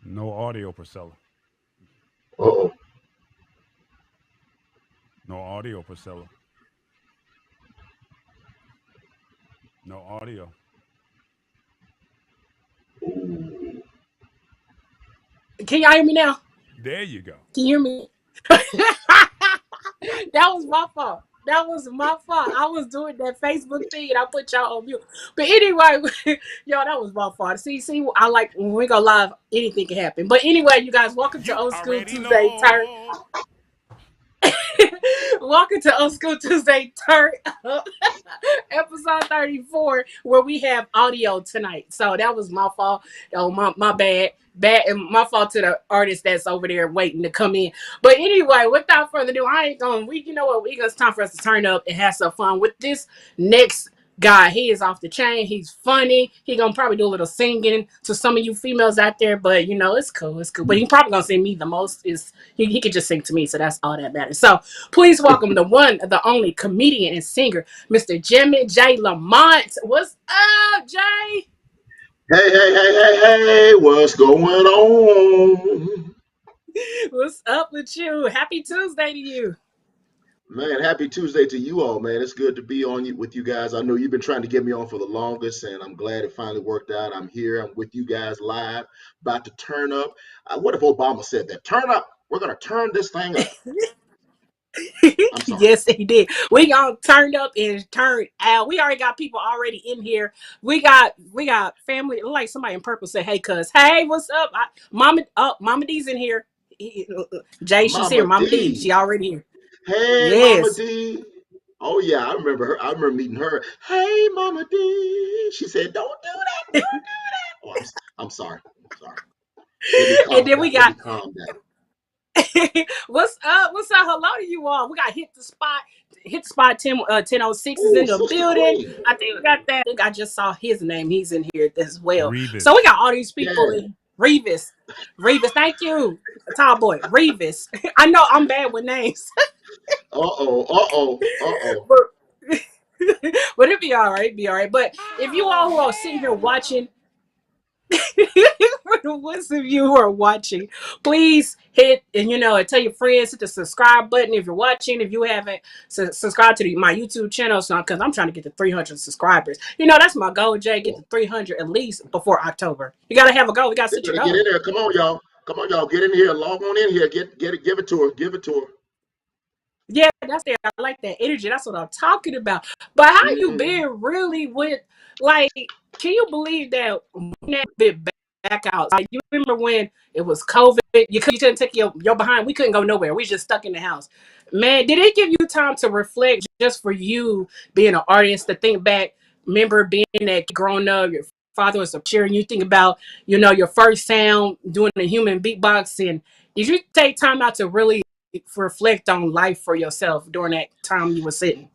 No audio, Pricilla. Uh-oh. No audio, Pricilla. No audio. Ooh. Can y'all hear me now? There you go. Can you hear me? That was my fault. That was my fault. I was doing that Facebook thing and I put y'all on mute. But anyway, y'all, that was my fault. See, I like when we go live, anything can happen. But anyway, you guys, welcome to You Old School already Tuesday Turn. know. Welcome to Old School Tuesday Turn Up, episode 34, where we have audio tonight. So that was my fault. Oh, my bad. Bad and my fault to the artist that's over there waiting to come in. But anyway, without further ado, I ain't going. You know what? It's time for us to turn up and have some fun with this next guy. He is off the chain. He's funny. He gonna probably do a little singing to some of you females out there. But you know, it's cool. It's cool. But he probably gonna sing me the most. Is he could just sing to me, so that's all that matters. So please welcome the one, the only comedian and singer, Mr. Jammin Jay Lamont. What's up, Jay? Hey, what's going on? What's up with you? Happy Tuesday to you. Man, happy Tuesday to you all, man. It's good to be on with you guys. I know you've been trying to get me on for the longest, and I'm glad it finally worked out. I'm here. I'm with you guys live, about to turn up. What if Obama said that? Turn up. We're going to turn this thing up. I'm sorry. Yes, he did. We all turned up and turned out. We already got people already in here. We got family. Like somebody in purple said, "Hey, cuz, hey, what's up, Mama D's in here." Jay, she's here. Mama Mama D, she D. already here. Hey, Mama Yes. D. Oh, yeah, I remember her. I remember meeting her. Hey, Mama D. She said, don't do that. Don't do that. Oh, I'm sorry. I'm sorry. Let me And calm then down. we Let got me calm down. what's up? What's up? Hello to you all. We got hit the spot. Hit the spot 1006 is Ooh, in the Sister building. Queen. I think we got that. I think I just saw his name. He's in here as well. So we Revis. got all these people Yeah. in. Revis. Revis, thank you. Tall boy. Revis. I know I'm bad with names. Uh-oh. but but it'd be all right. It'd be all right. But if you all who Oh, are sitting here hell no. watching, for the ones of you who are watching, please hit and tell your friends, hit the subscribe button if you're watching. If you haven't subscribed to my YouTube channel, so because I'm trying to get to 300 subscribers. That's my goal, Jay. Get to 300 at least before October. You gotta have a goal. We gotta They set your better get goal. in there. Come on, y'all. Come on, y'all. Get in here. Log on in here. Get it. Give it to her. Give it to her. Yeah, that's it. I like that energy. That's what I'm talking about. But how you Mm-hmm. been really with, like, can you believe that when that bit back out? Like, you remember when it was COVID? You couldn't take your behind. We couldn't go nowhere. We just stuck in the house. Man, did it give you time to reflect just for you being an artist to think back? Remember being that growing up, your father was a cheer, and you think about, your first sound doing the human beatbox. And did you take time out to really reflect on life for yourself during that time you were sitting?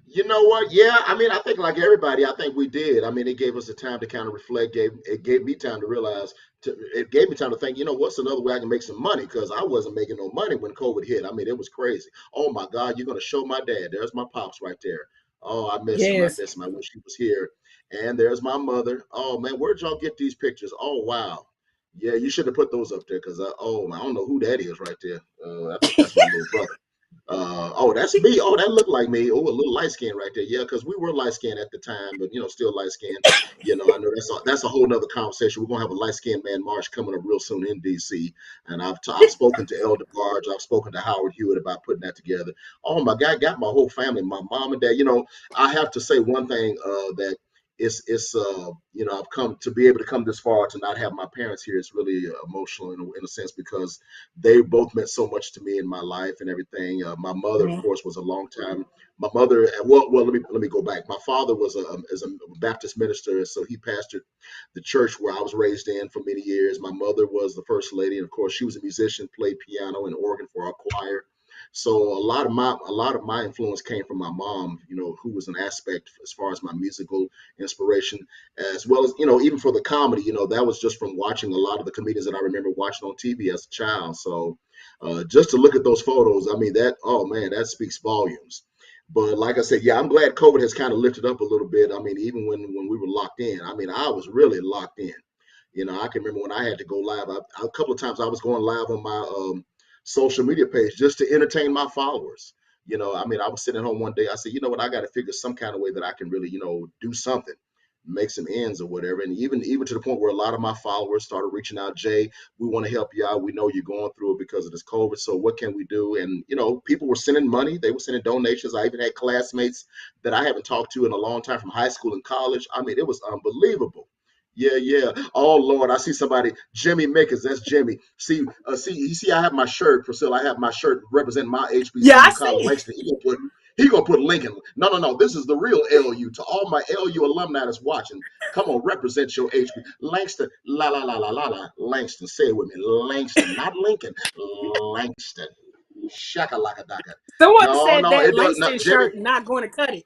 You know what? Yeah, I mean, I think like everybody, I think we did. I mean, it gave us the time to kind of reflect. It gave me time to realize. It gave me time to think. What's another way I can make some money? Because I wasn't making no money when COVID hit. I mean, it was crazy. Oh my God, you're gonna show my dad. There's my pops right there. Oh, I miss him. I Yes. miss him. I wish he was here. And there's my mother. Oh man, where'd y'all get these pictures? Oh wow. Yeah, you should have put those up there because oh, I don't know who that is right there. I think that's my little brother. Oh, that's me. Oh, that looked like me. Oh, a little light skin right there. Yeah, because we were light skinned at the time, but still light skinned. I know that's a whole nother conversation. We're gonna have a light skinned man march coming up real soon in DC, and I've spoken to Elder Barge, I've spoken to Howard Hewitt about putting that together. Oh my God, got my whole family, my mom and dad. I have to say one thing that it's you know, I've come to be able to come this far to not have my parents here. It's really emotional in a sense because they both meant so much to me in my life and everything. My mother, of Mhm. course, was a long time. My mother, well, let me go back. My father was a Baptist minister, so he pastored the church where I was raised in for many years. My mother was the first lady, and of course, she was a musician, played piano and organ for our choir. So a lot of my influence came from my mom, you know, who was an aspect as far as my musical inspiration, as well as, you know, even for the comedy, you know, that was just from watching a lot of the comedians that I remember watching on TV as a child. So just to look at those photos, I mean, that, oh man, that speaks volumes. But like I said, yeah, I'm glad COVID has kind of lifted up a little bit. I mean, even when we were locked in, I mean, I was really locked in. You know, I can remember when I had to go live. A couple of times I was going live on my social media page just to entertain my followers. You know, I mean, I was sitting at home one day. I said, you know what, I got to figure some kind of way that I can really, you know, do something, make some ends or whatever. And even to the point where a lot of my followers started reaching out, Jay, we want to help you out. We know you're going through it because of this COVID. So what can we do? And you know, people were sending money. They were sending donations. I even had classmates that I haven't talked to in a long time from high school and college. I mean, it was unbelievable. Yeah, yeah. Oh Lord, I see somebody. Jimmy Makers. That's Jimmy. See. You see, I have my shirt, Priscilla. I have my shirt representing my Yeah, I HBCU college, see. Langston. He gonna put Lincoln. No, no, no. This is the real LU. To all my LU alumni that's watching, come on, represent your HB. Langston. La la la la la la. Langston. Say it with me. Langston, not Lincoln. Langston. Shaka laka daka. Someone No, said no, that it does not. Langston Jimmy. shirt not going to cut it.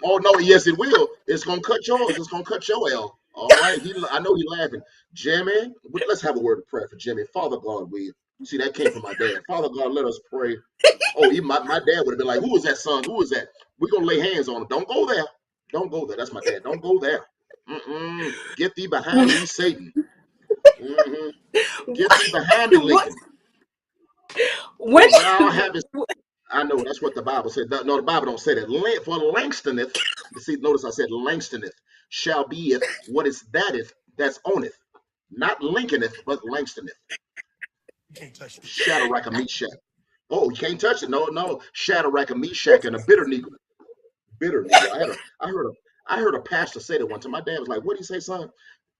Oh no, yes it will. It's gonna cut yours. It's gonna cut your L. All right. I know he's laughing. Jimmy, let's have a word of prayer for Jimmy. Father God, we see that came from my dad. Father God, let us pray. Oh, even my dad would have been like, "Who is that son? Who is that?" We're gonna lay hands on him. Don't go there. Don't go there. That's my dad. Don't go there. Get thee behind me, Satan. Mm-mm. Get thee behind me, What? Lincoln. When? For thou havest. I know that's what the Bible said. No, the Bible don't say that. For Langstoneth, you see, notice I said Langstoneth shall be if what is that if that's oneth, not Lincolneth, but Langstoneth. Shadrach and Meshach. Oh, you can't touch it. No, no. Shadrach and Meshach and a bitter Negro. Bitter Negro. I heard a pastor say that one time. My dad was like, "What do you say, son?"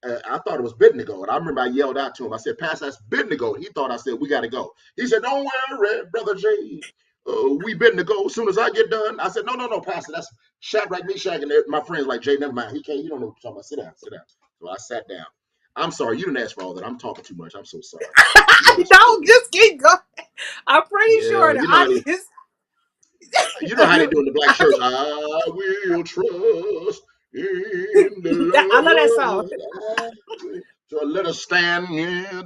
I thought it was Bidnigo, and I remember I yelled out to him. I said, "Pastor, that's Bidnigo." He thought I said, "We got to go." He said, "Don't worry, brother J. We Bidnigo. As soon as I get done," I said, "No, no, no, Pastor. That's Shadrach, Meshach." And my friends like, "Jay, never mind. He can't. You don't know what you're talking about. Sit down, sit down." So I sat down. I'm sorry. You didn't ask for all that. I'm talking too much. I'm so sorry. Let us pray. No, just keep going. I'm pretty Yeah, sure the audience. you know how they do in the black church. I will trust in I love that song. the Lord. So let us stand.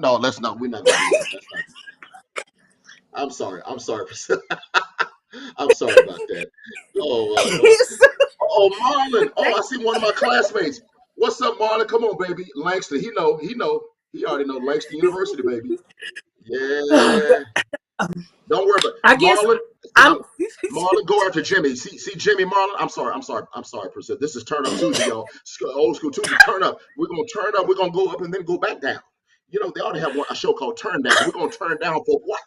No, let's not. We're not gonna do that. That's not. I'm sorry. I'm sorry. I'm sorry about that. Oh, oh, Marlon. Oh, I see one of my classmates. What's up, Marlon? Come on, baby. Langston. He know. He know. He already know Langston University, baby. Yeah. Don't worry about it. I guess Marlon. I'm. Marlon, go after Jimmy. See Jimmy Marlon. I'm sorry, Priscilla. This is Turn Up Tuesday, y'all. Old school Tuesday. Turn up. We're gonna turn up. We're gonna go up and then go back down. You know, they ought to have a show called Turn Down. We're gonna turn down for what?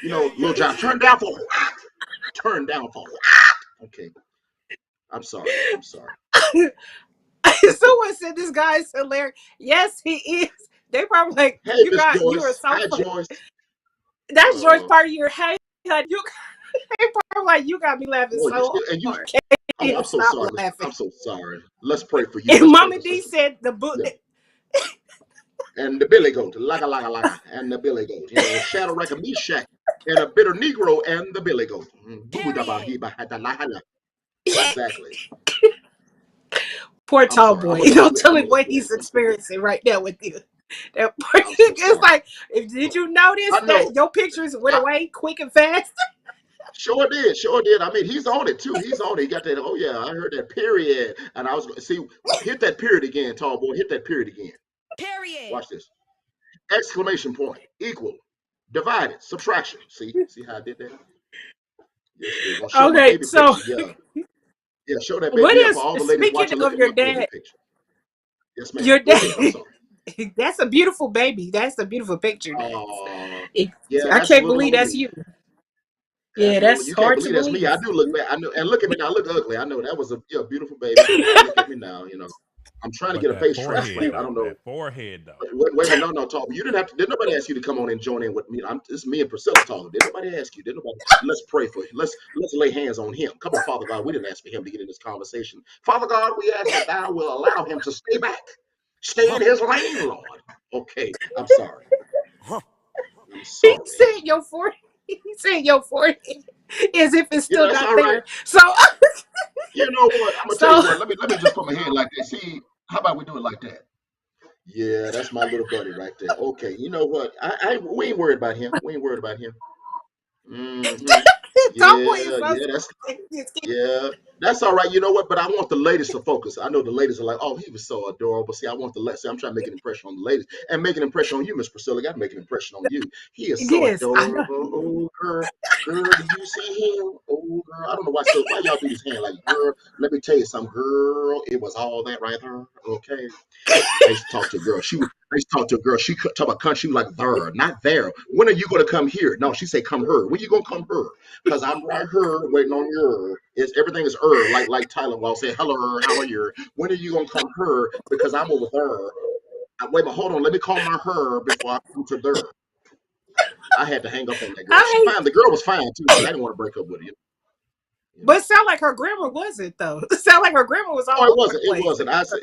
You know, Lil John, turn down for what? Turn down for what? Okay. I'm sorry. I'm sorry. Someone said this guy is hilarious. Yes, he is. They probably like Hey, Miss you are Joyce. so Hi, funny. Joyce. That's George Uh, part of your hey. You they probably like you got me laughing oh, you so still and you. hard. Oh, I'm Can't so stop sorry, Miss. laughing. I'm so sorry. Let's pray for you. And Let's pray Mama for D Sister. said the book. Yeah. And the billy goat, laka, and the billy goat. You know, Shadrach and Meshach, and a bitter Negro and the billy goat. Exactly. Poor I'm tall sorry. I'm boy. gonna You let know, you. tell I'm him gonna let what you he's have. I'm so sorry. experiencing right now with you. That I'm so it's sorry. like, did you notice I that know. your pictures went I away quick and fast? sure did. Sure did. I mean, he's on it too. He's on it. He got that. Oh yeah, I heard that period. And I was see. Hit that period again, tall boy. Hit that period again. Watch this. Exclamation point. Equal. Divided. Subtraction. See how I did that? Yes, it is. Gonna show my Okay, baby so picture. Yeah. Yeah, show that baby. what Yeah, for is all the ladies speaking watching, look of at my your baby dad? picture. Yes, ma'am. Your Go dad. ahead. I'm sorry. That's a beautiful baby. That's a beautiful picture. Uh, It- yeah, I that's can't little believe old that's me. you. Yeah, Absolutely. that's You can't hard to believe that's me. I believe. do look bad. I know, and look at me now. I look ugly. I know that was a beautiful baby. And look at me now. I'm trying to But get a that face forehead transplant. I though, don't know. that forehead though. Wait a minute. No, talk. You didn't have to. Did nobody ask you to come on and join in with me? It's me and Priscilla talking. Did nobody ask you? Did nobody? Let's pray for him. Let's lay hands on him. Come on, Father God. We didn't ask for him to get in this conversation. Father God, we ask that Thou will allow him to stay back, stay in his lane, Lord. Okay. I'm sorry. I'm He sorry. said your forehead. He said your forehead as if it's still That's not all right. there. So, You know what? I'm gonna tell you so what. Let me just come ahead like this. See, how about we do it like that? Yeah, that's my little buddy right there. Okay, you know what? We ain't worried about him. We ain't worried about him. Hmm. Tomboy is Yeah, so yeah, that's stupid. yeah, that's all right. You know what? But I want the ladies to focus. I know the ladies are like, oh, he was so adorable. See, I want the see, I'm trying to make an impression on the ladies and make an impression on you, Miss Priscilla. Got to make an impression on you. He is so Yes, I know. adorable. Oh, girl, do you see him? Oh, girl, I don't know why y'all do this hand like, girl. Let me tell you something, girl. It was all that right there. Okay. I used to talk to a girl. I used to talk to a girl. She could talk about country. She was like there, not there. When are you going to come here? No, she said come her. When you going to come her? Because I'm right here waiting on you. It's everything is like Tyler Wall said, hello, how are you? When are you going to come her? Because I'm over there. Wait, but hold on. Let me call my her before I come to there. I had to hang up on that girl. She I fine. The girl was fine too, but I didn't want to break up with her. You But know. it sounded like her grammar wasn't though. It sounded like her grammar was Oh, all it over the wasn't. It place. wasn't. I said,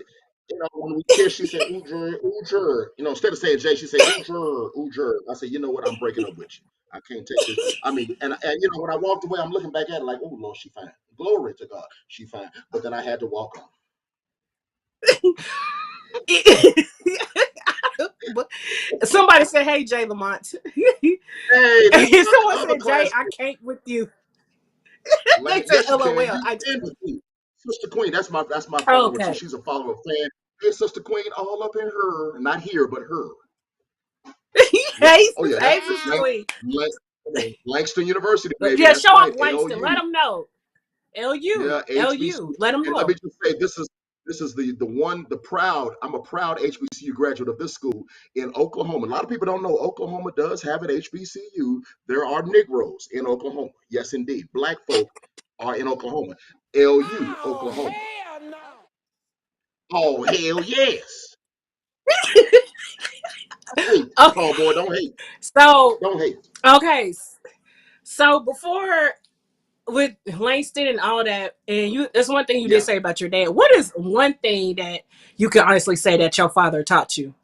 when we kissed, she said, Oojer, Oojer. Instead of saying Jay, she said, Oojer, Oojer. I said, you know what? I'm breaking up with you. I can't take this. I mean, and when I walked away, I'm looking back at it like, oh, Lord, she fine. Glory to God. She fine. But then I had to walk on. But somebody said, "Hey, Jay Lamont." Hey, that's Someone other said, "Jay, class. I can't with you." They Like, said, yes, you can. "LOL." You can with me. Sister Queen, that's my follower too. Okay. She's a follower fan. Hey, Sister Queen, all up in her. Not here, but her. Yeah. Hey, Oh, yeah. That's hey, Sister Lang- Queen. Langston University, baby. Yeah, That's show off right. Langston. Let LU. them know. LU, Yeah, HBCU. LU. Let them And let me know. just say, this is the proud. I'm a proud HBCU graduate of this school in Oklahoma. A lot of people don't know Oklahoma does have an HBCU. There are Negroes in Oklahoma. Yes, indeed. Black folk are in Oklahoma. LU, Oklahoma. Oh, hell yes. Don't hate. Okay. Tall boy, don't hate. So, Don't hate. okay. So before with Langston and all that, and there's one thing you did Yeah. say about your dad. What is one thing that you can honestly say that your father taught you?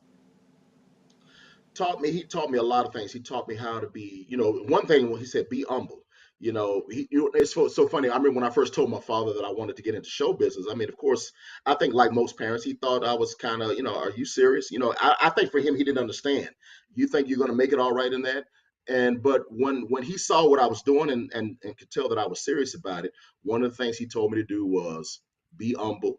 He taught me a lot of things. He taught me how to be, one thing when he said be humble. It's so funny. I remember when I first told my father that I wanted to get into show business. I mean, of course, I think like most parents, he thought I was kind of, are you serious? I think for him, he didn't understand. You think you're going to make it all right in that? But when he saw what I was doing and could tell that I was serious about it, one of the things he told me to do was be humble.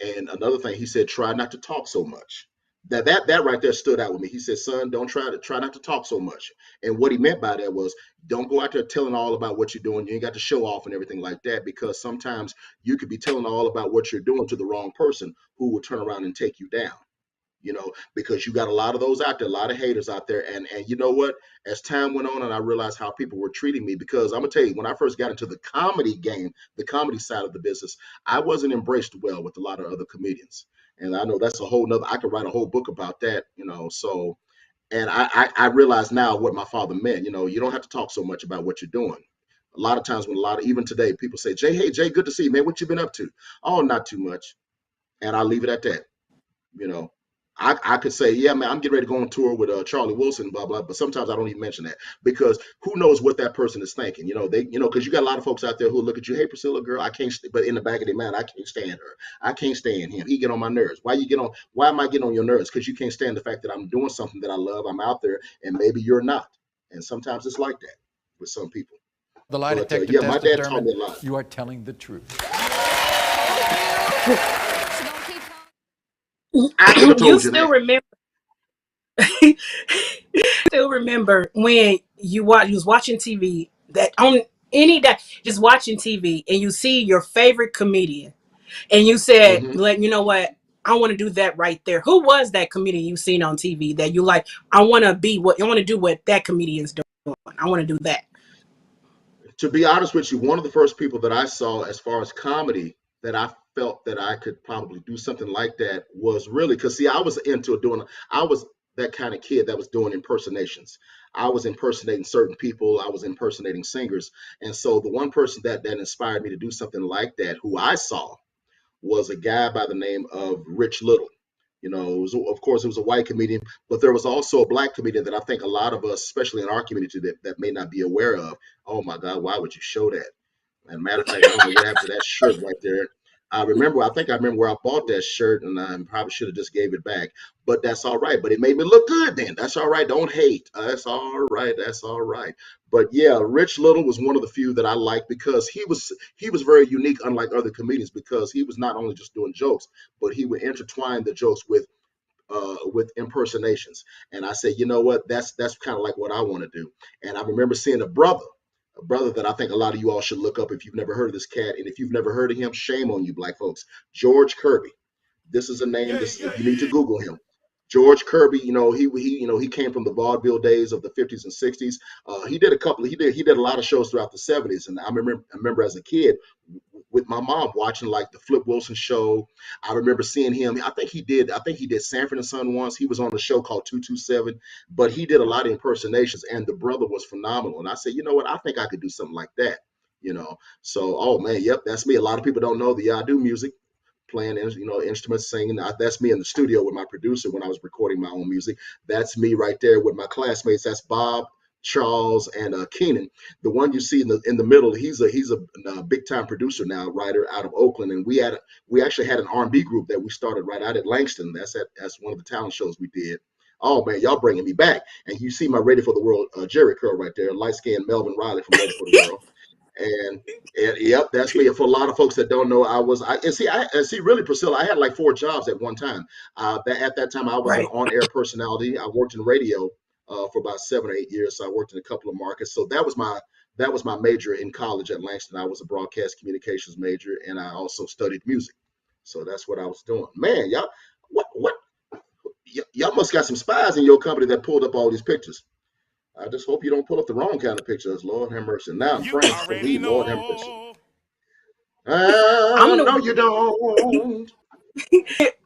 And another thing, he said, try not to talk so much. That right there stood out with me. He said, son, don't try not to talk so much. And what he meant by that was don't go out there telling all about what you're doing. You ain't got to show off and everything like that, because sometimes you could be telling all about what you're doing to the wrong person who will turn around and take you down. Because you got a lot of those out there, a lot of haters out there. And you know what? As time went on and I realized how people were treating me, because I'm gonna tell you, when I first got into the comedy game, the comedy side of the business, I wasn't embraced well with a lot of other comedians. And I know that's a whole nother, I could write a whole book about that. So, and I realize now what my father meant. You don't have to talk so much about what you're doing. A lot of times even today, people say, Jay, hey, Jay, good to see you, man. What you been up to? Oh, not too much. And I'll leave it at that. You know, I could say, yeah, man, I'm getting ready to go on tour with Charlie Wilson, blah blah. But sometimes I don't even mention that, because who knows what that person is thinking? Because you got a lot of folks out there who look at you, hey, Priscilla, girl, I can't. But in the back of their mind, I can't stand her. I can't stand him. He get on my nerves. Why am I getting on your nerves? Because you can't stand the fact that I'm doing something that I love. I'm out there, and maybe you're not. And sometimes it's like that with some people. The lie But detector yeah, test my dad taught determined me a lot. you are telling the truth. I could have You told you still that. remember? Still remember when you was watching TV that on any day, just watching TV, and you see your favorite comedian, and you said, Hmm. like, you know what? I want to do that right there. Who was that comedian you seen on TV that you like? I want to do what that comedian's doing. I want to do that. To be honest with you, one of the first people that I saw as far as comedy that I felt that I could probably do something like that was really because see, I was that kind of kid that was doing impersonations. I was impersonating certain people, I was impersonating singers. And so the one person that inspired me to do something like that, who I saw, was a guy by the name of Rich Little. Of course, it was a white comedian, but there was also a black comedian that I think a lot of us, especially in our community, that may not be aware of. Oh my God, why would you show that? And matter of fact, I don't know what happened to that shirt right there. I think I remember where I bought that shirt, and I probably should have just gave it back. But that's all right. But it made me look good then. That's all right. Don't hate. That's all right. That's all right. But yeah, Rich Little was one of the few that I liked because he was very unique, unlike other comedians, because he was not only just doing jokes, but he would intertwine the jokes with impersonations. And I said, you know what? That's kind of like what I want to do. And I remember seeing a brother that I think a lot of you all should look up if you've never heard of this cat. And if you've never heard of him, shame on you, black folks. George Kirby. This is a name. You need to Google him. George Kirby. He came from the vaudeville days of the 50s and 60s. He did a lot of shows throughout the 70s. And I remember as a kid with my mom watching like the Flip Wilson show. I remember seeing him. I think he did Sanford and Son once. He was on a show called 227, but he did a lot of impersonations, and the brother was phenomenal. And I said, you know what? I think I could do something like that. So, oh man, yep, that's me. A lot of people don't know that I do music, playing instruments, singing. That's me in the studio with my producer when I was recording my own music. That's me right there with my classmates. That's Bob, Charles, and Keenan. The one you see in the middle, he's a big time producer now, writer out of Oakland. And we actually had an R&B group that we started right out at Langston. That's one of the talent shows we did. Oh man, y'all bringing me back. And you see my Ready for the World Jerry curl right there, light skinned Melvin Riley from Ready for the World. And yep, that's me. For a lot of folks that don't know, really, Pricilla, I had like 4 jobs at one time. At that time, I was an on-air personality. I worked in radio for about 7 or 8 years. So I worked in a couple of markets. So that was my major in college at Langston. I was a broadcast communications major, and I also studied music. So that's what I was doing. Man, y'all, y'all must got some spies in your company that pulled up all these pictures. I just hope you don't pull up the wrong kind of pictures. Lord have mercy. Now I'm praying for me. Lord have mercy. No, you don't.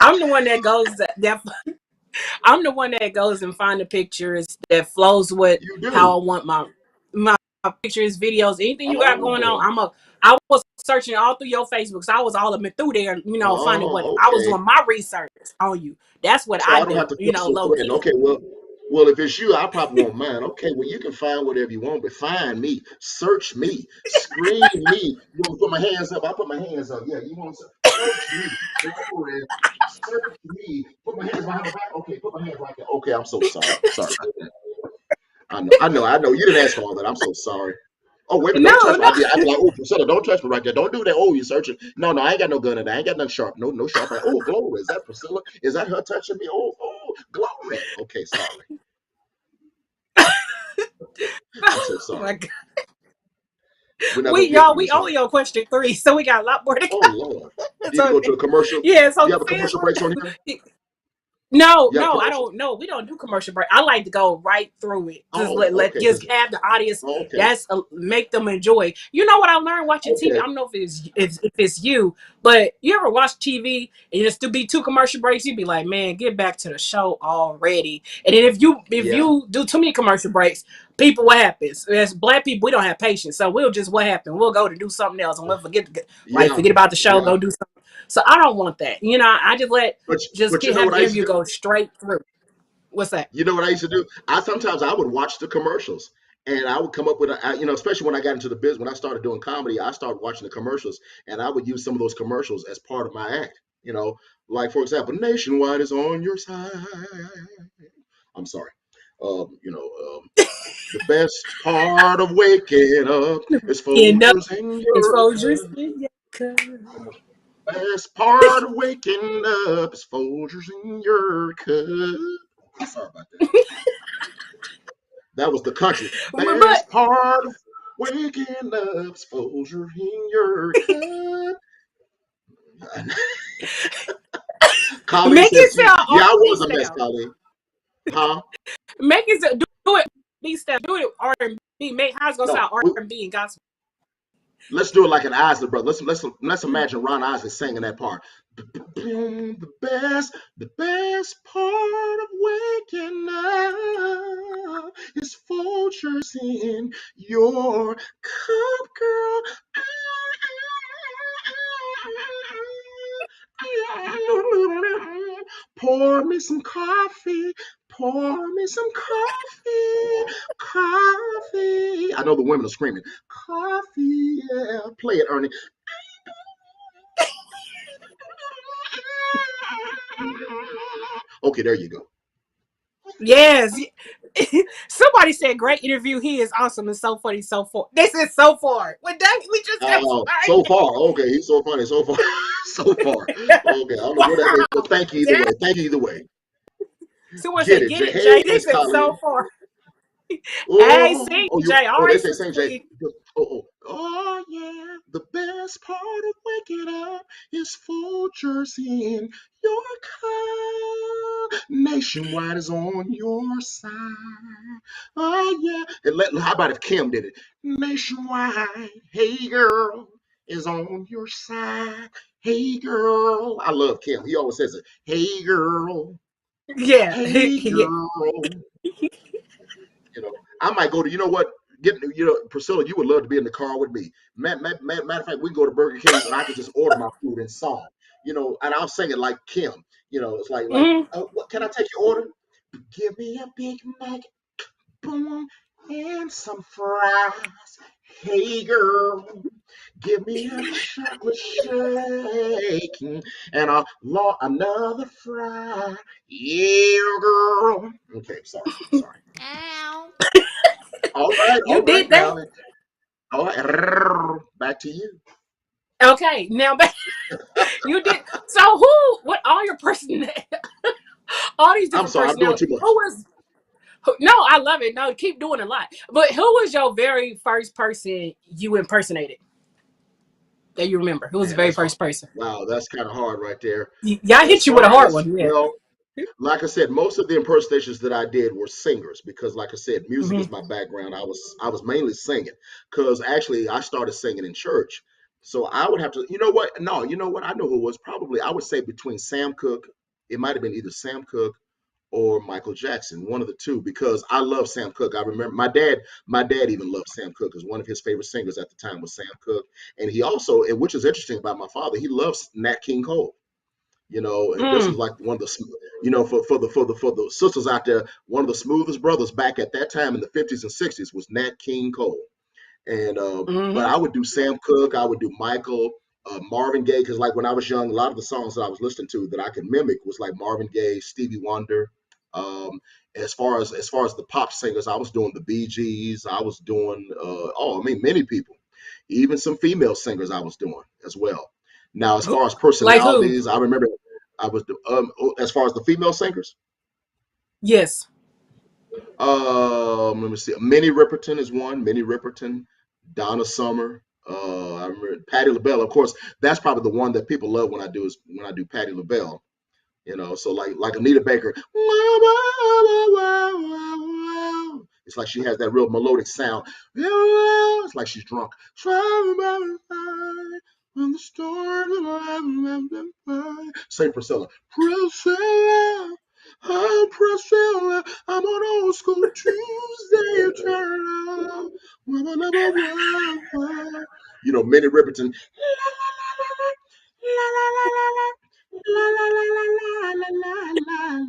I'm the one that goes I'm the one that goes and find the pictures that flows with how I want my pictures, videos, anything you got going on. I was searching all through your Facebook, so I was all up and through there, finding what I was doing my research on you. That's what I do, don't have to low key. Okay, well, if it's you, I probably won't mind. Okay, well, you can find whatever you want, but find me, search me, screen me. You want to put my hands up? I put my hands up. Yeah, you want to search me? Search me. Put my hands behind my back. Okay, put my hands right there. Okay, I'm so sorry. Sorry about that. I know. You didn't ask for all that. I'm so sorry. Oh, wait, don't touch me. I'd be like, oh, Pricilla, don't touch me right there. Don't do that. Oh, you're searching. No, I ain't got no gun in there. I ain't got nothing sharp. No sharp. Oh, glory. Is that Pricilla? Is that her touching me? Oh, glory. Okay, sorry. I'm so sorry. We only on question 3, so we got a lot more to go. Oh, Lord. Do you go to a commercial? Yeah, so you have a commercial breaks on here? No, I don't know. We don't do commercial break. I like to go right through it. Just have the audience. Make them enjoy. You know what I learned watching TV? I don't know if it's you, but you ever watch TV and just to be 2 commercial breaks, you'd be like, man, get back to the show already. And then if you do too many commercial breaks, what happens? As black people, we don't have patience. So what happened? We'll go to do something else and we'll forget about the show, go do something. So I don't want that. I just have the interview go straight through. What's that? You know what I used to do? Sometimes I would watch the commercials, and I would come up with especially when I got into the business, when I started doing comedy, I started watching the commercials, and I would use some of those commercials as part of my act. Like for example, Nationwide is on your side. I'm sorry. The best part of waking up is Folgers in your cup. Best part of waking up is Folgers in your cup. Sorry about that. That was the country. Best part of waking up is Folgers in your cup. Colleen says, I was a mess, Colleen. Huh? Make it do it. Do it R&B. How's it gonna sound R&B and gospel? Let's do it like an Isley brother. Let's imagine Ron Isley singing that part. The best part of waking up is Folgers in your cup, girl. Pour me some coffee. Pour me some coffee. Coffee. I know the women are screaming. Coffee, yeah. Play it, Ernie. Okay, there you go. Yes. Somebody said great interview. He is awesome and so funny. So far. This is so far. We just got So far. Okay, he's so funny. So far. So far. Okay, I don't know what that means, but thank you either way. Thank you either way. Someone Get said, it, "Get Jay. it, Jay." Hey, This is so Colleen. far. Hey, Oh, sing, Jay. All they right, say Sister sing Jay. Queen. Oh, yeah. The best part of waking up is Folgers in your cup. Nationwide is on your side. Oh, yeah. And how about if Kim did it? Nationwide, hey girl, is on your side. Hey girl. I love Kim. He always says it. Hey girl. Yeah. Hey Yeah. girl. I might go to, Pricilla, you would love to be in the car with me. Matter of fact, we can go to Burger King and I could just order my food in song, and I'll sing it like Kim. It's like, Mm. what can I take your order? Give me a Big Mac, boom, and some fries. Hey, girl, give me a chocolate shake and another fry. Yeah, girl. Okay, sorry. All You right, did that. now. All right, back to you. Okay. Now, you did. So, what all your person, all these I'm different sorry, I'm doing personalities. too much. Who was? No, I love it. No, keep doing a lot. But who was your very first person you impersonated that you remember? Who was the Man, very that's hard. first person? Wow, that's kind of hard right there. Y'all As hit you with a far hard as, one. Yeah. like I said, most of the impersonations that I did were singers because, like I said, music Mm-hmm. is my background. I was mainly singing because actually I started singing in church. So I would have to, you know what? No, you know what? I know who it was. Probably I would say between Sam Cooke. It might have been either Sam Cooke or Michael Jackson, one of the two, because I love Sam Cooke. I remember my dad even loved Sam Cooke because one of his favorite singers at the time was Sam Cooke. And he also, and which is interesting about my father, he loves Nat King Cole. And this was Mm. like one of the, for the sisters out there, one of the smoothest brothers back at that time in the 50s and 60s was Nat King Cole. And but Mm-hmm. I would do Sam Cooke, I would do Michael, Marvin Gaye, because like when I was young, a lot of the songs that I was listening to that I could mimic was like Marvin Gaye, Stevie Wonder. Um, as far as the pop singers, I was doing the Bee Gees, I was doing many people, even some female singers I was doing as well. Now, as far as Like who? personalities, I remember I was as far as the female singers. Yes. Let me see. Minnie Riperton is one. Minnie Riperton, Donna Summer. I remember Patti LaBelle. Of course, that's probably the one that people love when I do Patti LaBelle. So like Anita Baker. It's like she has that real melodic sound. It's like she's drunk. When the storm Say Priscilla. Priscilla. Oh, Priscilla, I'm on old school Tuesday. Turn up. Minnie Riperton. La la la la la. La la la la la la la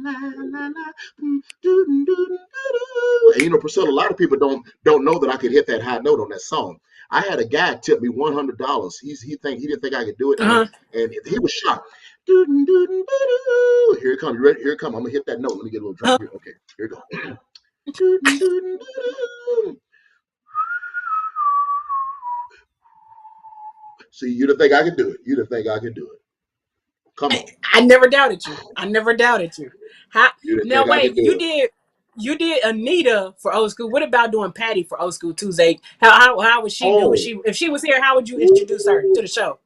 la la la. And Priscilla, a lot of people don't know that I could hit that high note on that song. I had a guy tip me $100. He didn't think I could do it, and Uh-huh. and he was shocked. Here it comes. You ready? Here it comes. I'm gonna hit that note. Let me get a little drop here. Okay, here it goes. See, you didn't think I could do it. You didn't think I could do it. Come on. I never doubted you. I never doubted you. How? You didn't Now think I wait, could do it. you did Anita for old school. What about doing Patty for old school Tuesday? How would she do? Oh, If she was here, how would you introduce her to ooh. the show?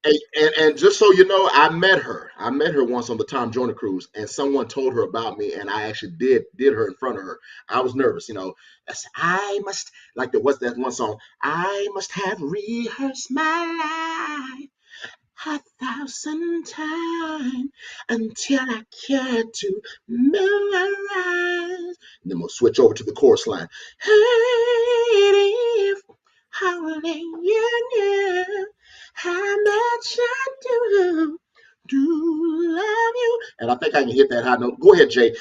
And just so you know, I met her. I met her once on the Tom Joyner cruise, and someone told her about me, and I actually did her in front of her. I was nervous, you know. I must like the what's that one song? I must have rehearsed my life 1,000 times until I care to memorize. And then we'll switch over to the chorus line. Hey, if only you knew how much I do love you. And I think I can hit that high note. Go ahead, Jay.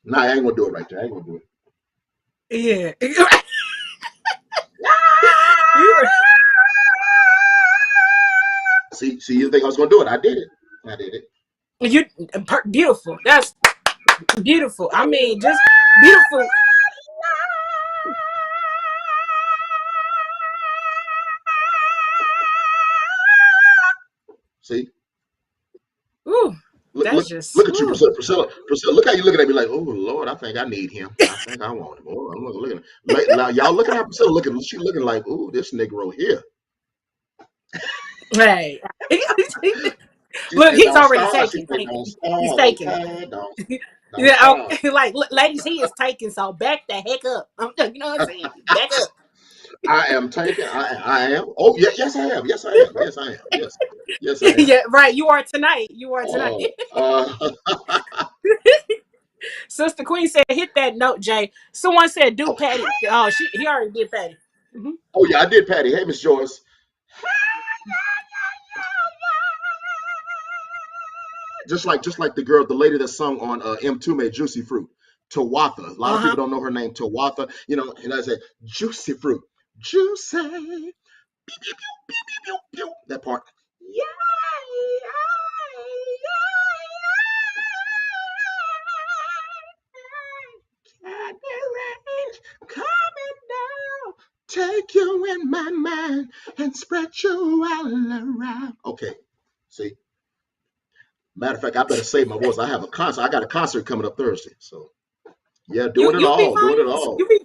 Nah, I ain't gonna do it right there. I ain't gonna do it. Yeah. You See, you didn't think I was gonna do it? I did it. I did it. you beautiful. That's beautiful. I mean, just beautiful. See, Ooh, look, that's just look at you, Priscilla. Priscilla, look how you looking at me like, oh Lord, I think I need him. I think I want him. Oh, I'm looking. Now, y'all looking at Priscilla, she looking like, oh, this Negro here. hey. She Look, said, he's don't already start. She taken. said, don't He's start. taken. Okay, don't Yeah, start. okay. Like ladies, he is taken. So back the heck up. You know what I'm saying? Back up. I am taken. I am. Oh, yeah, yes, I am. Yes, I am. Yes, I am. Yes, I am. Yeah, right. You are tonight. You are tonight. Uh, Sister Queen said, "Hit that note, Jay." Someone said, "Do Patty." Oh, he already did Patty. Mm-hmm. oh, yeah, I did, Patty. Hey, Miss Joyce. Just like the girl, the lady that sung on M2 made Juicy Fruit, Tawatha. A lot of Uh people don't know her name, Tawatha. You know, and I say Juicy Fruit, Juicy, pew, pew, pew, pew, pew, that part. Yeah, can't arrange coming down, take you in my mind and spread you all around. Okay, see. Matter of fact, I better save my voice. I have a concert. I got a concert coming up Thursday. So yeah, doing it you'll be all, doing it fine. all. You be.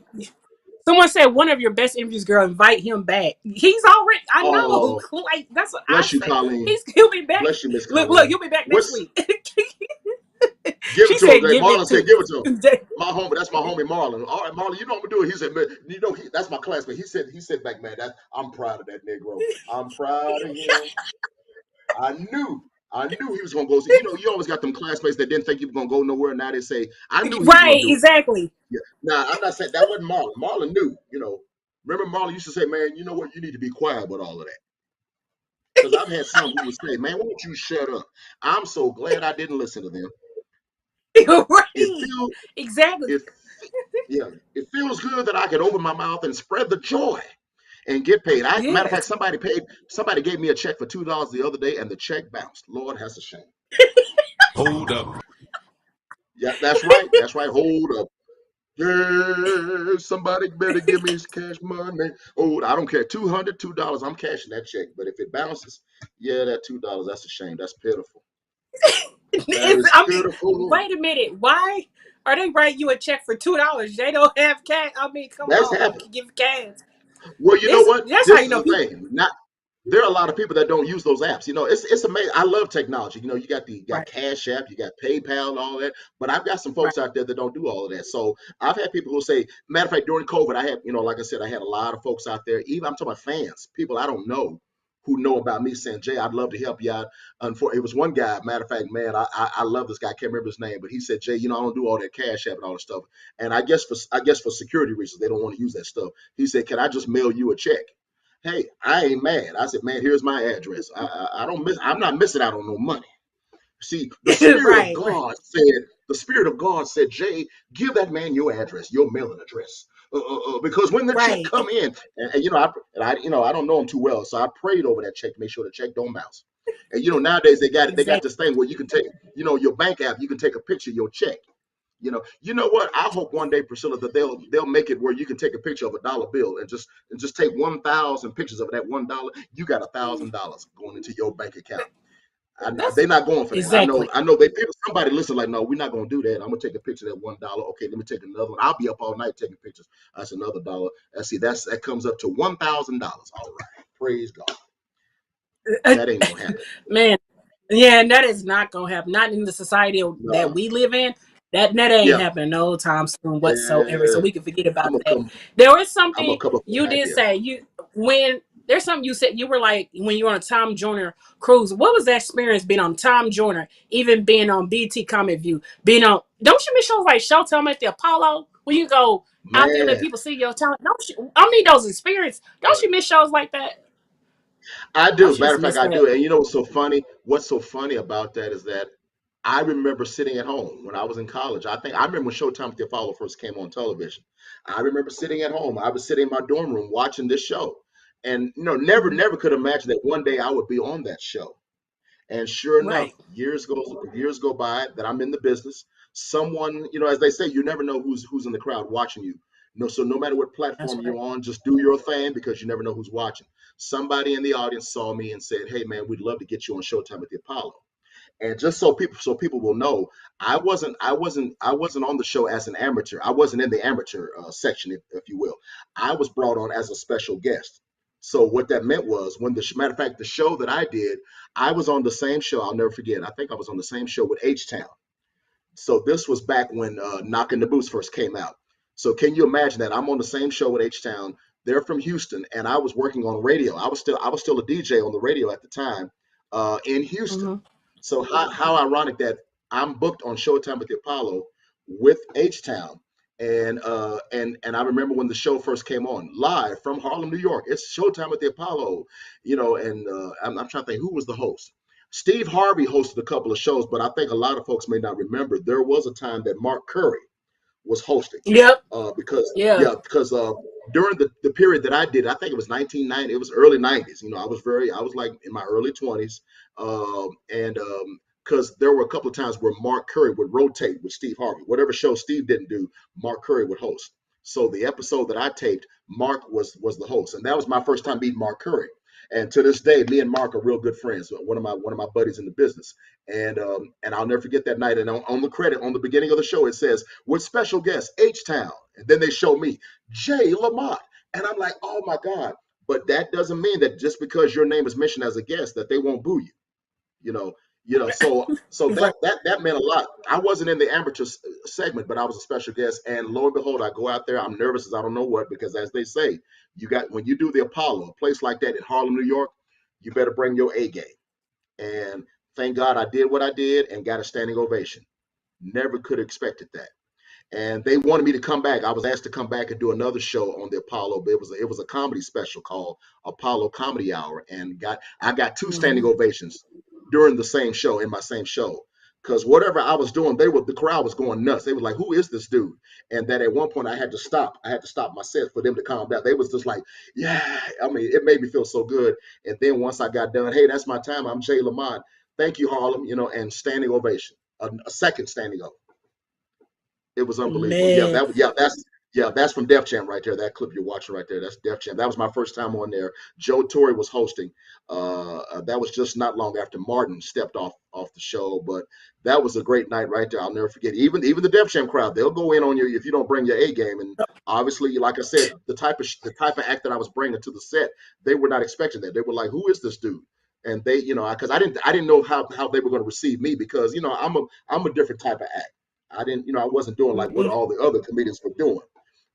Someone said one of your best interviews, girl. Invite him back. He's already. I know. Oh, Like that's what I bless you, say. Colleen. He'll be back. Bless you, Miss Look. Colleen. You'll be back next What's week. give She it to him? said, Like "Give it Marlon said, to give it to him. Jay." My homie, that's my homie Marlon. All right, Marlon, you know I'm gonna do it. He said, man, you know, that's my classmate. He said back, man, I'm proud of that Negro. I'm proud of him. I knew. I knew he was gonna go. See, you know, you always got them classmates that didn't think you were gonna go nowhere. Now they say, I knew he was Right. gonna do it. Exactly. Yeah. Now I'm not saying that wasn't Marlon. Marlon knew, you know. Remember Marlon used to say, man, you know what, you need to be quiet with all of that. Because I've had some who would say, man, why don't you shut up? I'm so glad I didn't listen to them. It Right. feels Exactly. it yeah, it feels good that I could open my mouth and spread the joy and get paid. Matter of Yes. fact, somebody gave me a check for $2 the other day and the check bounced. Lord has a shame. Hold up. Yeah, that's right. That's right. Hold up. Yeah, somebody better give me his cash money. Oh, I don't care. $202, I'm cashing that check. But if it bounces, yeah, that $2, that's a shame. That's pitiful. That is I mean, pitiful. wait a minute. Why are they writing you a check for $2? They don't have cash. I mean, come That's on. You happened. can give cash. Well, you know what? That's how This you is know the people. thing. Not there are a lot of people that don't use those apps. You know, it's amazing. I love technology. You know, you got Right. Cash App, you got PayPal, and all that. But I've got some Right. folks out there that don't do all of that. So I've had people who say, matter of fact, during COVID, I had, you know, like I said, I had a lot of folks out there. Even I'm talking about fans, people I don't know who know about me saying, Jay, I'd love to help you out. It was one guy, matter of fact, man, I love this guy. I can't remember his name, but he said, Jay, you know, I don't do all that Cash App and all that stuff. And I guess for security reasons, they don't want to use that stuff. He said, can I just mail you a check? Hey, I ain't mad. I said, man, here's my address. I don't miss. I'm not missing out on no money. See, Right. Right. the Spirit of God said, Jay, give that man your address, your mailing address, because when the check Right. come in, and you know, I don't know him too well, so I prayed over that check to make sure the check don't bounce. And you know, nowadays they got Exactly. this thing where you can take, you know, your bank app, you can take a picture of your check. You know what? I hope one day, Priscilla, that they'll make it where you can take a picture of a dollar bill and just take 1,000 pictures of that $1. You got $1,000 going into your bank account. That's they're not going for that. exactly. I know they people. Somebody listen like, no, we're not going to do that. I'm going to take a picture of that $1. Okay, let me take another one. I'll be up all night taking pictures. That's another dollar. See, that comes up to $1,000. All right, praise God. That ain't gonna happen. Man, yeah, and that is not gonna happen. Not in the society that No, we live in. That ain't yeah, happening no time soon whatsoever. So yeah. we can forget about I'm gonna that. come. There was I'm gonna something come up with you an did idea. say when there's something you said you were like when you were on a Tom Joyner cruise. What was that experience being on Tom Joyner, even being on BT Comic View, being on? Don't you miss shows like Showtime at the Apollo when you go out there and let Man, people see your talent? Don't you? I mean those experiences. Don't you miss shows like that? I Don't do. you Matter just of fact, miss I that? do. And you know what's so funny? What's so funny about that is that I remember sitting at home when I was in college. I remember when Showtime with the Apollo first came on television. I remember sitting at home. I was sitting in my dorm room watching this show. And never could imagine that one day I would be on that show. And sure enough, Right. years go by that I'm in the business. Someone, as they say, you never know who's in the crowd watching you. So no matter what That's platform right. you're on, just do your thing because you never know who's watching. Somebody in the audience saw me and said, "Hey man, we'd love to get you on Showtime at the Apollo." And just so people will know, I wasn't on the show as an amateur. I wasn't in the amateur section, if you will. I was brought on as a special guest. So what that meant was, when matter of fact, the show that I did, I was on the same show. I'll never forget. I think I was on the same show with H Town. So this was back when Knocking the Boots first came out. So can you imagine that I'm on the same show with H Town? They're from Houston, and I was working on radio. I was still a DJ on the radio at the time in Houston. Mm-hmm. So how ironic that I'm booked on Showtime with the Apollo with H Town. And I remember when the show first came on live from Harlem, New York. It's Showtime at the Apollo, and I'm trying to think who was the host. Steve Harvey hosted a couple of shows, but I think a lot of folks may not remember. There was a time that Mark Curry was hosting Yep. because Yeah. yeah, because during the period that I did, I think it was 1990, it was early 90s. I was like in my early 20s, and because there were a couple of times where Mark Curry would rotate with Steve Harvey. Whatever show Steve didn't do, Mark Curry would host. So the episode that I taped, Mark was the host, and that was my first time meeting Mark Curry. And to this day, me and Mark are real good friends. One of my buddies in the business, and I'll never forget that night. And on the credit, on the beginning of the show, it says with special guest H Town, and then they show me Jay Lamont, and I'm like, oh my God! But that doesn't mean that just because your name is mentioned as a guest that they won't boo you. You know, so that Right. that meant a lot. I wasn't in the amateur segment, but I was a special guest, and lo and behold, I go out there. I'm nervous as I don't know what, because as they say, when you do the Apollo, a place like that in Harlem, New York, you better bring your A game. And thank God I did what I did and got a standing ovation. Never could have expected that. And they wanted me to come back. I was asked to come back and do another show on the Apollo, but it was a comedy special called Apollo Comedy Hour, and I got two standing Mm-hmm. ovations during the same show, in my same show. Because whatever I was doing, the crowd was going nuts. They were like, "Who is this dude?" And that at one point I had to stop. I had to stop my set for them to calm down. They was just like, "Yeah." I mean, it made me feel so good. And then once I got done, "Hey, that's my time. I'm Jay Lamont. Thank you, Harlem." And standing ovation, a second standing ovation. It was unbelievable. Yeah, Man, that's from Def Jam right there. That clip you're watching right there, that's Def Jam. That was my first time on there. Joe Torre was hosting. That was just not long after Martin stepped off the show, but that was a great night right there. I'll never forget. Even the Def Jam crowd, they'll go in on you if you don't bring your A game. And obviously, like I said, the type of act that I was bringing to the set, they were not expecting that. They were like, "Who is this dude?" And they, because I didn't know how they were going to receive me, because I'm a different type of act. I wasn't doing like what all the other comedians were doing.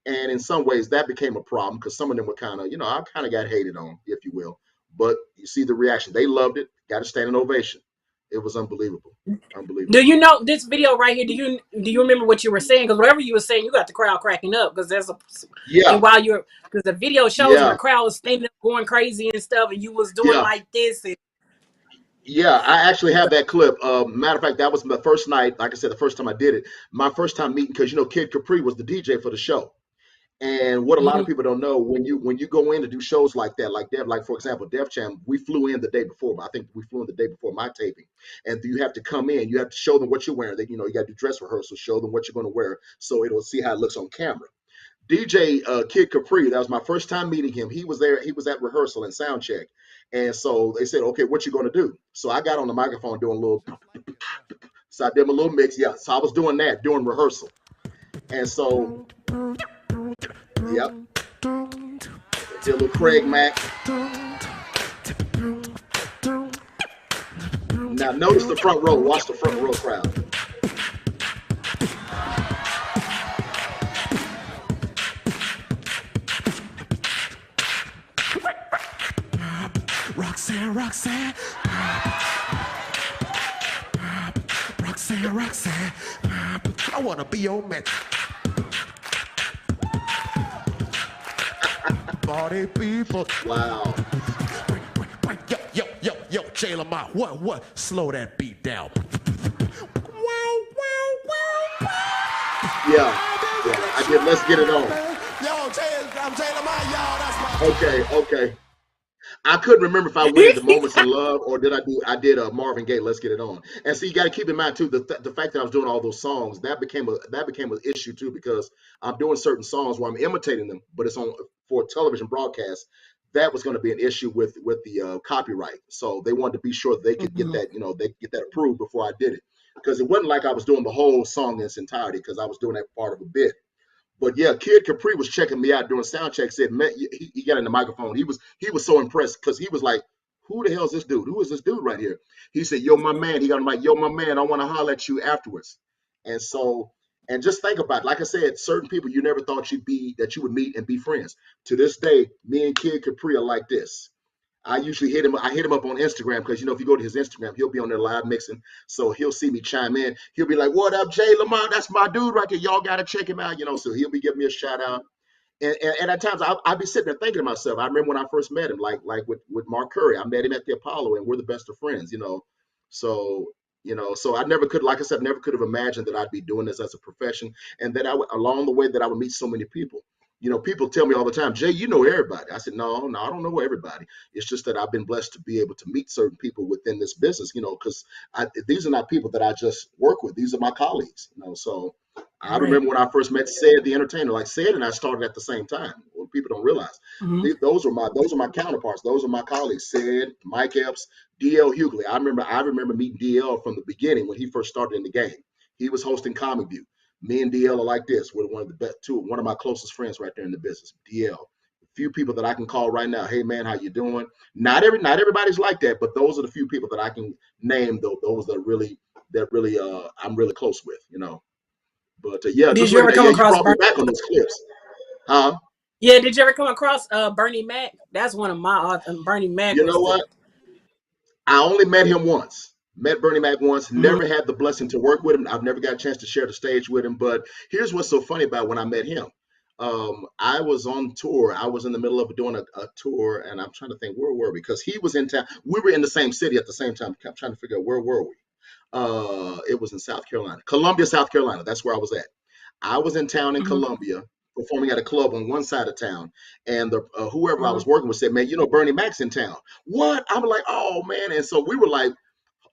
And in some ways that became a problem, because some of them were kind of, I kind of got hated on, if you will. But you see the reaction. They loved it, got a standing ovation. It was unbelievable. do Unbelievable. you know this video right here? Do you remember what you were saying? Because whatever you were saying, you got the crowd cracking up. Because Yeah, and while because the video shows where yeah, the crowd was standing up, going crazy and stuff, and you was doing yeah. like this. And Yeah, I actually have that clip. Matter of fact, that was the first night. Like I said, the first time I did it, my first time meeting, because Kid Capri was the DJ for the show. And what a lot of Mhm. people don't know, when you go in to do shows like that, like for example, Def Jam, we flew in the day before. I think we flew in the day before my taping, and you have to come in. You have to show them what you're wearing. You got to do dress rehearsal, show them what you're going to wear, so it'll see how it looks on camera. DJ Kid Capri, that was my first time meeting him. He was there. He was at rehearsal and sound check. And so they said, okay, what you going to do? So I got on the microphone doing a little, so I did my little mix. Yeah, so I was doing that during rehearsal. And so, yep, did a little Craig Mack. Now notice the front row. Watch the front row crowd. Roxanne, Roxanne. Roxanne, Roxanne. I want to be your man. Party people. Wow. Yo, Jay Lamont. What? Slow that beat down. Yeah. I get. Let's get it on. Yo, I'm Jay Lamont, y'all. That's my. Okay. I couldn't remember if I waited the Moments in Love or I did Marvin Gaye, Let's Get It On. And so you got to keep in mind too, the fact that I was doing all those songs, that became an issue too, because I'm doing certain songs where I'm imitating them, but it's on for a television broadcast. That was going to be an issue with the copyright. So they wanted to be sure that they could get that, they get that approved before I did it. Because it wasn't like I was doing the whole song in its entirety, because I was doing that part of a bit. But yeah, Kid Capri was checking me out during sound check. Said, man, he got in the microphone. He was so impressed because he was like, "Who the hell is this dude? Who is this dude right here?" He said, "Yo, my man." He got him like, "Yo, my man, I want to holler at you afterwards." And so, and just think about it. Like I said, certain people you never thought that you would meet and be friends. To this day, me and Kid Capri are like this. I usually hit him. I hit him up on Instagram because if you go to his Instagram, he'll be on there live mixing. So he'll see me chime in. He'll be like, "What up, Jay Lamont? That's my dude right there. Y'all gotta check him out." So he'll be giving me a shout out. And at times I'll be sitting there thinking to myself. I remember when I first met him, like with Mark Curry. I met him at the Apollo, and we're the best of friends. So so I never could, like I said, never could have imagined that I'd be doing this as a profession, and that along the way that I would meet so many people. People tell me all the time, "Jay, you know everybody." I said, no, I don't know everybody. It's just that I've been blessed to be able to meet certain people within this business, because these are not people that I just work with. These are my colleagues, So I remember when I first met Said the entertainer. Like Said and I started at the same time. Well, people don't realize those are my counterparts. Those are my colleagues. Said, Mike Epps, DL Hughley. I remember meeting DL from the beginning when he first started in the game. He was hosting Comic View. Me and DL are like this. We're one of my closest friends right there in the business. DL. A few people that I can call right now. "Hey man, how you doing?" Not everybody's like that, but those are the few people that I can name. Those that really I'm really close with. But yeah, Did just you ever looking at come you across brought me back on those clips, huh? Yeah, did you ever come across Bernie Mac? That's one of my Bernie Mac You was know what? I only met him once. Met Bernie Mac once. Never had the blessing to work with him. I've never got a chance to share the stage with him. But here's what's so funny about when I met him. I was on tour. I was in the middle of doing a tour, and I'm trying to think, where were we? Because he was in town. We were in the same city at the same time. I'm trying to figure out, where were we? It was in South Carolina, Columbia, South Carolina. That's where I was at. I was in town in Columbia, performing at a club on one side of town, and the whoever I was working with said, "Man, Bernie Mac's in town." What? I'm like, "Oh man!" And so we were like,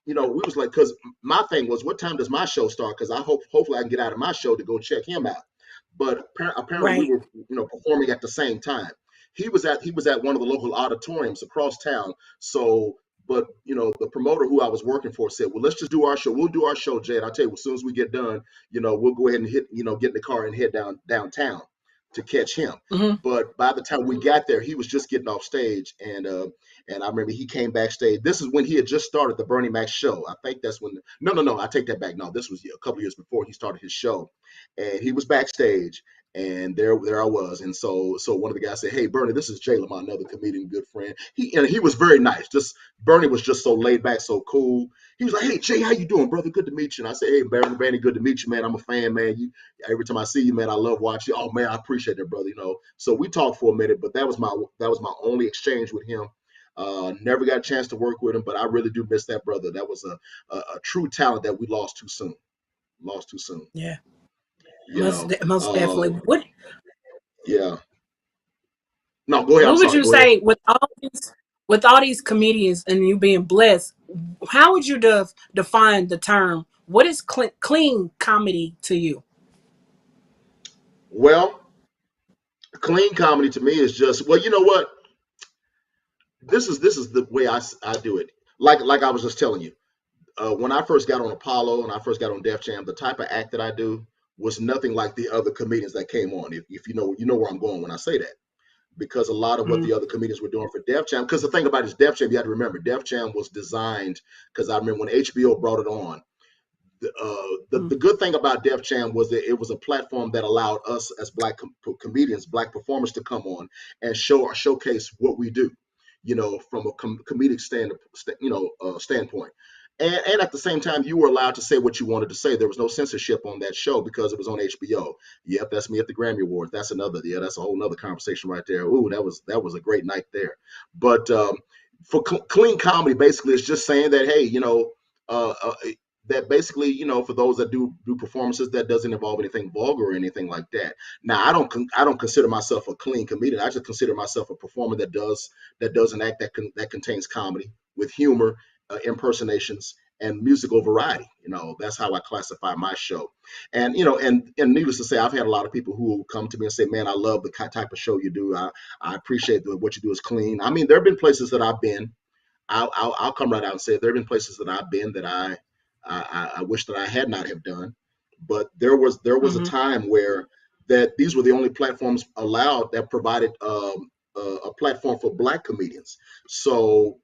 we was like, because my thing was, what time does my show start? Because hopefully I can get out of my show to go check him out. But apparently we were, performing at the same time. He was at one of the local auditoriums across town. So, but the promoter who I was working for said, "Well, let's just do our show. We'll do our show, Jay. And I'll tell you, as soon as we get done, we'll go ahead and get in the car and head downtown to catch him." But by the time we got there, he was just getting off stage, and I remember he came backstage. This is when he had just started the Bernie Mac show. I think that's when. No, I take that back. No, this was a couple years before he started his show, and he was backstage. And there I was, and so one of the guys said, "Hey, Bernie, this is Jay Lamont, another comedian, good friend." He was very nice. Bernie was just so laid back, so cool. He was like, "Hey, Jay, how you doing, brother? Good to meet you." And I said, "Hey, Bernie, good to meet you, man. I'm a fan, man. Every time I see you, man, I love watching you. Oh man, I appreciate that, brother. So we talked for a minute, but that was my only exchange with him. Never got a chance to work with him, but I really do miss that brother. That was a true talent that we lost too soon. Yeah, You know. most definitely. Yeah. No, go ahead. I'm What would sorry. you Go ahead. say with all these comedians and you being blessed? How would you define the term? What is clean comedy to you? Well, Clean comedy to me is just, well, you know what? This is the way I do it. Like I was just telling you, when I first got on Apollo and I first got on Def Jam, the type of act that I do was nothing like the other comedians that came on. If you know where I'm going when I say that, because a lot of what Mm-hmm. the other comedians were doing for Def Jam, because the thing about it is Def Jam, you have to remember, Def Jam was designed, because I remember when HBO brought it on, the good thing about Def Jam was that it was a platform that allowed us as black comedians, black performers, to come on and showcase what we do, from a comedic standpoint. And at the same time, you were allowed to say what you wanted to say. There was no censorship on that show because it was on HBO. Yep, that's me at the Grammy Awards. That's a whole nother conversation right there. Ooh, that was a great night there. But for clean comedy, basically, it's just saying that, hey, uh, uh, that basically, for those that do performances, that doesn't involve anything vulgar or anything like that. Now, I don't consider myself a clean comedian. I just consider myself a performer that does an act that contains comedy with humor, impersonations, and musical variety. That's how I classify my show. And and needless to say, I've had a lot of people who will come to me and say, "Man, I love the type of show you do. I appreciate what you do is clean." I mean, there have been places that I've been. I'll come right out and say there have been places that I've been that I wish that I had not have done, but there was a Mm-hmm. time where that these were the only platforms allowed that provided a platform for black comedians. So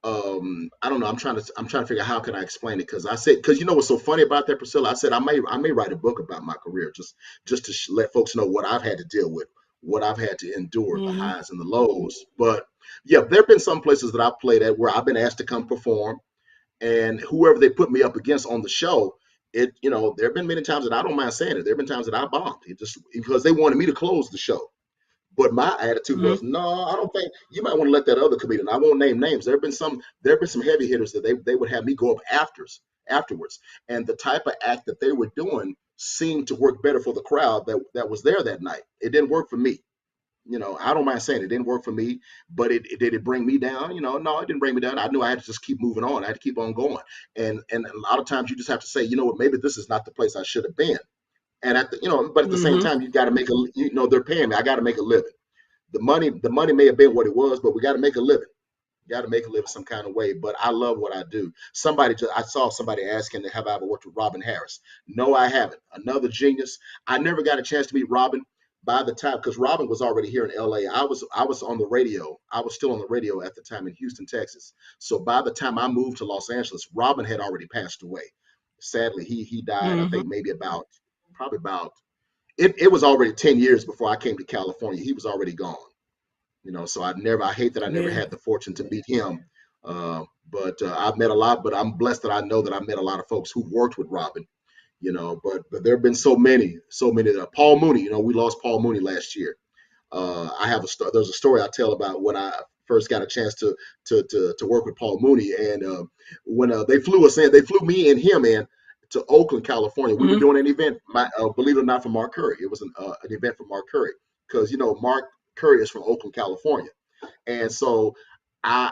I don't know. I'm trying to figure out how can I explain it, because you know what's so funny about that, Pricilla? I said I may write a book about my career, just to let folks know what I've had to deal with, what I've had to endure, the Mm-hmm. highs and the lows. But yeah, there have been some places that I've played at where I've been asked to come perform, and whoever they put me up against on the show, there have been many times that I don't mind saying it. There have been times that I bombed, it just because they wanted me to close the show. But my attitude Mm-hmm. was, no, I don't think you might want to let that other comedian. I won't name names. There have been some heavy hitters that they would have me go up afterwards, and the type of act that they were doing seemed to work better for the crowd that was there that night. It didn't work for me. I don't mind saying it didn't work for me, but did it bring me down? No, it didn't bring me down. I knew I had to just keep moving on. I had to keep on going. And a lot of times you just have to say, you know what, maybe this is not the place I should have been. And but at the same Mm-hmm. time, you got to make they're paying me. I got to make a living. The money may have been what it was, but we got to make a living. You got to make a living some kind of way. But I love what I do. I saw somebody asking, have I ever worked with Robin Harris? No, I haven't. Another genius. I never got a chance to meet Robin by the time, because Robin was already here in LA. I was on the radio. I was still on the radio at the time in Houston, Texas. So by the time I moved to Los Angeles, Robin had already passed away. Sadly, he died, I Mm-hmm. think maybe probably about it was already 10 years before I came to California. He was already gone. So I hate that I never Yeah. had the fortune to meet him. But I've met a lot, but I'm blessed that I know that I met a lot of folks who worked with Robin, but there have been so many that Paul Mooney, we lost Paul Mooney last year. There's a story I tell about when I first got a chance to work with Paul Mooney, and when they flew me and him in to Oakland, California. We were Mm-hmm. doing an event, believe it or not, for Mark Curry. It was an event for Mark Curry, because Mark Curry is from Oakland, California, and so I.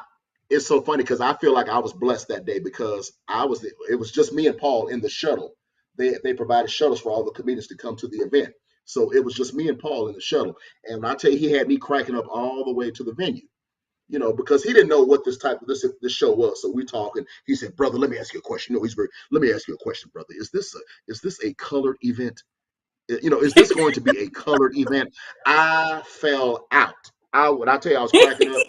It's so funny because I feel like I was blessed that day, because it was just me and Paul in the shuttle. They provided shuttles for all the comedians to come to the event. So it was just me and Paul in the shuttle. And when I tell you, he had me cracking up all the way to the venue, because he didn't know what this show was. So we talking. He said, "Brother, let me ask you a question." Let me ask you a question, brother. Is this a colored event? Is this going to be a colored event? I fell out. When I tell you I was cracking up,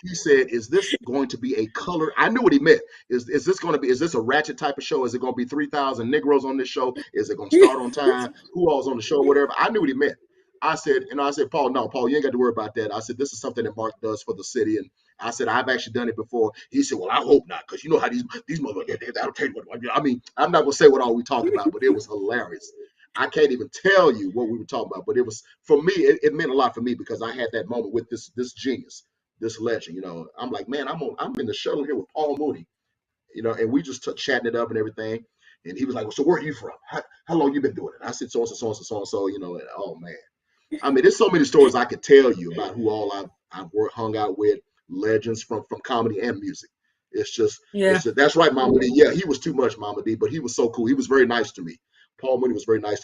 he said, "Is this going to be a color?" I knew what he meant. Is this a ratchet type of show? Is it going to be 3,000 Negroes on this show? Is it going to start on time? Who all's on the show? Whatever. I knew what he meant. I said, Paul, no, Paul, you ain't got to worry about that. I said, this is something that Mark does for the city. And I said, I've actually done it before. He said, well, I hope not, because you know how these motherfuckers, that'll tell you what. I mean, I'm not going to say what all we talked about, but it was hilarious. I can't even tell you what we were talking about, but it was, for me, it meant a lot for me, because I had that moment with this genius, this legend. I'm like, man, I'm in the shuttle here with Paul Mooney, and we just chatting it up and everything. And he was like, well, so where are you from? How long you been doing it? I said, so and so, so and so, so and so, and, oh man. I mean, there's so many stories I could tell you about who all I've hung out with, legends from comedy and music. Yeah. That's right, Mama D. Yeah, he was too much, Mama D, but he was so cool. He was very nice to me. Paul Mooney was very nice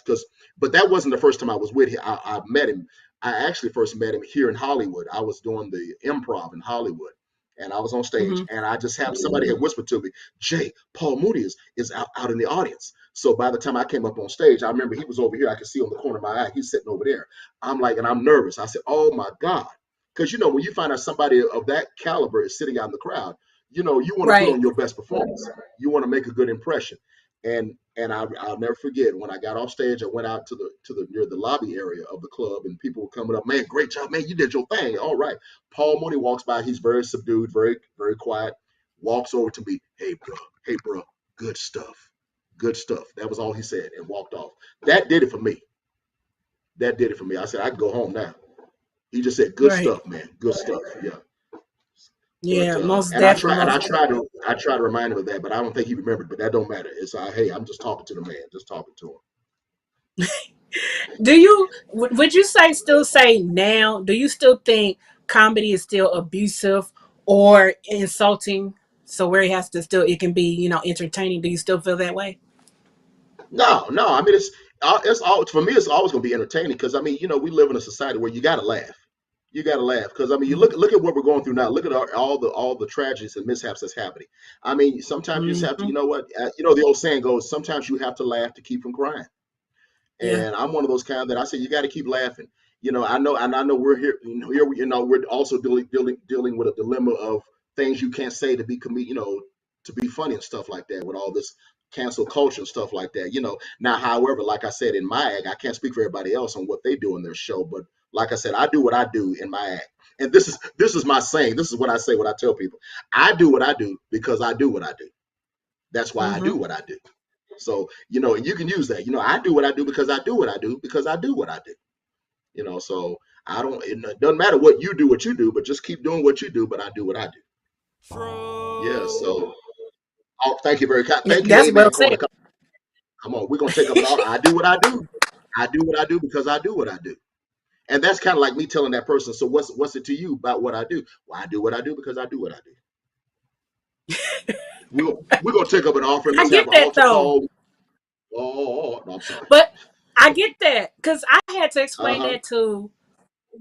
but that wasn't the first time I was with him. I met him. I actually first met him here in Hollywood. I was doing the improv in Hollywood, and I was on stage, and I just had somebody had whispered to me, Jay, Paul Mooney is out in the audience. So by the time I came up on stage, I remember he was over here. I could see on the corner of my eye. He's sitting over there. I'm like, and I'm nervous. I said, oh my God. Because, you know, when you find out somebody of that caliber is sitting out in the crowd, you know, you want to put Right. on your best performance. You want to make a good impression. And I'll never forget when I got off stage, I went out to the near the lobby area of the club, and people were coming up, man, great job, man, you did your thing. All right. Paul Mooney walks by. He's very subdued, very, very quiet, walks over to me. Hey, bro, good stuff. Good stuff. That was all he said, and walked off. That did it for me. That did it for me. I said, I can go home now. He just said, good Right. stuff, man. Good stuff. Yeah. Yeah, But most and I definitely. try to remind him of that, but I don't think he remembered. But that don't matter. It's hey, I'm just talking to the man, just talking to him. Would you still say now, do you still think comedy is still abusive or insulting? So where it can be, entertaining. Do you still feel that way? No. I mean, it's all for me. It's always going to be entertaining because I mean, you know, we live in a society where you got to laugh. You got to laugh because I mean, you look at what we're going through now. Look at all the tragedies and mishaps that's happening. I mean, sometimes you just have to, Mm-hmm. you know what? You know, the old saying goes, sometimes you have to laugh to keep from crying. Yeah. And I'm one of those kind that I say you got to keep laughing. You know, I know we're here. We're also dealing with a dilemma of things you can't say to be to be funny and stuff like that with all this cancel culture and stuff like that. You know, now, however, like I said in my act, I can't speak for everybody else on what they do in their show, but like I said, I do what I do in my act. And this is my saying. This is what I say when I tell people. I do what I do because I do what I do. That's why I Mm-hmm. do what I do. So, you know, and you can use that. You know, I do what I do because I do what I do because I do what I do. You know, so it doesn't matter what you do, but just keep doing what you do, but I do what I do. Yeah, so thank you thank you, That's well Amen said. Corner. Come on, we're gonna take up an all. I do what I do. I do what I do because I do what I do. And that's kind of like me telling that person, so what's it to you about what I do? Well, I do what I do because I do what I do. We're gonna take up an offering. I Let's have get an that altar though. call. No, I'm sorry. But I get that because I had to explain Uh-huh. that to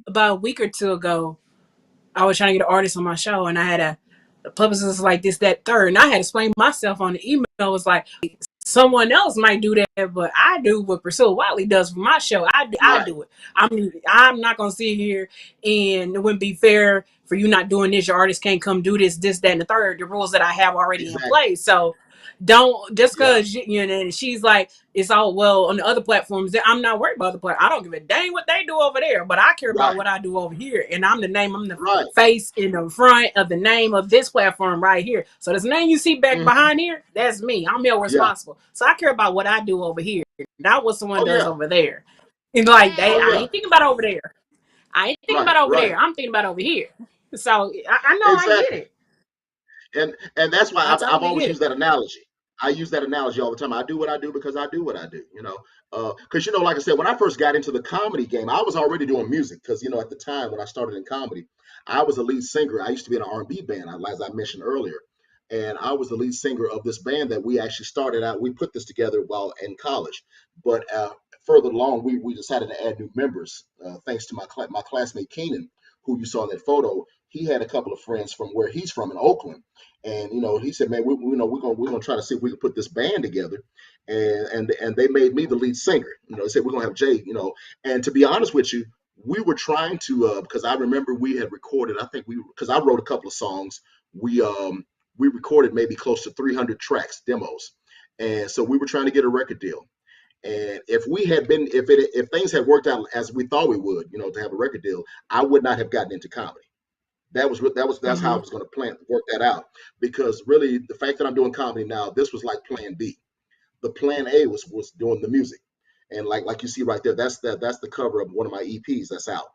about a week or two ago. I was trying to get an artist on my show, and I had a publicist like this, that, third, and I had to explain myself on the email. It was like someone else might do that, but I do what Pricilla Watley does for my show. I Right. do it. I mean, I'm not gonna sit here and it wouldn't be fair for you not doing this. Your artist can't come do this, that, and the third. The rules that I have already in Exactly. place. So don't just Yeah. because and she's like it's all well on the other platforms. I'm not worried about the platform. I don't give a dang what they do over there, but I care about Right. what I do over here, and I'm the Right. face in the front of the name of this platform right here. So this name you see back Mhm. behind here, that's me. I'm here Yeah. responsible. So I care about what I do over here, not what someone Oh does yeah. over there. And like Oh I yeah. ain't thinking about over there. I ain't thinking Right. about over Right. there. I'm thinking about over here. So I know I get Exactly. it. And that's why I I've totally always get used it. that analogy. I use that analogy all the time. I do what I do because I do what I do. You know, because like I said, when I first got into the comedy game, I was already doing music because at the time when I started in comedy, I was a lead singer. I used to be in an R&B band, as I mentioned earlier, and I was the lead singer of this band that we actually started out. We put this together while in college, but further along, we decided to add new members thanks to my classmate Keenan, who you saw in that photo. He had a couple of friends from where he's from in Oakland, and he said, "Man, we're gonna try to see if we can put this band together." And they made me the lead singer. They said we're gonna have Jay. And to be honest with you, we were trying to because I remember we had recorded. I think because I wrote a couple of songs. We recorded maybe close to 300 tracks, demos, and so we were trying to get a record deal. And if things had worked out as we thought we would, to have a record deal, I would not have gotten into comedy. That's how I Mm-hmm. was going to work that out, because really the fact that I'm doing comedy now, this was like plan B. The plan A was doing the music, and like you see right there, that's the cover of one of my EPs that's out,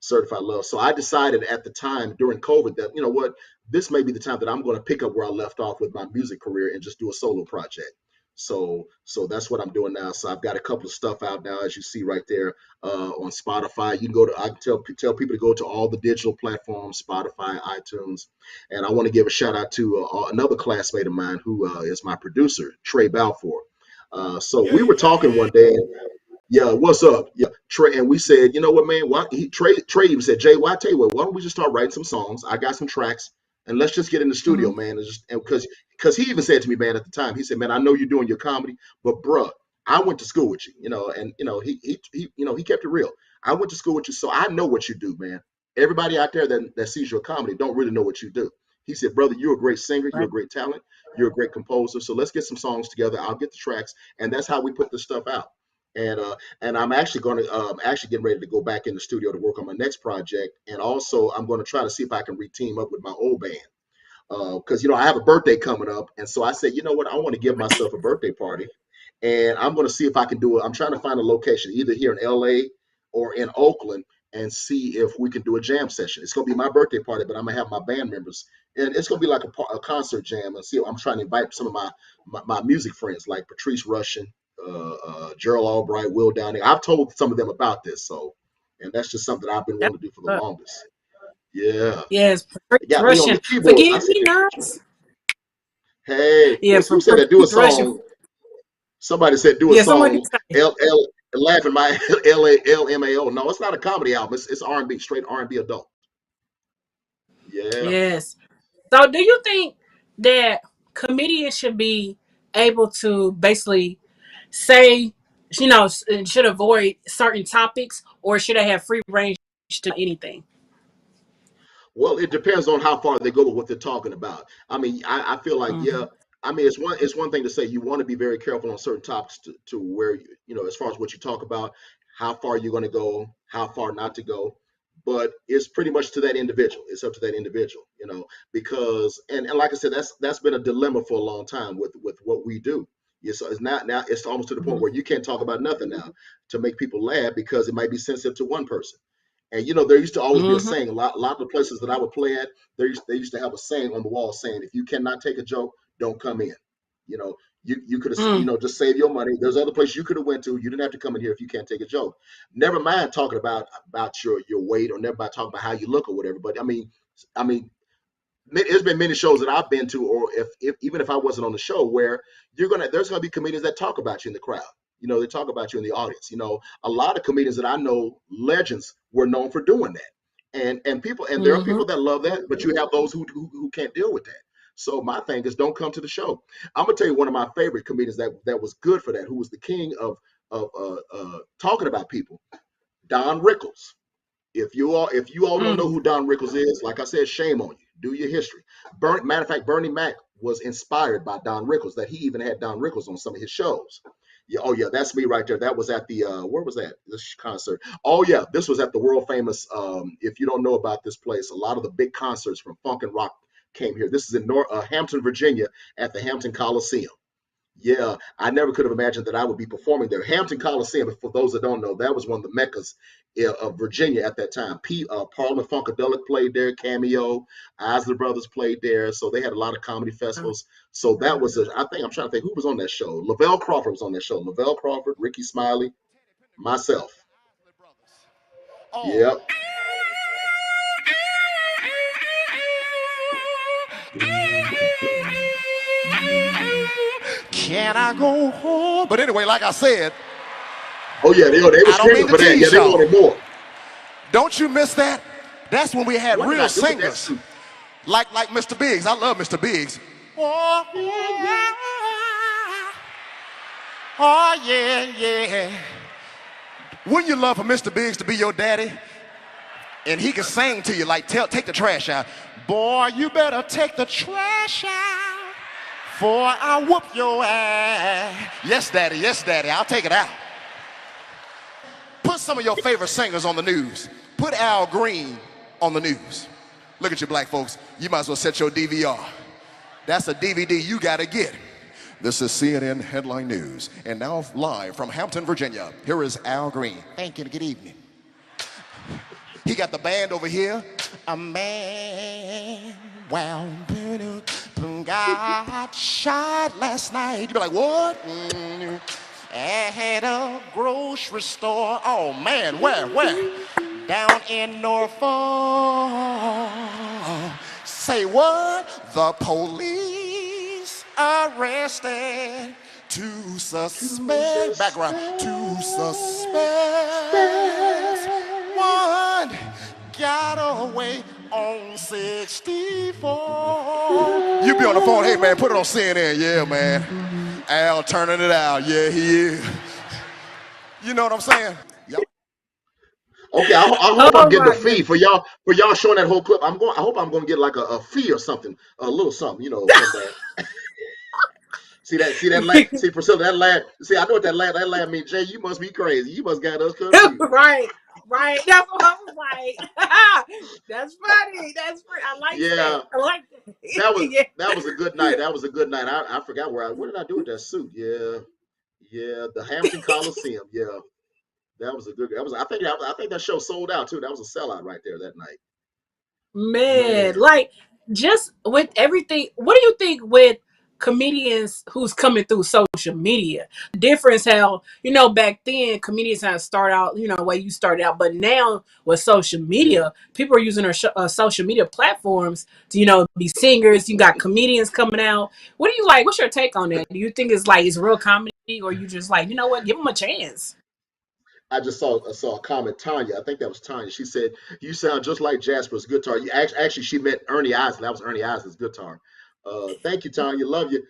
Certified Love. So I decided at the time during COVID that this may be the time that I'm going to pick up where I left off with my music career and just do a solo project. So that's what I'm doing now. So I've got a couple of stuff out now, as you see right there, on Spotify. You can go to I can tell people to go to all the digital platforms, Spotify, iTunes. And I want to give a shout out to another classmate of mine who is my producer, Trey Balfour. So we were talking one day. Yeah, what's up? Yeah, Trey, and we said, you know what, man? Why Trey even said, Jay, why I tell you what, why don't we just start writing some songs? I got some tracks, and let's just get in the studio, Mhm. man. And just because he even said to me, man, at the time, he said, man, I know you're doing your comedy, but bruh, I went to school with you, and he kept it real. I went to school with you, so I know what you do, man. Everybody out there that sees your comedy don't really know what you do. He said, brother, you're a great singer, you're a Right. great talent, you're a great composer. So let's get some songs together. I'll get the tracks, and that's how we put this stuff out. And I'm actually going to actually getting ready to go back in the studio to work on my next project, and also I'm going to try to see if I can re-team up with my old band because I have a birthday coming up, and so I said, you know what, I want to give myself a birthday party, and I'm going to see if I can do it. I'm trying to find a location either here in LA or in Oakland and see if we can do a jam session. It's going to be my birthday party, but I'm going to have my band members, and it's going to be like a concert jam. And see, I'm trying to invite some of my music friends like Patrice Rushen, Gerald Albright, Will Downing. I've told some of them about this, and that's just something I've been That's wanting to do for the up. longest. Yeah, Yes, they Patrice got me on the Russian. keyboards. I Forgive said, me not. hey, Yeah, who for said that? Do a Patrice Russian. song. Somebody said do a Yeah, somebody song. say. L laughing my LMAO. No, it's not a comedy album. It's R&B, straight R&B adult. Yeah. Yes. So, do you think that comedians should be able to basically say, should avoid certain topics, or should they have free range to anything? Well, it depends on how far they go with what they're talking about. I mean, I feel like, yeah. Hmm. I mean, it's one thing to say you want to be very careful on certain topics to where as far as what you talk about, how far you're going to go, how far not to go. But it's pretty much to that individual. It's up to that individual, because and like I said, that's been a dilemma for a long time with what we do. Yeah, so it's not now. It's almost to the point Hmm. where you can't talk about nothing now to make people laugh because it might be sensitive to one person. And there used to always be a Hmm. saying. A lot of the places that I would play at, they used to have a saying on the wall saying, "If you cannot take a joke, don't come in." You know, you could have Mm. just save your money. There's other places you could have went to. You didn't have to come in here if you can't take a joke. Never mind talking about your weight, or never mind talking about how you look or whatever. But I mean, there's been many shows that I've been to, or if even if I wasn't on the show, where there's gonna be comedians that talk about you in the crowd. They talk about you in the audience. A lot of comedians that I know, legends, were known for doing that. And there are Hmm. people that love that, but you have those who can't deal with that. So my thing is, don't come to the show. I'm gonna tell you one of my favorite comedians that was good for that, who was the king of talking about people, Don Rickles. If you all don't know Mm. who Don Rickles is, like I said, shame on you. Do your history. Matter of fact, Bernie Mac was inspired by Don Rickles. That he even had Don Rickles on some of his shows. Yeah, oh yeah, that's me right there. That was at the where was that? This concert. Oh yeah, this was at the world famous. If you don't know about this place, a lot of the big concerts from funk and rock came here. This is in Hampton, Virginia, at the Hampton Coliseum. Yeah, I never could have imagined that I would be performing there. Hampton Coliseum, for those that don't know, that was one of the meccas of Virginia at that time. Parliament Funkadelic played there, Cameo, Isley Brothers played there, so they had a lot of comedy festivals. So that was, I think, I'm trying to think who was on that show. LeVelle Crawford was on that show. LeVelle Crawford, Ricky Smiley, myself. Oh, Yep. can I go home? But anyway, like I said, Oh yeah, they were I don't mean screaming to for that. Yeah, tease they y'all. wanted more. Don't you miss that? That's when we had What did real I do with that singers, suit? like Mr. Biggs. I love Mr. Biggs. Oh yeah, oh yeah, yeah. Wouldn't you love for Mr. Biggs to be your daddy? And he can sing to you like, take the trash out. Boy, you better take the trash out, for I whoop your ass. Yes, daddy, I'll take it out. Put some of your favorite singers on the news. Put Al Green on the news. Look at you black folks, you might as well set your DVR. That's a DVD you gotta get. This is CNN Headline News. And now live from Hampton, Virginia, here is Al Green. Thank you, good evening. He got the band over here. A man, wow, got shot last night. You be like, what? At a grocery store. Oh man, where? Down in Norfolk. Say what? The police arrested To suspense. Background. To suspense. One got away on 64. You be on the phone, hey man, put it on CNN. Yeah, man. Al turning it out. Yeah, he is. You know what I'm saying? Yep. Okay, I hope I'm Oh getting a my fee goodness. for y'all showing that whole clip. I hope I'm gonna get like a fee or something, a little something, from that. See Priscilla, that laugh. See, I know what that laugh means. Jay, you must be crazy. You must got us confused. Right, right. That's what I was like. That's funny. That's funny. I like that. Yeah, I like that. that was Yeah. that was a good night. That was a good night. I forgot what did I do with that suit? Yeah, the Hampton Coliseum. Yeah, that was a good. I think that show sold out too. That was a sellout right there that night. Man, Man, like just with everything, what do you think with comedians who's coming through social media? The difference how, back then comedians had to start out, the way you started out, but now with social yeah. media, people are using their social media platforms to, be singers. You got comedians coming out. What do you like? What's your take on that? Do you think it's real comedy, or you just like, you know what, give them a chance? I just saw a comment. Tanya, I think that was Tanya. She said, "You sound just like Jasper's guitar." Actually, she meant Ernie Isley. That was Ernie Isley's guitar. Thank you, Tanya. Love you.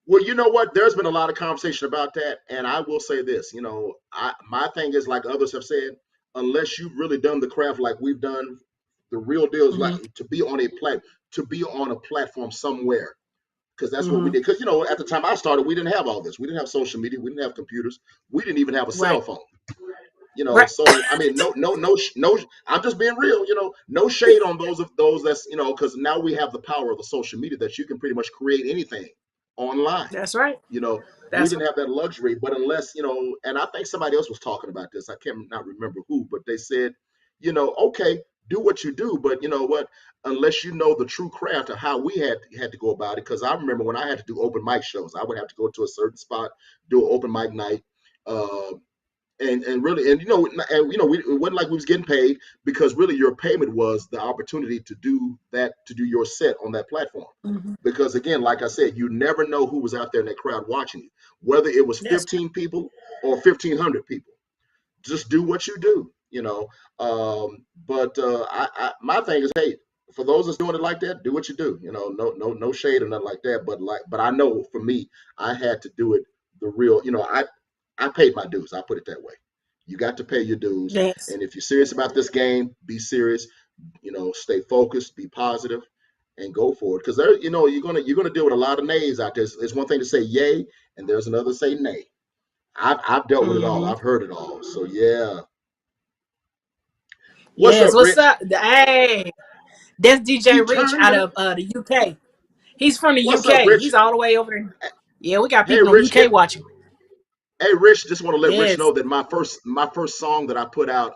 Well, you know what? There's been a lot of conversation about that, and I will say this. My thing is like others have said, unless you've really done the craft like we've done, the real deal is like Hmm. to be on a platform somewhere, because that's what we Hmm. did. Because at the time I started, we didn't have all this. We didn't have social media. We didn't have computers. We didn't even have a cell Right. phone. Right. So I mean, no. I'm just being real. No shade on those that's because now we have the power of the social media that you can pretty much create anything online. That's right. You know, we That's right. didn't have that luxury, but unless and I think somebody else was talking about this. I can't not remember who, but they said, okay, do what you do, but you know what? Unless you know the true craft of how we had to go about it, because I remember when I had to do open mic shows, I would have to go to a certain spot, do an open mic night. Uh, and really it wasn't like we was getting paid, because really your payment was the opportunity to do your set on that platform, Mhm. because again, like I said, you never know who was out there in that crowd watching you, whether it was That's 15 people or 1,500 people. Just do what you do. But my thing is, hey, for those that's doing it like that, do what you do. No shade or nothing like that, but I know for me, I had to do it the real. I paid my dues. I put it that way. You got to pay your dues, yes. and if you're serious about this game, be serious. Stay focused, be positive, and go for it. Because you're gonna deal with a lot of nays out there. It's one thing to say yay, and there's another to say nay. I've dealt with it all. Hmm. I've heard it all. So yeah. What's Yes. up, What's Rich? up? Hey, that's DJ He Rich turned out up. of the UK. He's from the What's up, UK. Rich? He's all the way over there. Yeah, we got Hey, people in Rich. UK watching. Hey, Rich. Just want to let Rich Yes. know that my first song that I put out,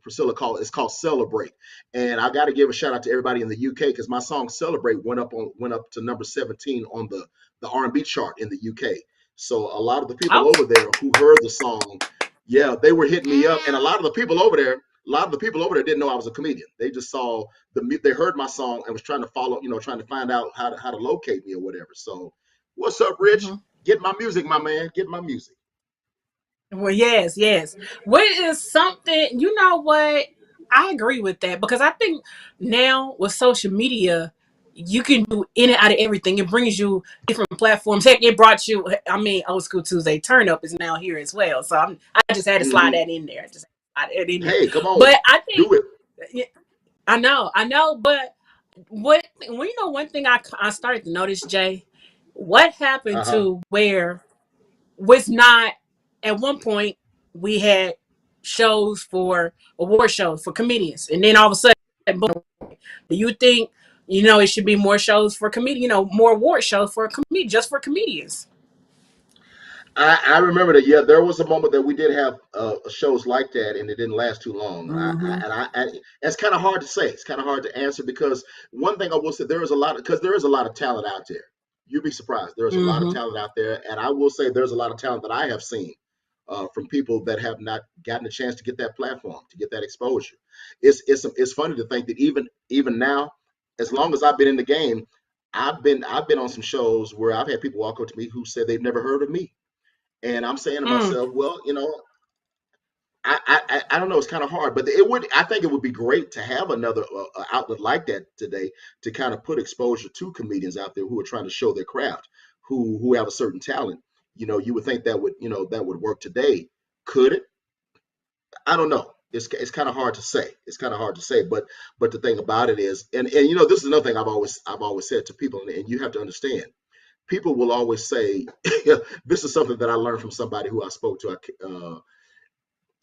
Pricilla is called "Celebrate," and I got to give a shout out to everybody in the UK, because my song "Celebrate" went up to number 17 on the R&B chart in the UK. So a lot of the people Oh. over there who heard the song, yeah, they were hitting me up, and a lot of the people over there. A lot of the people over there didn't know I was a comedian. They just saw they heard my song and was trying to follow, trying to find out how to locate me or whatever. So, what's up, Rich? Mhm. Get my music, my man. Get my music. Well, yes, yes. What is something, you know what? I agree with that, because I think now with social media, you can do in and out of everything. It brings you different platforms. Heck, it brought you, I mean, Old School Tuesday Turnup is now here as well. So I just had to slide Hmm. that in there. I just had to slide it in there. Hey, come on, But I think, do it. yeah, I know. But one thing I started to notice, Jay, what happened Uh huh. to where was not at one point we had shows for award shows for comedians, and then all of a sudden, boom. Do you think it should be more shows for comedians? More award shows for comedians, just for comedians? I remember that. Yeah, there was a moment that we did have shows like that, and it didn't last too long. Mm-hmm. It's kind of hard to say. It's kind of hard to answer, because one thing I will say, there is a lot because there is a lot of talent out there. You'd be surprised. There's a lot of Mm-hmm. talent out there, and I will say there's a lot of talent that I have seen from people that have not gotten a chance to get that platform, to get that exposure. It's funny to think that even now, as long as I've been in the game, I've been on some shows where I've had people walk up to me who said they've never heard of me, and I'm saying to Mm, myself, well, I don't know. It's kind of hard, but it would. I think it would be great to have another outlet like that today to kind of put exposure to comedians out there who are trying to show their craft, who have a certain talent. You would think that would work today. Could it? I don't know. It's kind of hard to say. It's kind of hard to say. But the thing about it is, and this is another thing I've always said to people, and you have to understand. People will always say, this is something that I learned from somebody who I spoke to.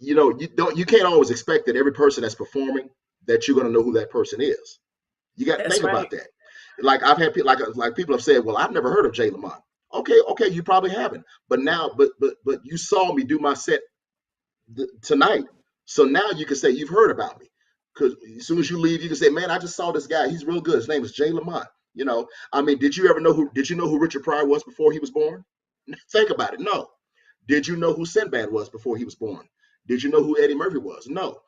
You can't always expect that every person that's performing that you're going to know who that person is. You got to that's think about right. that. Like I've had people like people have said, well, I've never heard of Jay Lamont. Okay, you probably haven't, but now, but you saw me do my set tonight, so now you can say you've heard about me. Because as soon as you leave, you can say, man, I just saw this guy. He's real good. His name is Jay Lamont. I mean, did you know who Richard Pryor was before he was born? Think about it. No. Did you know who Sinbad was before he was born? Did you know who Eddie Murphy was? No.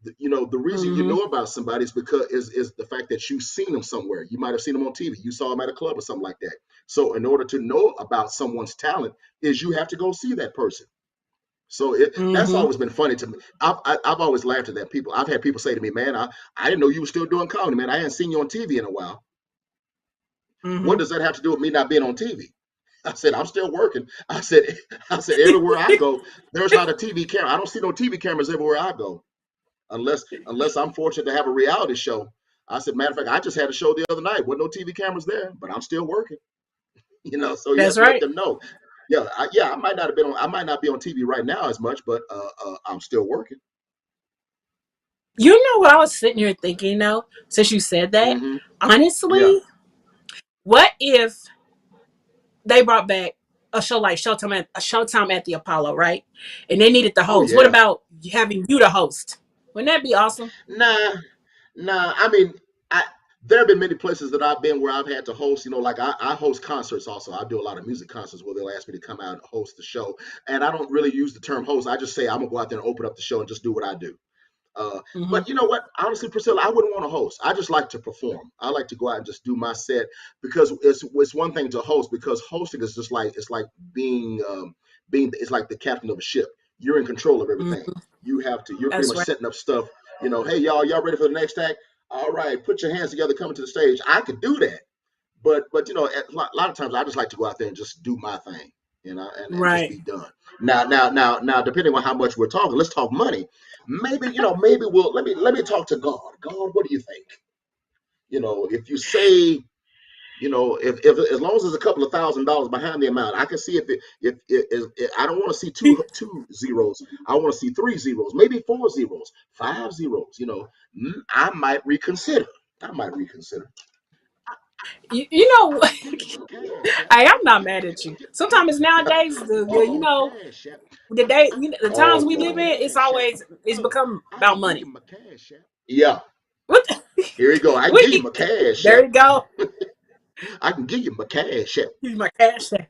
The reason you Mm-hmm. know about somebody is because is the fact that you've seen them somewhere. You might have seen them on TV. You saw them at a club or something like that. So in order to know about someone's talent, is you have to go see that person. So that's Mm-hmm. always been funny to me. I've always laughed at that. I've had people say to me, man, I didn't know you were still doing comedy, man. I hadn't seen you on TV in a while. What Mm-hmm. does that have to do with me not being on TV? I said, I'm still working. I said, everywhere I go, there's not a TV camera. I don't see no TV cameras everywhere I go, unless I'm fortunate to have a reality show. I said, matter of fact, I just had a show the other night. Wasn't no TV cameras there, but I'm still working. So you have That's to let right. them know. I I might not be on TV right now as much, but I'm still working. You know what I was sitting here thinking though, since you said that? Hmm. Yeah. Honestly, what if they brought back a show like Showtime at the Apollo, right? And they needed the Oh host. What yeah. about having you the host? Wouldn't that be awesome? Nah, nah. I mean, I there have been many places that I've been where I've had to host. Like I host concerts also. I do a lot of music concerts where they'll ask me to come out and host the show. And I don't really use the term host. I just say I'm gonna go out there and open up the show and just do what I do. Mm-hmm. But you know what? Honestly, Priscilla, I wouldn't want to host. I just like to perform. I like to go out and just do my set because it's one thing to host because hosting is just like it's like being it's like the captain of a ship. You're in control of everything. Mm-hmm. You're pretty That's much right. setting up stuff. Hey y'all ready for the next act? All right, put your hands together, coming to the stage. I could do that, but a lot of times I just like to go out there and just do my thing, and just Right. be done. Now, depending on how much we're talking, let's talk money. Maybe we'll let me talk to God. God, what do you think? If you say, if as long as there's a couple of $1,000 behind the amount, I can see if I don't want to see two zeros. I want to see three zeros, maybe four zeros, five zeros. I might reconsider. I might reconsider. You know, I can give you my cash app. I'm not mad at you. Sometimes nowadays, Oh, cash app. the day, the Oh times we live boy. in, it's Oh, become I about can give you money. my cash app. Yeah, What? here you go. I can give you We my cash there app. you go. I can give you my cash app. Use my cash app.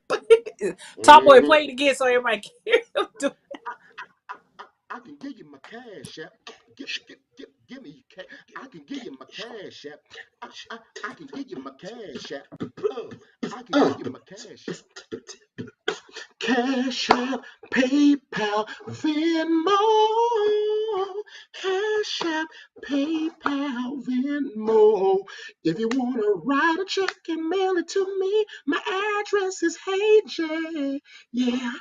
Top boy, Hmm. play it again so everybody can hear him do. I can give you my cash app. Give me cash. I can give you my cash app. I can give you my cash app. I can give you my cash app. Cash app, PayPal, Venmo. Cash app, PayPal, Venmo. If you want to write a check and mail it to me, my address is Hey J. Yeah.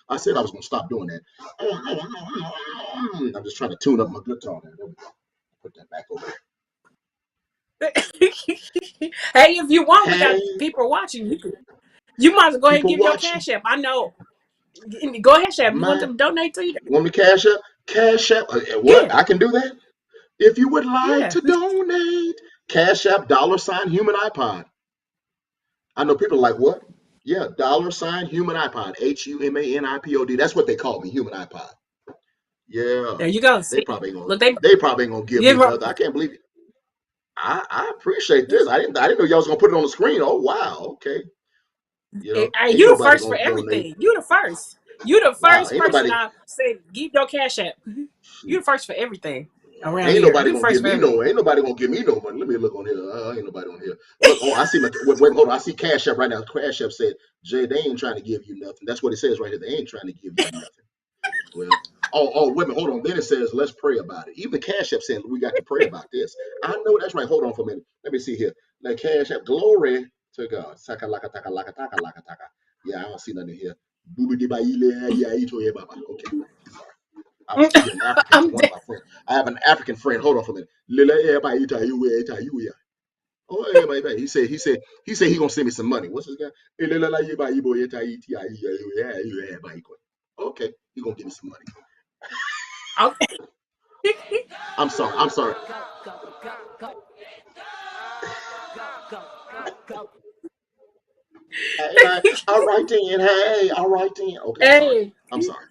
I said I was going to stop doing that. I'm just trying to tune up my guitar. There we go. Put that back over there. Hey, if you want, we got Hey, people watching. You might as well go ahead and people give your watching. cash app. I know. Go ahead, Chef. You want My, them to donate to you? you want me to cash up? Cash app. What? Yeah, I can do that? If you would like yeah. to donate, Cash App, $Human iPod. I know people are like, what? Yeah, $Human iPod. HUMANIPOD. That's what they call me, Human iPod. Yeah. There you go. They See, probably ain't gonna look, they they probably ain't gonna give give me her. nothing. I can't believe it. I appreciate this. I didn't know y'all was gonna put it on the screen. Oh wow, okay. Hey, Ain't you the nobody first for gonna donate. everything. You the first. You the Wow, first ain't person nobody I said give your cash app. You the first for everything. around Ain't here. nobody You gonna first give me forever. no. Ain't nobody gonna give me no money. Let me look on here. Ain't nobody on here. Look, oh, I see my. Wait, hold on. I see Cash App right now. Cash App said, "Jay, they ain't trying to give you nothing." That's what it says right here. They ain't trying to give you nothing. Well, wait a minute. Hold on. Then it says, "Let's pray about it." Even Cash App saying we got to pray about this. I know that's right. Hold on for a minute. Let me see here. Like Cash App, glory to God. Saka laka taka laka taka laka taka. Yeah, I don't see nothing here. Booby de ba ile ya ito ye baba. Okay. I was speaking African to I'm one of dead. my friends. I have an African friend. Hold on for a minute. Lele eba ita you ita you ya. Oh, eba eba. He said he gonna send me some money. What's this guy? Lele la eba ibo ita iti ya you eba iko. Okay, he gonna give me some money. Okay. I'm sorry. I'm sorry. Hey, all right then. Hey, all right then. Okay, I'm sorry. Hey. I'm sorry.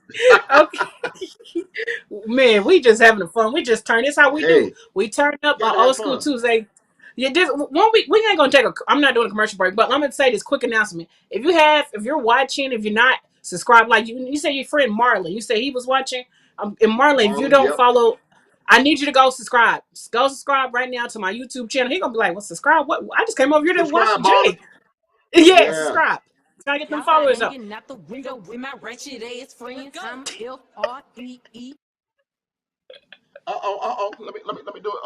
Okay. Man, we just having fun. We just turn. This how we do. Hey, We turn up gotta have old school fun. Tuesday. Yeah, this one we ain't gonna take a. I'm not doing a commercial break, but I'm gonna say this quick announcement. If you're watching, if you're not subscribed, like you say your friend Marlon, you say he was watching. And Marlon, if you Marlon, don't yep. follow, I need you to go subscribe. Go subscribe right now to my YouTube channel. He gonna be like, "Well, subscribe? What? I just came over here to watch Subscribe, Marlon. Jay." Yeah, Yeah. subscribe. Try to get them Y'all followers up. hanging out the window with my wretched ass friends. I'm FREE. Let me do it.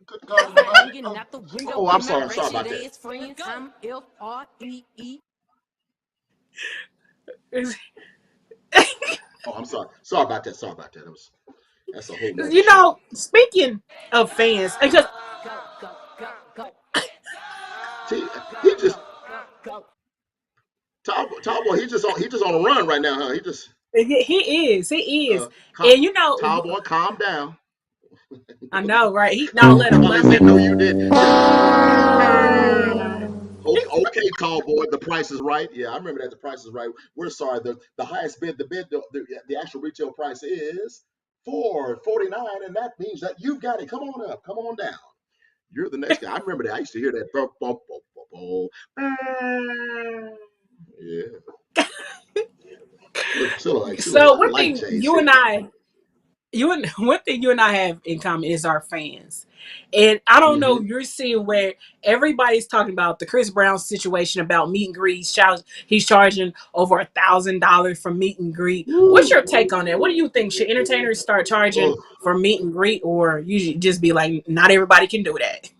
Good God Y'all Almighty. hanging out the window Oh, with I'm my sorry. I'm sorry wretched about that. ass friends. I'm FREE. Oh, I'm sorry. Sorry about that. Sorry about that. That's a whole nother You show. know, speaking of fans, because Go, go, go, go, He, go, he just go, go. Tall boy. He just on a run right now, huh? He just he is, calm, and you know, Tall boy, calm down. I know, right? No, let Probably him said make. no, you did. Okay, okay, tall boy. The price is right. Yeah, I remember that. The price is right. We're sorry. The highest bid, the actual retail price is $4.49, and that means that you've got it. Come on up. Come on down. You're the next guy. I remember that. I used to hear that. Bump, bump, bump, bump, bump. Yeah. Look, Pricilla like she like So I one like thing Jay. She like you and one thing you and I have in common is our fans. And I don't know mm-hmm. if you're seeing where everybody's talking about the Chris Brown situation about meet and greet. He's charging over $1,000 for meet and greet. What's Woo. your take on that? What do you think? Should entertainers start charging Oh, for meet and greet, or you should just be like, not everybody can do that?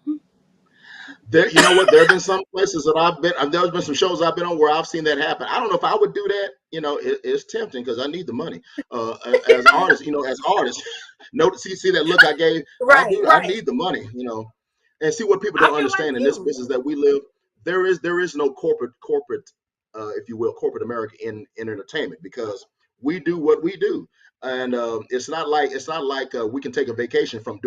there. You know what? There have been some places that I've been. There's been some shows I've been on where I've seen that happen. I don't know if I would do that. It's tempting because I need the money. As artists, as artists, see that look I gave. I Right, do. I right. need the money. And see what people I don't feel like understand in this you. business that we live. There is no corporate, if you will, corporate America in entertainment because we do what we do, and it's not like we can take a vacation from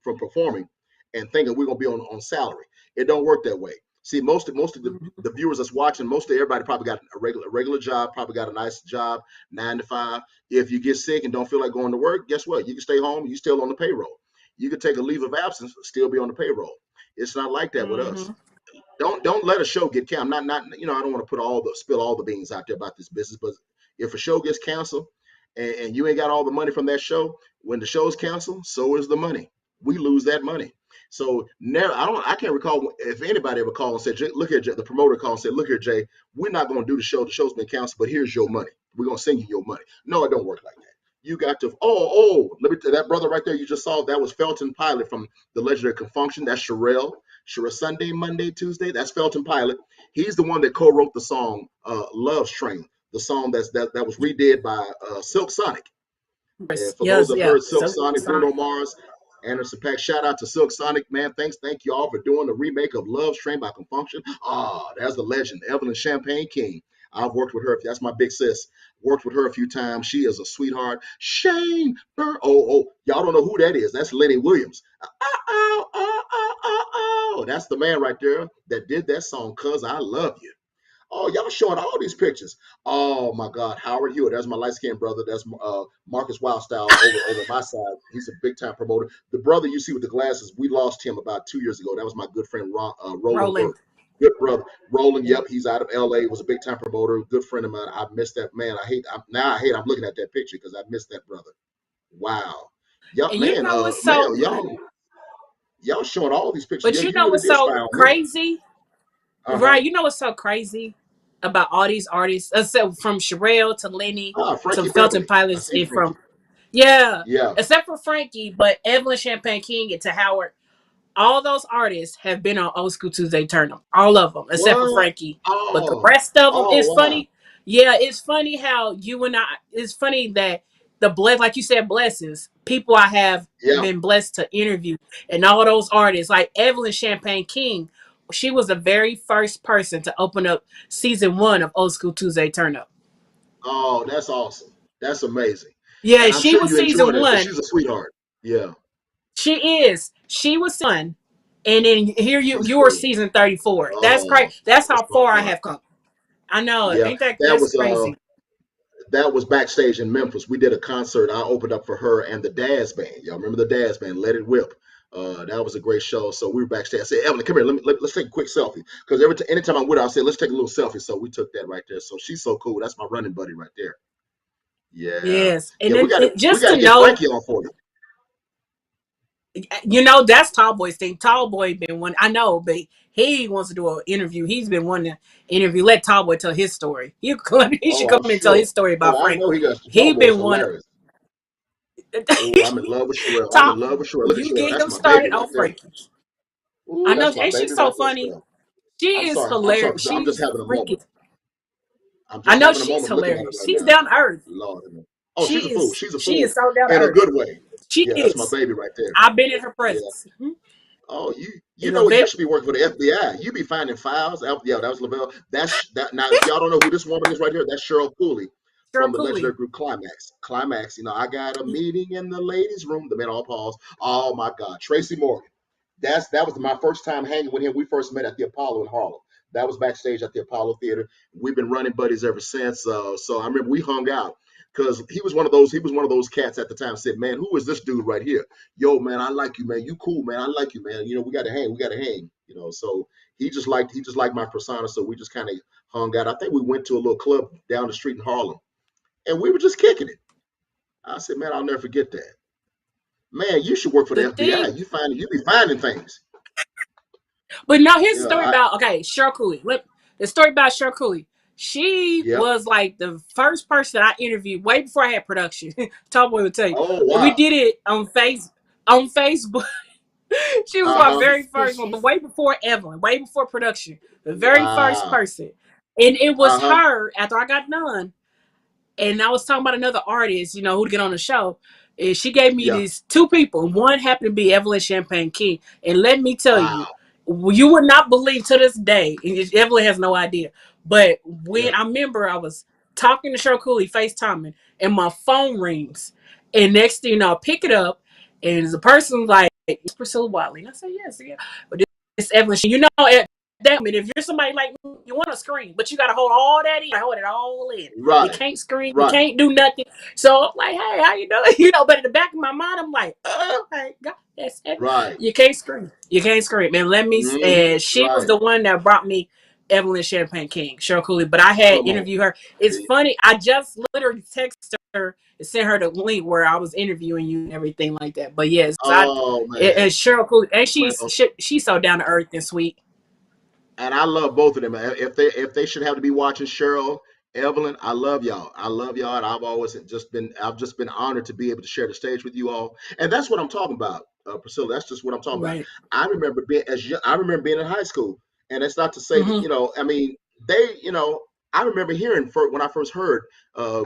from performing and thinking we're gonna be on salary. It don't work that way. See, most of Mhm. the viewers that's watching, most of everybody probably got a regular job, probably got a nice job, 9 to 5. If you get sick and don't feel like going to work, guess what? You can stay home. You still on the payroll. You could take a leave of absence, still be on the payroll. It's not like that with us. Mhm. Don't let a show get canceled. Not I don't want to spill all the beans out there about this business, but if a show gets canceled and you ain't got all the money from that show, when the show's canceled, so is the money. We lose that money. So never, I can't recall if anybody ever called and said, look here, Jay, the promoter called and said, look here, Jay, we're not going to do the show. The show's been canceled, but here's your money. We're going to send you your money. No, it don't work like that. You got to, let me tell that brother right there you just saw, that was Felton Pilot from the legendary Confunction. That's Sherelle Sunday, Monday, Tuesday. That's Felton Pilot. He's the one that co-wrote the song "Love Train," the song that was redid by Silk Sonic. And Yes, for those yes, that have yeah. heard Silk So Sonic, Sonic. Bruno Mars, Anderson .Paak, shout out to Silk Sonic, man. Thank y'all for doing the remake of "Love Train" by Confunction. There's the legend, Evelyn Champagne King. I've worked with her. That's my big sis. Worked with her a few times. She is a sweetheart. Shane y'all don't know who that is. That's Lenny Williams. That's the man right there that did that song, "Cause I Love You." Oh, y'all showing all these pictures. Oh my God, Howard Hewitt. That's my light skinned brother. That's Marcus Wildstyle over my side. He's a big time promoter. The brother you see with the glasses, we lost him about 2 years ago. That was my good friend Roland Rolling. Burke. Good brother, Roland. Yep. Yep, he's out of LA. Was a big time promoter. Good friend of mine. I missed that man. I hate. I'm looking at that picture because I missed that brother. Wow. Y'all, And you man, know what's man, so, y'all showing all these pictures. but Yeah, you you know really what's did so spy on me. crazy, Uh-huh. right? You know what's so crazy about all these artists, except from Sherelle to Lenny to Frankie Felton Beverly. I Pilots, seen and Frankie. from yeah, Yeah. except for Frankie, but Evelyn Champagne King and to Howard. All those artists have been on Old School Tuesday Turnup. All of them, except for What? Frankie. But the Oh, rest of them, oh, it's wow. funny. Yeah, it's funny how you and I, it's funny that like you said, blessings, people I have Yeah. been blessed to interview, and all those artists, like Evelyn Champagne King, she was the very first person to open up season 1 of Old School Tuesday Turnup. Oh, that's awesome. That's amazing. Yeah, And I'm she sure was you season enjoyed her because 1. she's a sweetheart. Yeah, She is. She was season 1. And then here she's you are cool. season 34. That's crazy. Oh, That's that's how my far I heart. have come. I know. Yeah, Ain't that that that's was crazy. that was backstage in Memphis. We did a concert. I opened up for her and the Daz Band. Y'all remember the Daz Band? Let It Whip. That was a great show. So we were backstage. I said, Evelyn, come here. Let's take a quick selfie. Because anytime I'm with her, I say, let's take a little selfie. So we took that right there. So she's so cool. That's my running buddy right there. Yeah, Yes. And yeah. then We just got to to get know, Frankie on for you. that's Tall Boy's thing. Tall Boy been one. I know, but he wants to do an interview. He's been wanting to interview. Let Tall Boy tell his story. He should Oh, I'm come and tell sure. his story Oh, about I Frank. know he got He Tall Boy's been one. hilarious. Oh, I'm in love with Sherelle. I'm in Top. love with Sherelle. Look at You Sherelle. get That's him my baby started right on there. Frankie. Ooh, I know, that's my and she's baby so right there, funny. Sherelle. She I'm is sorry. I'm sorry, hilarious. Priscilla. I'm just She's having a freaking. moment. I'm I just know having a she's moment looking at her hilarious. right She's now. down to earth. Lord. Oh, she's a fool. She's a She fool is so down to in a earth. good way. She Yeah, that's my is. baby right there. I've been in her Yeah. presence. Oh, you In know you LeVelle. should be working for the FBI. You be finding files. Yeah, that was LeVelle. That's that. Now, if y'all don't know who this woman is right here, that's Cheryl Cooley Cheryl from the legendary Cooley. group Climax. Climax. I got a meeting in the ladies' room. The men all pause. Oh my God, Tracy Morgan. That was my first time hanging with him. We first met at the Apollo in Harlem. That was backstage at the Apollo Theater. We've been running buddies ever since. So I remember we hung out because he was one of those cats at the time. Said, man, who is this dude right here? Yo, man, I like you, man. You cool, man. I like you, man. We got to hang. We got to hang. So he just liked my persona. So we just kind of hung out. I think we went to a little club down the street in Harlem, and we were just kicking it. I said, man, I'll never forget that. Man, you should work for the The FBI. thing, You be finding things. but now here's the Yeah, story about Cheryl Cooley. The story about Cheryl Cooley. She yeah. was like the first person I interviewed way before I had production. Tom Boy would tell you. Oh We wow. did it on Facebook. She was my Uh-huh. very first one, but way before Evelyn, way before production. The very first Wow. person. And it was Uh-huh. her after I got done. And I was talking about another artist, who to get on the show. And she gave me Yeah. these two people. One happened to be Evelyn Champagne King. And let me tell Wow. you, you would not believe to this day, and Evelyn has no idea. But Yeah. when I remember I was talking to Cheryl Cooley, FaceTiming, and my phone rings. And next thing you know, I pick it up, and there's a person like, it's Pricilla Watley. And I say, yes, yeah. But this Evelyn, at that moment, if you're somebody like me, you want to scream, but you got to hold all that in, hold it all in. You Right. can't scream, you Right. can't do nothing. So I'm like, hey, how you doing? But in the back of my mind, I'm like, okay, God, that's it. Right. You can't scream. You can't scream. And she was Right. the one that brought me Evelyn Champagne King, Cheryl Cooley. But I had Come on. interviewed her. It's See? funny. I just literally texted her and sent her the link where I was interviewing you and everything like that. But yes, Oh man. and Cheryl Cooley, and Well, she's so down to earth and sweet. and I love both of them. If they should have to be watching Cheryl, Evelyn, I love y'all. I love y'all, and I've just been honored to be able to share the stage with you all. And that's what I'm talking about, Priscilla. That's just what I'm talking about. Right. I remember being in high school, and it's not to say that Mm-hmm. I mean, they, I remember hearing when I first heard,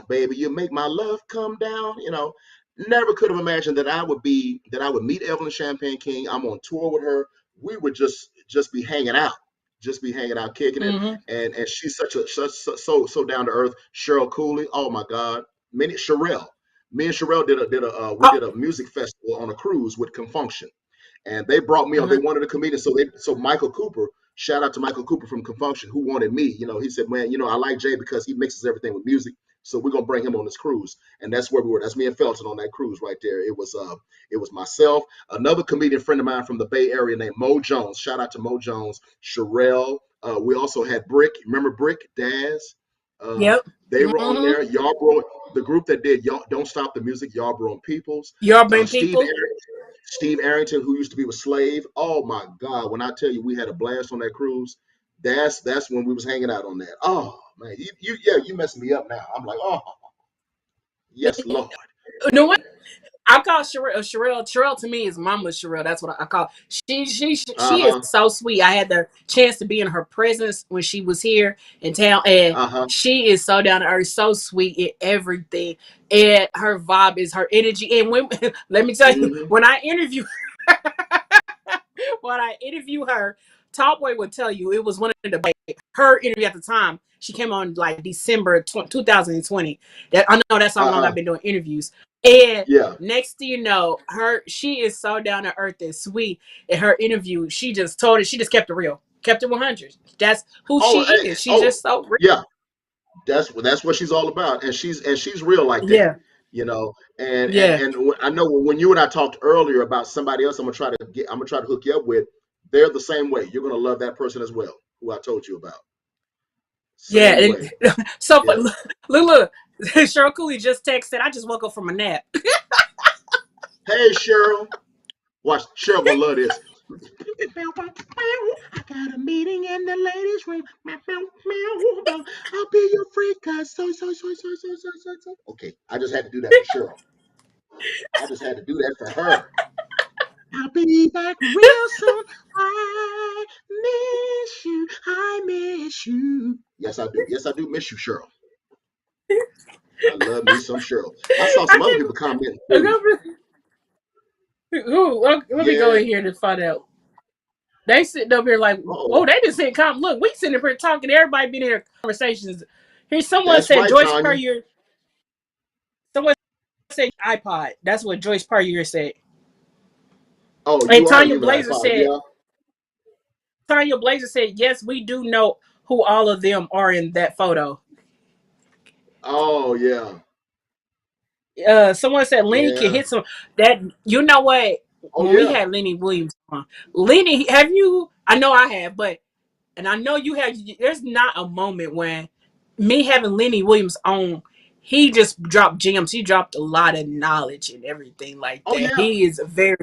"Baby, you make my love come down." Never could have imagined that I would meet Evelyn Champagne King. I'm on tour with her. We would just be hanging out, kicking it. Mm-hmm. And she's so down to earth. Cheryl Cooley, oh my God, Sherelle. Me and Sherelle Oh, did a music festival on a cruise with Confunction, and they brought me on. They uh-huh. wanted a comedian, so Michael Cooper. Shout out to Michael Cooper from Confunction, who wanted me. He said, "Man, I like Jay because he mixes everything with music. So we're gonna bring him on this cruise." And that's where we were. That's me and Felton on that cruise right there. It was myself, another comedian friend of mine from the Bay Area named Mo Jones. Shout out to Mo Jones, Sherelle. We also had Brick. Remember Brick, Daz? Uh, Yep. they were on Mm-hmm. there. the group that did Don't Stop the Music, Yarborough and Peoples, Y'all been Steve people. Steve Arrington, who used to be with Slave. Oh my God, when I tell you we had a blast on that cruise, that's when we was hanging out on that. Oh man, you messing me up now. I'm like, oh yes, Lord. You know what? I call Sherelle. Sherelle to me is Mama Sherelle. That's what I call. She is Uh-huh. so sweet. I had the chance to be in her presence when she was here in town, and Uh-huh. she is so down to earth, so sweet in everything. And her vibe is her energy. And when let me tell you, Hmm. when I interview when I interview her, Top Boy would tell you it was one of the her interview at the time. She came on like December 2020. That I know that's how long Uh-huh. I've been doing interviews. And Yeah. next thing you know, she is so down to earth and sweet. In her interview, she just told it. She just kept it real, kept it 100. That's who Oh, she hey, is. She's oh, just so real. yeah. That's what she's all about, and she's real like that, Yeah, you know. And yeah, I know when you and I talked earlier about somebody else, I'm gonna try to hook you up with. They're the same way. You're gonna love that person as well, who I told you about. yeah. Same And way. so Yeah. look. Cheryl Cooley just texted. I just woke up from a nap. Hey, Cheryl. Watch, Cheryl gonna love this. I got a meeting in the ladies' room. I'll be your freak, cause so. Okay, I just had to do that for Cheryl. I just had to do that for her. I'll be back real soon. I miss you. I miss you. Yes, I do. Yes, I do miss you, Cheryl. I love me some Cheryl. I saw I some other people commenting too. can't. Ooh, let me go Yeah. in here to find out. They sitting up here like, Oh, oh, they just sitting calm. Look, we sitting up here talking. Everybody been in here conversations. Here's someone that's said right, Joyce Tanya. Perrier. Someone said iPod. That's what Joyce Perrier said. Oh, And you are using iPod. Yeah. Tanya Blazer said, yes, we do know who all of them are in that photo. Oh, yeah. Someone said Lenny can Yeah. hit some that. You know what? Oh, When we yeah. had Lenny Williams on, Lenny, have you? I know I have, but and I know you have. There's not a moment when me having Lenny Williams on, he just dropped gems. He dropped a lot of knowledge and everything like Oh, that. yeah. He is very.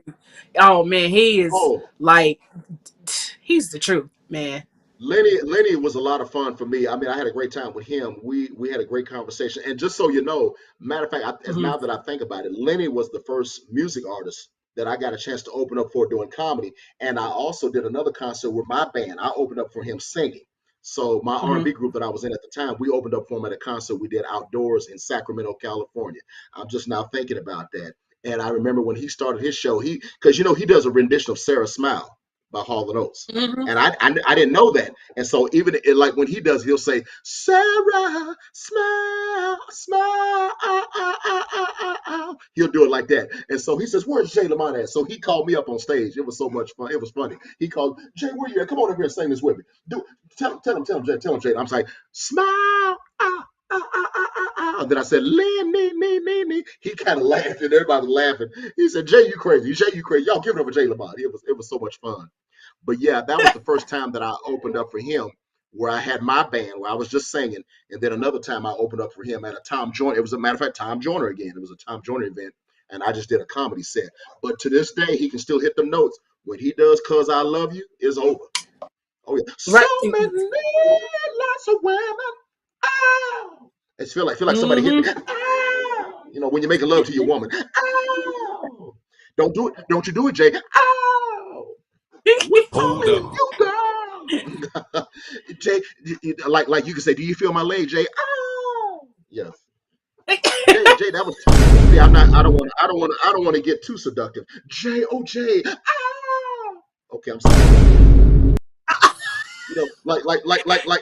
Oh man, he is Oh, like he's the truth, man. Lenny was a lot of fun for me. I mean, I had a great time with him. We had a great conversation. And just so you know, matter of fact, as Hmm. now that I think about it, Lenny was the first music artist that I got a chance to open up for doing comedy. And I also did another concert with my band. I opened up for him singing. So my Hmm. R&B group that I was in at the time, we opened up for him at a concert we did outdoors in Sacramento, California. I'm just now thinking about that. And I remember when he started his show, because he does a rendition of Sarah Smile by Hall and Oates. Hmm. And I didn't know that. And so even like when he does, he'll say, Sarah, smile, smile. He'll do it like that. And so he says, where's Jay Lamont at? So he called me up on stage. It was so much fun. It was funny. He called, Jay, where you at? Come on over here and sing this with me. Tell him, Jay. I'm like, smile. And then I said, me. He kind of laughed and everybody was laughing. He said, Jay, you crazy. Jay, you crazy. Y'all give it up for Jay Lamont. It was so much fun. But yeah, that was the first time that I opened up for him, where I had my band, where I was just singing. And then another time I opened up for him at a Tom Joyner. It was, a matter of fact, Tom Joyner again. It was a Tom Joyner event. And I just did a comedy set. But to this day, he can still hit them notes. When he does Cause I Love You, it's over. Oh, yeah. So Right. many, lots of women. Oh. It feel like somebody hit me. Hmm. Oh. When you're making love to your woman. Oh. Don't do it. Don't you do it, Jay. Oh. What's wrong with you, girl? Jay, like you can say, do you feel my leg, Jay? Oh, yes. Jay, that was. See, I'm not. I don't want to get too seductive. Jay, oh Jay. Oh. Okay, I'm sorry.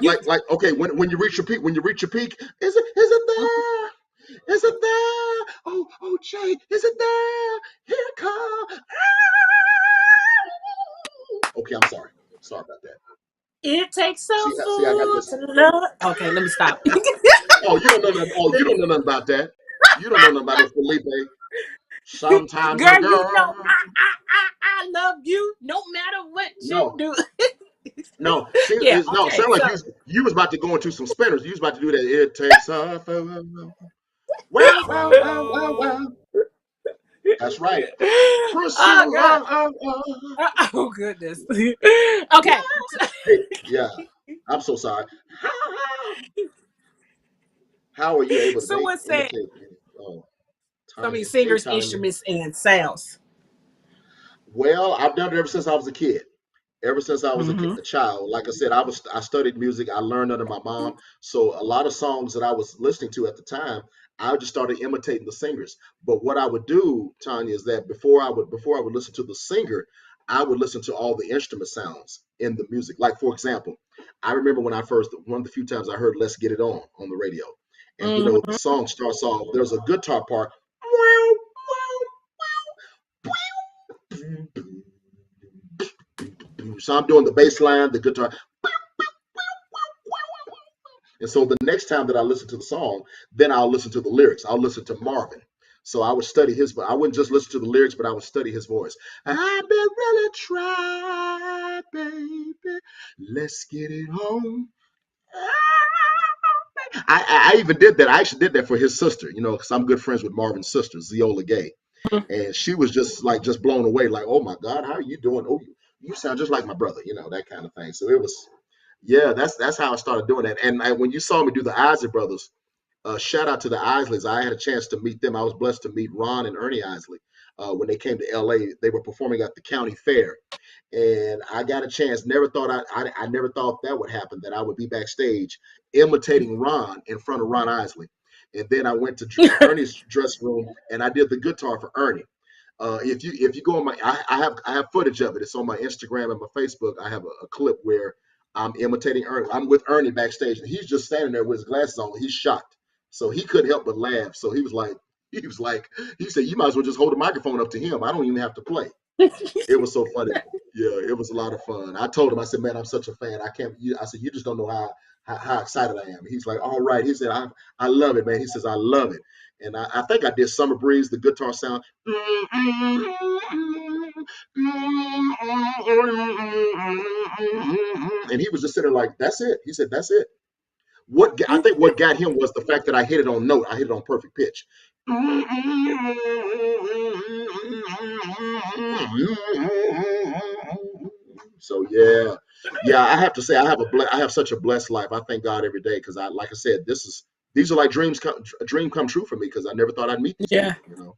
You. Okay, when you reach your peak, is it there? Is it there? Oh Jay, is it there? Here it comes. Okay, I'm sorry. Sorry about that. It takes a See, I got fool this. to love. Okay, let me stop. Oh, you don't know nothing. Oh, you don't know nothing about that. You don't know nothing about it, Felipe. Sometimes a Girl, you know girl. I love you no matter what you No, do. no. See, Yeah, no. okay. Sound like So you was about to go into some spinners. You was about to do that. It takes a fool. Wow, wow, wow, wow, wow. That's right. Oh God. Pricilla. Oh goodness. Okay. Hey, yeah. I'm so sorry. How, how are you able to Someone said imitate? Oh, so many Tanya. Hey, singers, Tanya. instruments, and sounds. Well, I've done it ever since I was a kid. Ever since I was Mm-hmm. a child, like I said, I studied music. I learned under my mom. So a lot of songs that I was listening to at the time, I just started imitating the singers. But what I would do, Tanya, is that before I would listen to the singer, I would listen to all the instrument sounds in the music. Like for example, I remember when I first one of the few times I heard "Let's Get It On" the radio, and the Mm-hmm. song starts off. There's a guitar part. So I'm doing the bass line, the guitar. And so the next time that I listen to the song, then I'll listen to the lyrics. I'll listen to Marvin. So I would study his, but I wouldn't just listen to the lyrics, but I would study his voice. I've been really trying, baby. Let's get it on. I even did that. I actually did that for his sister, because I'm good friends with Marvin's sister, Ziola Gay. And she was just blown away, like, oh my God, how are you doing? Oh, you sound just like my brother, that kind of thing. So it was, yeah, that's how I started doing that. And when you saw me do the Isley Brothers, shout out to the Isleys. I had a chance to meet them. I was blessed to meet Ron and Ernie Isley when they came to LA. They were performing at the county fair, and I got a chance. I never thought that would happen. That I would be backstage imitating Ron in front of Ron Isley, and then I went to Ernie's dressing room and I did the guitar for Ernie. If you go on I have footage of it. It's on my Instagram and my Facebook. I have a clip where I'm imitating Ernie. I'm with Ernie backstage, and he's just standing there with his glasses on. He's shocked, so he couldn't help but laugh. So he said, "You might as well just hold the microphone up to him. I don't even have to play." It was so funny. Yeah, it was a lot of fun. I told him, I said, "Man, I'm such a fan. I can't." I said, "You just don't know how excited I am." He's like, "All right." He said, "I love it, man." He says, "I love it." And I think I did Summer Breeze, the guitar sound. And he was just sitting there like, "That's it." He said, "That's it." I think what got him was the fact that I hit it on note. I hit it on perfect pitch. So yeah, I have to say I have such a blessed life. I thank God every day because like I said, these are like a dream come true for me because I never thought I'd meet these Yeah. people.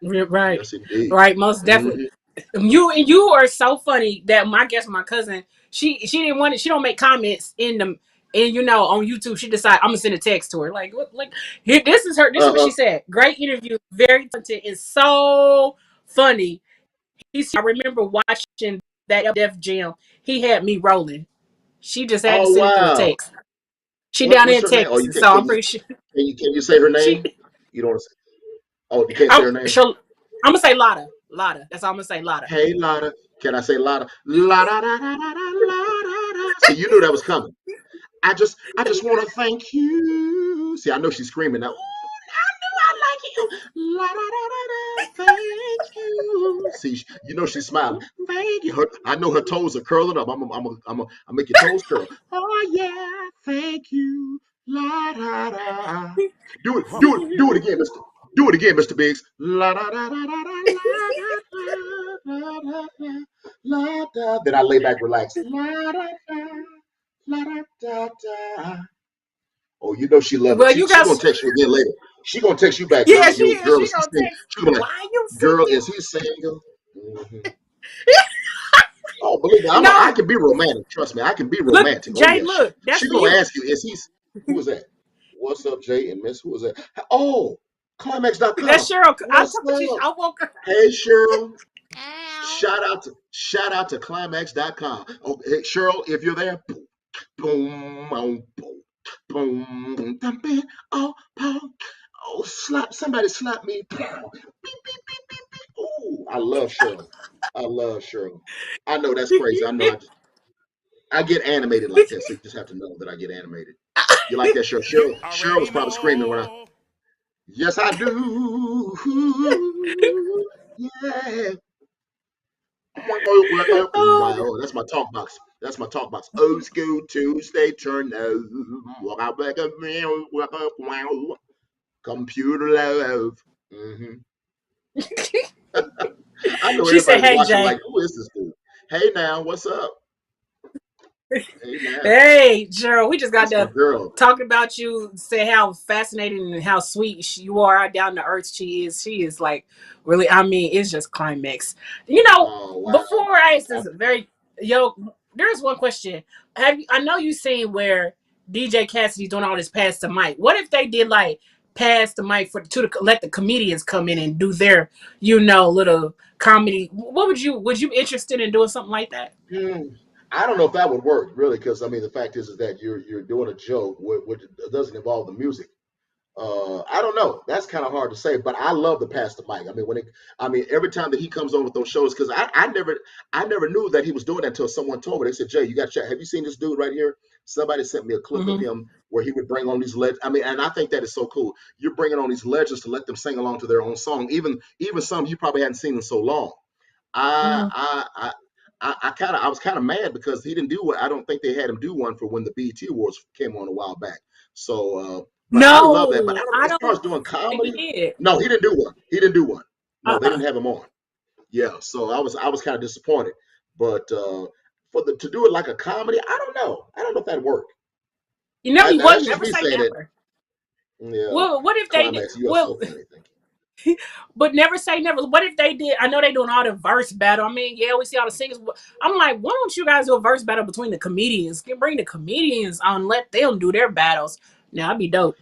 Right. Yes, indeed. Right. Most definitely. Mhm. You are so funny that I guess my cousin she didn't want it. She don't make comments in them. And on YouTube, she decided I'm gonna send a text to her. Like, what? Like, here, this is her. This is what Uh-huh. she said. Great interview, very talented, and so funny. I remember watching that Def Jam. He had me rolling. She just had to Oh send it through a wow. text. She down What's in her name? Oh, you Texas, so I'm pretty sure can you say her she. name? You don't. Oh, you can't say her name. She'll, I'm gonna say Lotta. Lotta. That's all I'm gonna say. Lotta. Hey, Lotta. Can I say Lotta? Lotta, da, da, da, da, Lotta. See, you knew that was coming. I just want to thank you. See, I know she's screaming now. I knew I like you. La, da, da, da, da, thank you. See, she's smiling. Thank you. I know her toes are curling up. I'm make your toes curl. Oh yeah, thank you. La da da. Do it again, Mister. Do it again, Mr. Biggs. La da da da da da la da da da la da. Then I lay back, relax. La da da la da da da. Oh, she love it. Well, She you she gonna guys. text you again later. She gonna text you back, Yeah, girl. she is. Girl, She is he gonna single? text. She gonna be like, Why you girl, singing? is he single? Mhm. Oh, believe me, I No, can be romantic. Trust me, I can be look, romantic. Oh Jay. yeah, she Look, that's she for gonna you. ask you, who was that? What's up, Jay and Miss? Who was that? Oh, That's climax.com. Cheryl. I What's told you. up? I woke her. Hey, Cheryl. Ow. Shout out to climax.com. Oh, hey, Cheryl, if you're there, boom, boom, boom, boom, boom, oh, oh, somebody slap me. Beep, beep, beep, beep, beep. Ooh, I love Cheryl. I love Cheryl. I know that's crazy. I know I get animated like that, so you just have to know that I get animated. You like that, Cheryl? Cheryl was probably screaming when I. Yes, I do. Yeah. Oh, Wow, that's my talk box. That's my talk box. Old school Tuesday turn. Walk out like a man. Walk up. Wow. Computer love. I know She said, everybody's "Hey, watching Jay." like, who is this dude? Hey now, what's up? Hey now, Hey, Gerald, we just got that's my done girl. talking about you. Say how fascinating and how sweet you are, how down to earth she is. She is like really. I mean, it's just climax. You know, Oh wow. before I ask this very there's one question. I know you seen where DJ Cassidy's doing all this pass the mic. What if they did like pass the mic let the comedians come in and do their little comedy? What would you be interested in doing something like that? Hmm. I don't know if that would work really, because I mean the fact is that you're doing a joke which doesn't involve the music. I don't know. That's kind of hard to say, but I love the Pastor Mike. I mean, every time that he comes on with those shows, because I never knew that he was doing that until someone told me. They said, Jay, you got to check. Have you seen this dude right here? Somebody sent me a clip of Mm-hmm. him where he would bring on these legends. I mean, and I think that is so cool. You're bringing on these legends to let them sing along to their own song, even some you probably hadn't seen in so long. I Mm-hmm. I I was kind of mad because he didn't do what I don't think they had him do one for when the BET Awards came on a while back. So, but I love that. But I No, don't know I as far as don't doing think he comedy. did. No, he didn't do one. He didn't do one. No, they Uh-uh. didn't have him on. Yeah, so I was kind of disappointed. But to do it like a comedy, I don't know. I don't know if that'd work. You know, you Now would that's just never me say saying it. never. Yeah, Well, what if they did? climax. You are Well, so funny. Thank but never say never. What if they did? I know they doing all the verse battle. I mean, yeah, we see all the singers. I'm like, why don't you guys do a verse battle between the comedians? Can bring the comedians on, let them do their battles. Now, that'd be dope.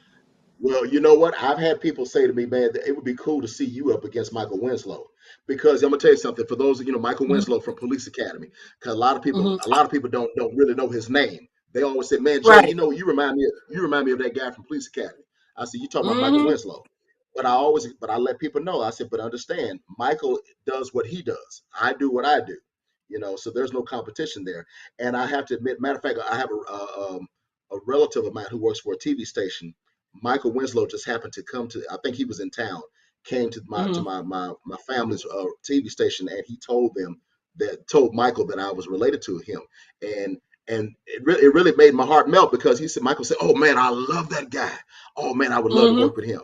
Well, you know what? I've had people say to me, man, that it would be cool to see you up against Michael Winslow. Because I'm gonna tell you something. For those, Michael Mm-hmm. Winslow from Police Academy, because a lot of people, Mm-hmm. don't really know his name. They always say, "Man, Jay, Right. you remind me of that guy from Police Academy." I said, "You talking about Michael Mm-hmm. Winslow?" But I let people know. I said, "But understand, Michael does what he does. I do what I do. So there's no competition there." And I have to admit, matter of fact, I have a relative of mine who works for a TV station. Michael Winslow just happened to come to. I think he was in town. Came to my to Mm-hmm. my family's TV station, and he told Michael that I was related to him, and it really made my heart melt because Michael said, "Oh man, I love that guy. Oh man, I would love to Mm-hmm. work with him."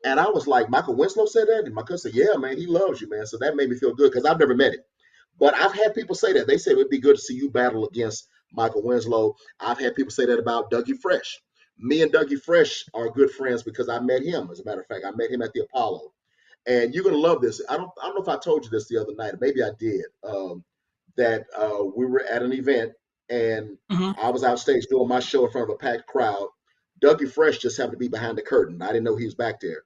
And I was like, Michael Winslow said that, and my cousin said, "Yeah, man, he loves you, man." So that made me feel good because I've never met him. But I've had people say that. They said it'd be good to see you battle against Michael Winslow. I've had people say that about Dougie Fresh. Me and Dougie Fresh are good friends because I met him. As a matter of fact, I met him at the Apollo. And you're gonna love this. I don't know if I told you this the other night. Maybe I did. That we were at an event and Mm-hmm. I was out stage doing my show in front of a packed crowd. Dougie Fresh just happened to be behind the curtain. I didn't know he was back there.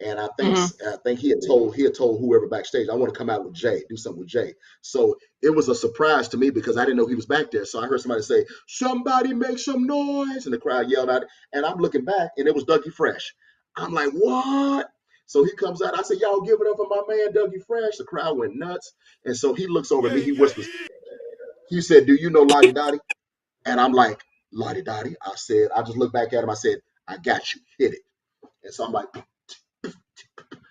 And Mm-hmm. I think he had told whoever backstage, I want to come out with Jay, do something with Jay. So it was a surprise to me because I didn't know he was back there. So I heard somebody say, "Somebody make some noise," and the crowd yelled out. And I'm looking back, and it was Dougie Fresh. I'm like, "What?" So he comes out. I said, "Y'all give it up for my man Dougie Fresh." The crowd went nuts. And so he looks over at me. He whispers. He said, "Do you know Lottie Dottie?" And I'm like, "Lottie Dottie." I just looked back at him. I said, "I got you. Hit it." And so I'm like,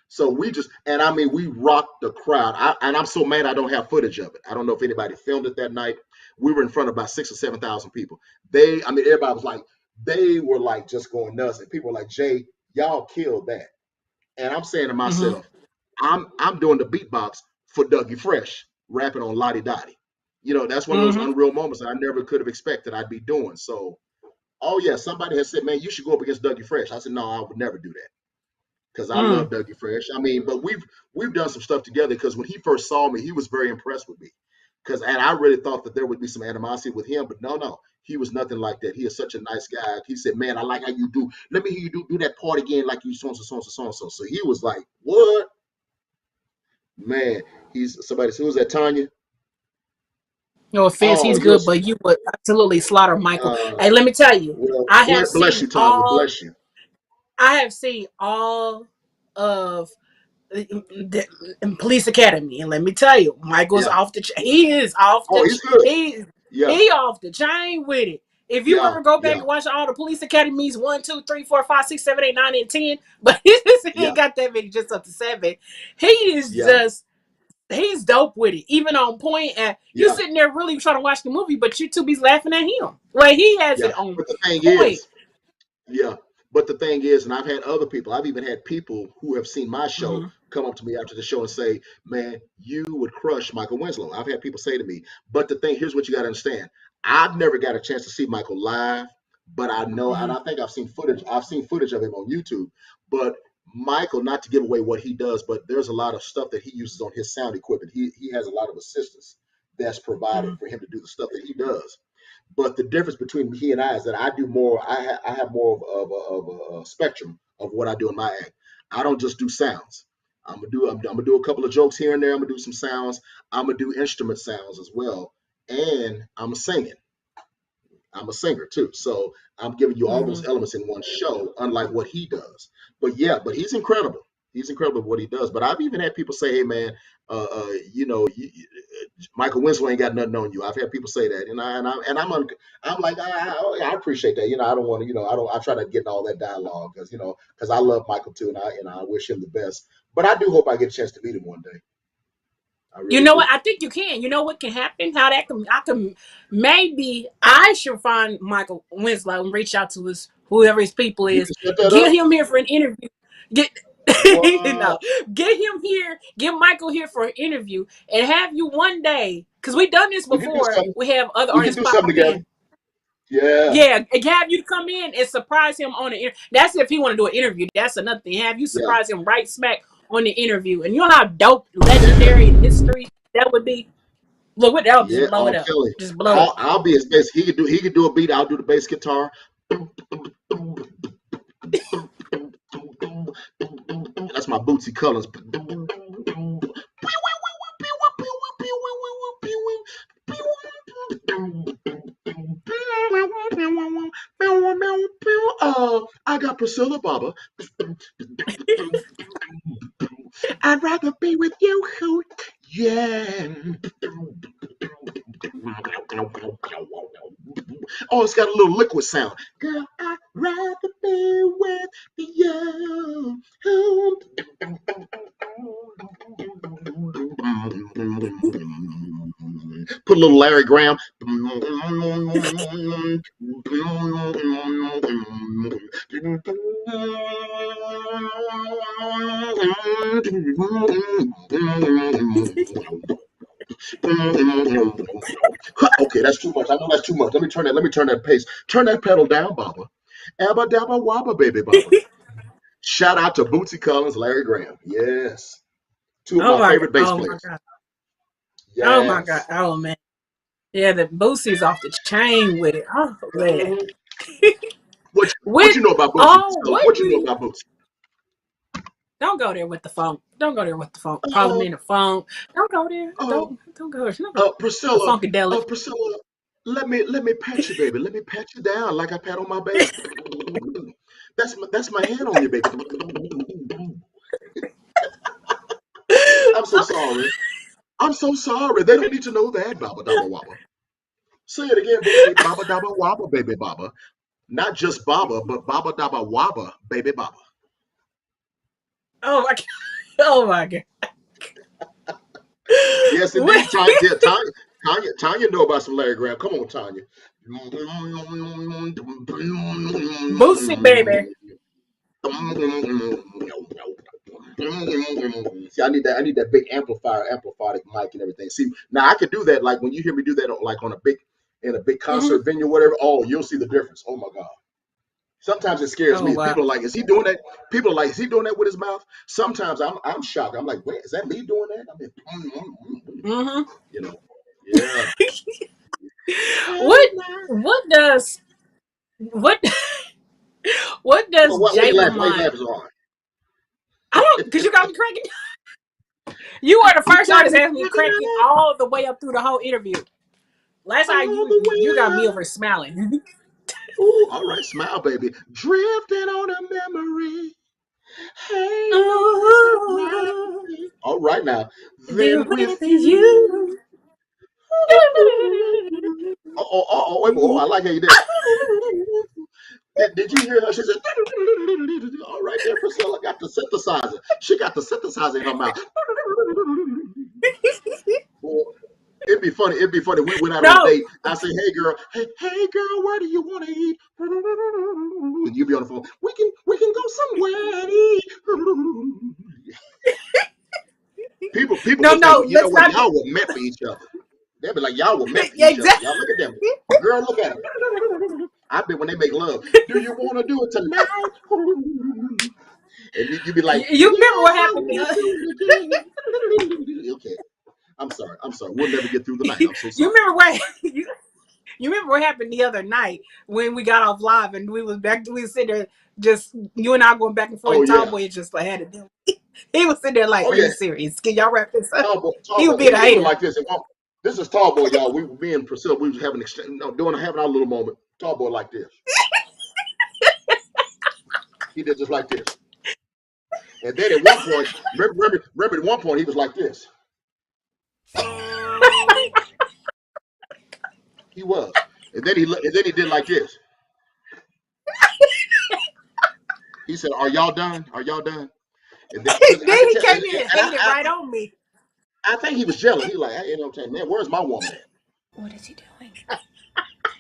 so and I mean, we rocked the crowd. And I'm so mad I don't have footage of it. I don't know if anybody filmed it that night. We were in front of about 6 or 7,000 people. Everybody was like, they were like just going nuts. And people were like, "Jay, y'all killed that." And I'm saying to Mm-hmm. myself, I'm doing the beatbox for Dougie Fresh, rapping on Lottie Dottie. That's one of those Mm-hmm. unreal moments I never could have expected I'd be doing. So, oh yeah, somebody has said, "Man, you should go up against Dougie Fresh." I said, "No, I would never do that." Because I Mm-hmm. love Dougie Fresh. I mean, but we've done some stuff together. Because when he first saw me, he was very impressed with me. And I really thought that there would be some animosity with him, but no, he was nothing like that. He is such a nice guy. He said, "Man, I like how you do. Let me hear you do that part again, like you so and so, so and so, so and so." So he was like, "What, man?" He's somebody. Who was that? Tanya. No offense, Oh, he's you're. good, but you would absolutely slaughter Michael. Uh, Hey, let me tell you, well, I have bless seen you, Tanya. all. Bless you. I have seen all of the Police Academy, and let me tell you, Michael's Yeah. off the. He is off Oh, the. he's good. Yeah. He off the chain with it. If you Yeah. ever go back Yeah. and watch all the Police Academies 1, 2, 3, 4, 5, 6, 7, 8, 9, and 10, but he Yeah. ain't got that many, just up to 7. He is Yeah. just he's dope with it, even on point. And you Yeah. sitting there really trying to watch the movie, but you two be laughing at him. Like he has Yeah. it on But the thing point. is, yeah. But the thing is, and I've had other people, I've even had people who have seen my show Mm-hmm. come up to me after the show and say, man, you would crush Michael Winslow. I've had people say to me, but the thing, here's what you got to understand. I've never got a chance to see Michael live, but I know, and Mm-hmm. I think I've seen footage of him on YouTube. But Michael, not to give away what he does, but there's a lot of stuff that he uses on his sound equipment. He has a lot of assistance that's provided Mm-hmm. for him to do the stuff that he does. But the difference between he and I is that I do more. I have more of a spectrum of what I do in my act. I don't just do sounds. I'm gonna do a couple of jokes here and there. I'm gonna do some sounds. I'm gonna do instrument sounds as well, and I'm a singer too. So I'm giving you all Mm-hmm. those elements in one show, unlike what he does. But yeah, but he's incredible. He's incredible at what he does. But I've even had people say, "Hey, man, Michael Winslow ain't got nothing on you." I've had people say that, I'm like, I appreciate that. I don't want to, I try to get in all that dialogue because I love Michael too, and I wish him the best. But I do hope I get a chance to meet him one day. I You really know do. what? I think you can. You know what can happen? How that can I can maybe I should find Michael Winslow and reach out to his whoever his people You is. can set that Get up. him here for an interview. Get What? get him here. Get Michael here for an interview and have you one day because we've done this We can do before. something. We have other We can artists do pop something together. in. Yeah. Yeah, and have you come in and surprise him on the interview. That's if he want to do an interview. That's another thing. Have you Yeah. surprise him right smack on the interview, and you know how dope, Yeah. legendary, and history that would be. Look, what that'll Yeah. just blow Oh, it I'm up. telling you. Just blow it. I'll be his bass. He could do a beat. I'll do the bass guitar. That's my Bootsy Collins. I got Pricilla, Baba. I'd rather be with you. Yeah. Oh, it's got a little liquid sound. Girl, I'd rather be with you. Put a little Larry Graham. Okay, that's too much. I know that's too much. Let me turn that pace. Turn that pedal down, Baba. Abba dabba wabba, baby Baba. Shout out to Bootsy Collins, Larry Graham. Yes. Two of Oh my my god. favorite bass Oh my players. god. Oh my god. Yes. Oh man. Yeah, the Boosie's off the chain with it. Oh man. Mhm. What With you know about Bootsy? oh, what What do you know you about Bootsy? don't go there with the funk. Don't go there with the funk. Calling Uh, me the funk. Don't go there. uh, Don't go there. Don't go the Priscilla, funkadelic. Priscilla, let me pat you, baby. Let me pat you down like I pat on my bass. That's my hand on you, baby. I'm so sorry. I'm so sorry. They don't need to know that, Baba Dabba Wabba. Say it again, Bootsy. Baba Dabba Wabba, baby Baba. Not just Baba, but Baba Dabba Wabba, baby Baba. Oh my god. Oh my god. Yes, What? indeed. Tanya know about some Larry Graham. Come on, Tanya. Boosie baby. See, I need that big amplified mic and everything. See, now I could do that. Like when you hear me do that, like in a big Mm-hmm. concert venue, whatever. Oh, you'll see the difference. Oh my God. Sometimes it scares Oh me. wow. People are like, is he doing that? People are like, is he doing that with his mouth? Sometimes I'm shocked. I'm like, wait, is that me doing that? I mean, Mm-hmm. you know, yeah. What what does what what does Why Jay you laughing? Why you Lamont laughing so hard? I don't because you got me cracking. You are the You first got artist me that has me cracking cracking up all the way up through the whole interview. Last time all the you got me way up. over smiling. Ooh, all right, smile, baby. Drifting on a memory. Hey, there's a Ooh, melody. All right now. there Then with with you. you. Wait, oh, I like how you did. Did you hear her? She said, all right there, Priscilla got the synthesizer. She got the synthesizer in her mouth. Boy, be funny. It'd be funny. We went out on a No, date. I say, hey girl, hey girl, where do you want to eat? And you be on the phone. We can go somewhere and eat. People no, would say, no. you know Let's what? not do. Y'all were meant for each other. They'd be like, y'all were meant for Yeah, each other. exactly. Y'all look at them. Girl, look at them. I bet when they make love, do you want to do it tonight? And you be like, You remember what yes, I happened? want to do it again. Okay. I'm sorry. We'll never get through the night. I'm so You sorry. remember what? You remember what happened the other night when we got off live and we was back? We was sitting there, just you and I going back and forth. Oh And yeah. Tomboy just like had to do. He was sitting there like, Oh "Are yeah. you serious? Can y'all wrap this up?" Tall He was boy. being a He was hater. like this. This is tall boy, y'all. We were being Pricilla. We was having having our little moment. Tall boy like this. He did just like this. And then at one point, remember at one point he was like this. He was. And then he did like this. He said, "Are y'all done? Are y'all done?" And then because I Then could he tell, came in and hated I, right on me. I think he was jealous. He like, hey, you know what I'm saying, man, where's my woman at? What is he doing?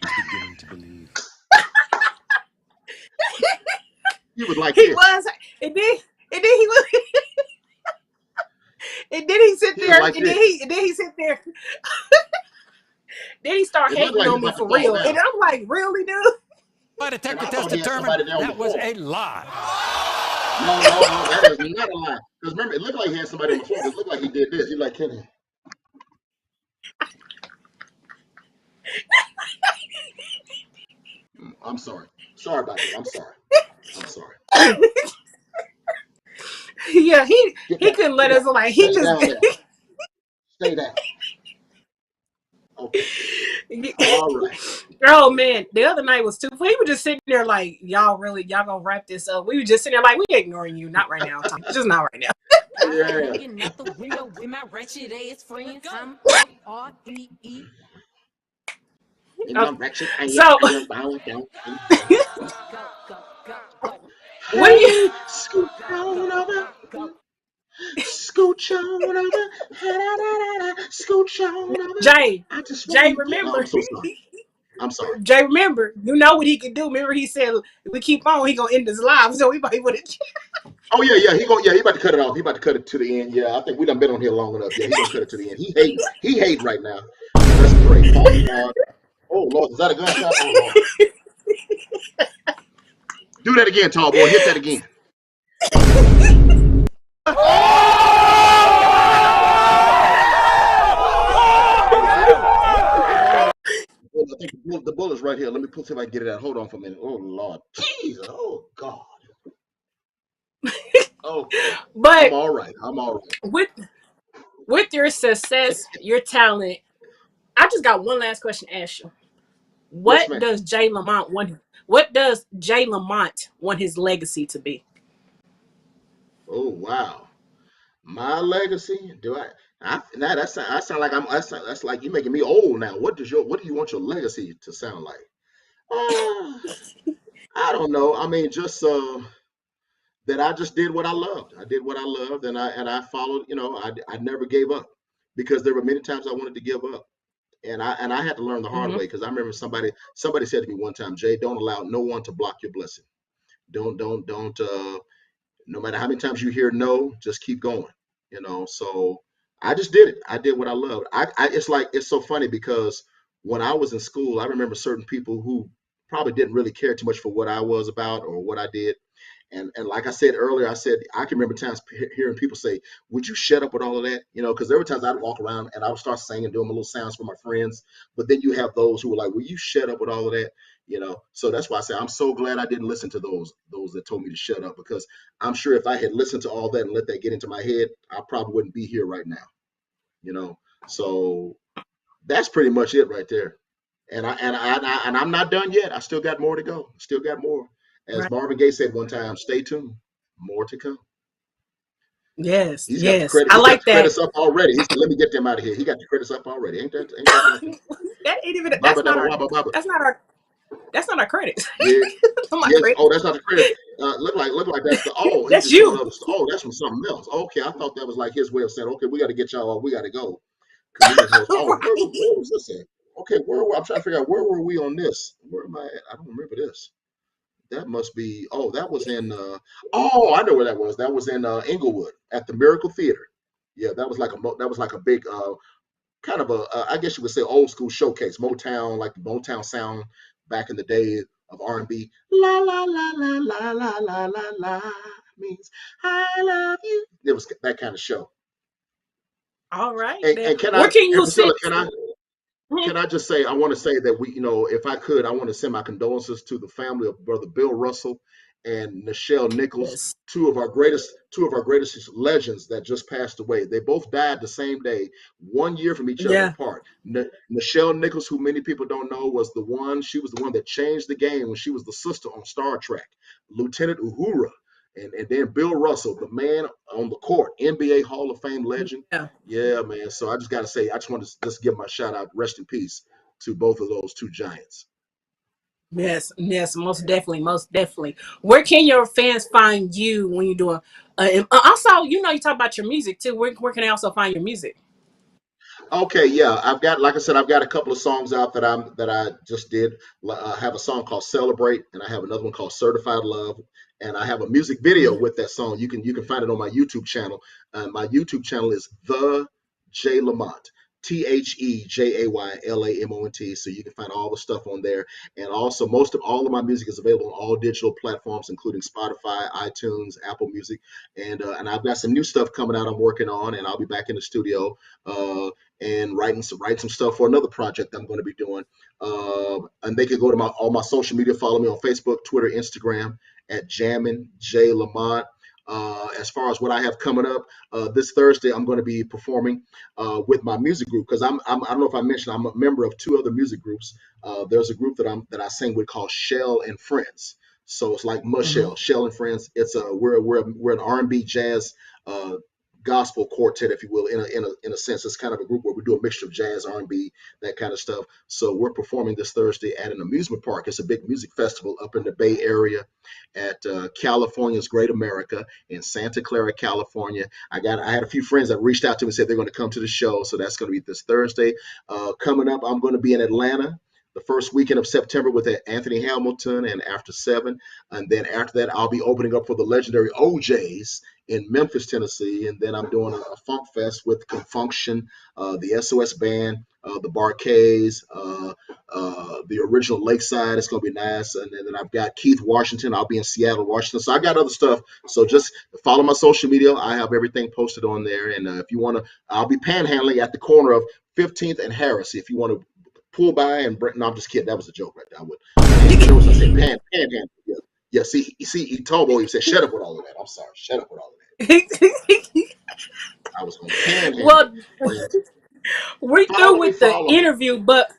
He's beginning to believe. He was like He this. was, and then he was, and then he sit He was there, like and then this. he sit there, then he start It looked hating like he on was me about to for fall real, and down. I'm like, really, dude? My And detector I test thought he had determined somebody there on the that was floor. a lie. No, that is not a lie. Because remember, it looked like he had somebody on the floor. It looked like he did this. He like, Kenny. I'm sorry. Sorry about that. I'm sorry. Yeah, Get he down. couldn't let Get down. us like he Stay just. down there. Stay down. Okay. All right. Oh man, the other night was too. He was just sitting there like, y'all gonna wrap this up? We were just sitting there like, we ignoring you, not right now, Tom. Just not right now. Yeah. Looking out the window with my wretched ass friends. I'm FREE. In my Okay. wretched So, I am bound down. Go, go, go, go. what do you, Hey, scoot on over. Go. Scooch on over. Scooch on over. Jay? I just Jay, want to get. Oh, remember? I'm so sorry. I'm sorry. Jay, remember? You know what he can do. Remember, he said we keep on, he gonna end this live. So we might want to. Oh yeah. He about to cut it off. He about to cut it to the end. Yeah, I think we done been on here long enough. Yeah, he gonna cut it to the end. He hate right now. Let's pray. Father God. Oh Lord, is that a gunshot? Oh Lord. Do that again, tall boy. Hit that again. Well, I think the bullet's right here. Let me see if I can get it out. Hold on for a minute. Oh Lord. Jesus. Oh God. Okay. I'm But all right. with your success, your talent, I just got one last question to ask you. Yes, What ma'am. does Jay Lamont want? What does Jay Lamont want his legacy to be? Oh wow. My legacy? Do I now I sound like that's like you making me old now. What do you want your legacy to sound like? Uh, I don't know. I mean, just that I just did what I loved. I did what I loved, and I followed. I never gave up because there were many times I wanted to give up, and I had to learn the hard Mm-hmm. way because I remember somebody said to me one time, Jay, don't allow no one to block your blessing. Don't. No matter how many times you hear no, just keep going. So I just did it. I did what I loved. It's so funny because when I was in school, I remember certain people who probably didn't really care too much for what I was about or what I did. And like I said earlier, I can remember times hearing people say, "Would you shut up with all of that?" Because there were times I'd walk around and I would start singing, doing my little sounds for my friends. But then you have those who were like, "Will you shut up with all of that?" So that's why I say I'm so glad I didn't listen to those that told me to shut up, because I'm sure if I had listened to all that and let that get into my head, I probably wouldn't be here right now. So that's pretty much it right there. And I'm not done yet. I still got more to go. Still got more. As Right. Marvin Gaye said one time, stay tuned. More to come. Yes, He's got the yes. credit. I He got like the that. credits up already. He said, "Let me get them out of here." He got the credits up already. Ain't that something? That ain't even. Baba dabba wabba baba. That's not our. That's not our credits. Yeah. Not my Yes. Oh, credits. that's not the credits. Look like that's the. Oh, he That's just showed you. us. Oh, that's from something else. Okay, I thought that was like his way of saying, okay, we got to get y'all. We got to go. comedian host. Oh, Right. where was this at? Okay, I'm trying to figure out where were we on this? Where am I at? I don't remember this. That must be. Oh, that was in. Oh, I know where that was. That was in Inglewood at the Miracle Theater. Yeah, that was like a big kind of a I guess you would say old school showcase, Motown, like the Motown sound back in the day of R&B. La la la la la la la la la means I love you. It was that kind of show. All right. And can Where I, can and you Priscilla, sit? can I just say, I want to say that if I could, I want to send my condolences to the family of Brother Bill Russell and Nichelle Nichols, Yes. two of our greatest legends that just passed away. They both died the same day, 1 year from each other Yeah. apart. Nichelle Nichols, who many people don't know, she was the one that changed the game when she was the sister on Star Trek, Lieutenant Uhura. And then Bill Russell, the man on the court, NBA Hall of Fame legend. Yeah. Yeah, man. So I just got to say, I just want to just give my shout out, rest in peace to both of those two giants. Yes. Yes. Most definitely. Most definitely. Where can your fans find you when you're doing? And also, you talk about your music too. Where can they also find your music? Okay, yeah, like I said, I've got a couple of songs out that I just did. I have a song called Celebrate, and I have another one called Certified Love, and I have a music video Mhm. with that song. You can find it on my YouTube channel. My YouTube channel is the Jay Lamont, TheJayLamont. So you can find all the stuff on there, and also most of all of my music is available on all digital platforms, including Spotify, iTunes, Apple Music, and I've got some new stuff coming out. I'm working on, and I'll be back in the studio. And write some stuff for another project I'm going to be doing. And they can go to all my social media, follow me on Facebook, Twitter, Instagram at Jammin Jay Lamont. As far as what I have coming up, this Thursday I'm going to be performing with my music group because I don't know if I mentioned I'm a member of two other music groups. There's a group that I sing with called Shell and Friends. So it's like Mhm. Michelle, Shell and Friends. It's we're an R&B jazz uh, gospel quartet, if you will, in a sense. It's kind of a group where we do a mixture of jazz, R&B, that kind of stuff. So we're performing this Thursday at an amusement park. It's a big music festival up in the Bay Area at California's Great America in Santa Clara, California. I had a few friends that reached out to me and said they're going to come to the show, so that's going to be this Thursday. Coming up, I'm going to be in Atlanta the first weekend of September with Anthony Hamilton and After Seven. And then after that, I'll be opening up for the legendary OJs in Memphis, Tennessee. And then I'm doing a Funk Fest with Confunction, the SOS Band, the Barcades, the original Lakeside. It's going to be nice. And then I've got Keith Washington. I'll be in Seattle, Washington. So I got other stuff. So just follow my social media. I have everything posted on there. And if you want to, I'll be panhandling at the corner of 15th and Harris. If you want to pull by and bring, no, I'm just kidding. That was a joke right there. I would notice I said panhandle. Yeah. Yeah, see, Tobo, he said, shut up with all of that. I'm sorry, shut up with all of that. I was on panhandle. Well, And we're through follow me, with the follow me. interview, but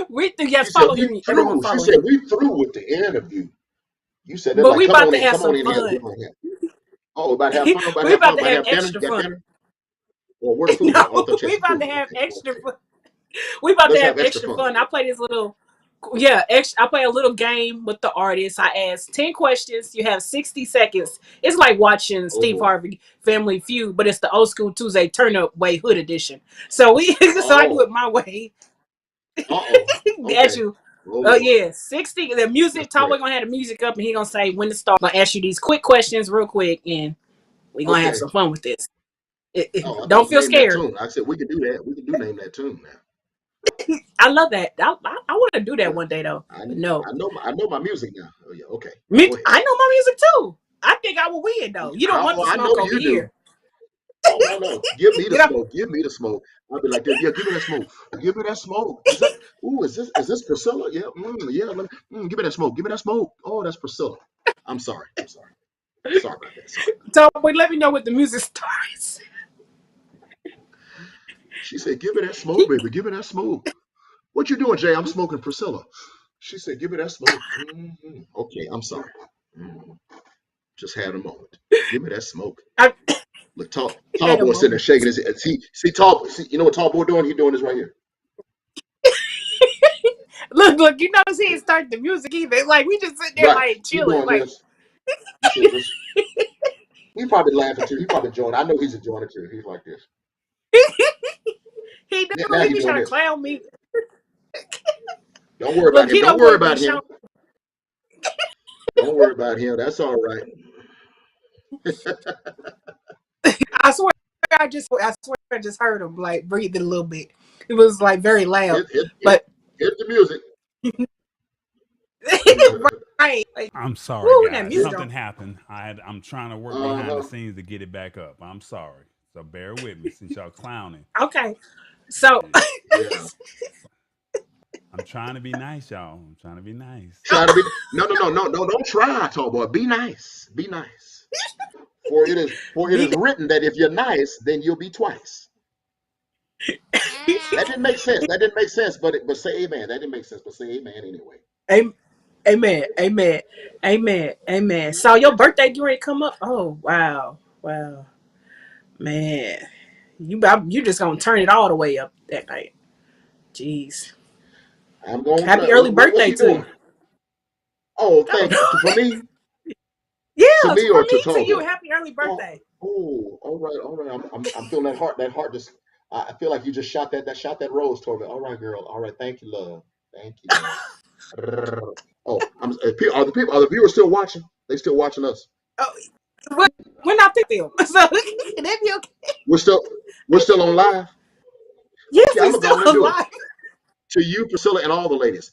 we're through. She Yes, said, follow we him. Everyone through. She follow said, him. we through with the interview. You said that But like, we about to have come some on in here. We're fun. going to have. Oh, about to have fun, We about to about to have have dinner. extra You got fun. dinner? Well, where the food at? Oh, I No, thought you had we some about food. to have Okay, go extra ahead. fun. We about to Let's have have extra extra fun. fun. I play this little, I play a little game with the artist. I ask 10 questions. You have 60 seconds. It's like watching Oh, Steve boy. Harvey Family Feud, but it's the old school Tuesday Turnup way hood edition. So so I do Oh, it my way. uh-oh. Ask Okay. you, Oh, Lord. yeah, 60. The music, Let's Tom, pray. we're gonna have the music up, and he gonna say when to start. I'm gonna ask you these quick questions real quick, and we're gonna have Okay. some fun with this. Oh, I Don't thought feel name that scared. tune. I said we could do that. We could do name that tune now. I love that. I want to do that Yeah. one day though. I But no, I know my music now. Oh yeah, okay. me, Go ahead. I know my music too. I think I will win though. You don't want Oh, the I know smoke over you do. here. Oh no. Give me the You know, smoke. Give me the smoke. I'll be like this. Yeah, give me that smoke. Give me that smoke. Is this Priscilla? Yeah. Yeah. Give me that smoke. Give me that smoke. Oh, that's Priscilla. I'm sorry. I'm sorry. Sorry about that. Sorry. so wait, let me know what the music starts. She said, give me that smoke, baby. Give me that smoke. What you doing, Jay? I'm smoking Priscilla. She said, give me that smoke. Okay, I'm sorry. Mhm. Just had a moment. Give me that smoke. I Look, tall had a boy sitting there moment. shaking his head. You know what tall boy doing? He doing this right here. Look. You notice he didn't start the music either. It's like we just sitting there Right. like He chilling. doing Like this. He said this. He probably laughing too. He probably enjoying. I know he's enjoying it too. He's like this. He Now do. He he be doing trying to this. clown me. Don't worry about Look, him. he Don't don't worry want to be about him. shown. Don't worry about him. That's all right. I swear, I swear, I just heard him like breathing a little bit. It was like very loud, but Hit the music. right, like, I'm sorry, woo, that guys. music Something on. happened. I'm trying to work behind the Uh-huh. scenes to get it back up. I'm sorry. So bear with me since y'all clowning. Okay, so Yeah. I'm trying to be nice, y'all. I'm trying to be nice. Try to be no, don't try, tall boy. Be nice. Be nice. For it is be written that if you're nice, then you'll be twice. That didn't make sense. That didn't make sense. But say amen. That didn't make sense. But say amen anyway. amen, amen, amen, amen. So your birthday getting ready to come up? Oh wow, wow, man, you just gonna turn it all the way up that night. Jeez, I'm going to try. happy early What's birthday he to doing? you. Oh, Oh thank you. For me? yeah, To me for or to me to tall you, boy? happy early Oh, birthday. oh, all right, all right. I'm feeling that heart. That heart just. I feel like you just shot that rose toward me. All right, girl. All right. Thank you, love. Thank you, love. Oh, are the viewers still watching? They still watching us? Oh, we're not the film, so they be okay. We're still we're still on live. Yes, Okay, I'm we gonna go still on and do it alive. to you, Priscilla, and all the ladies.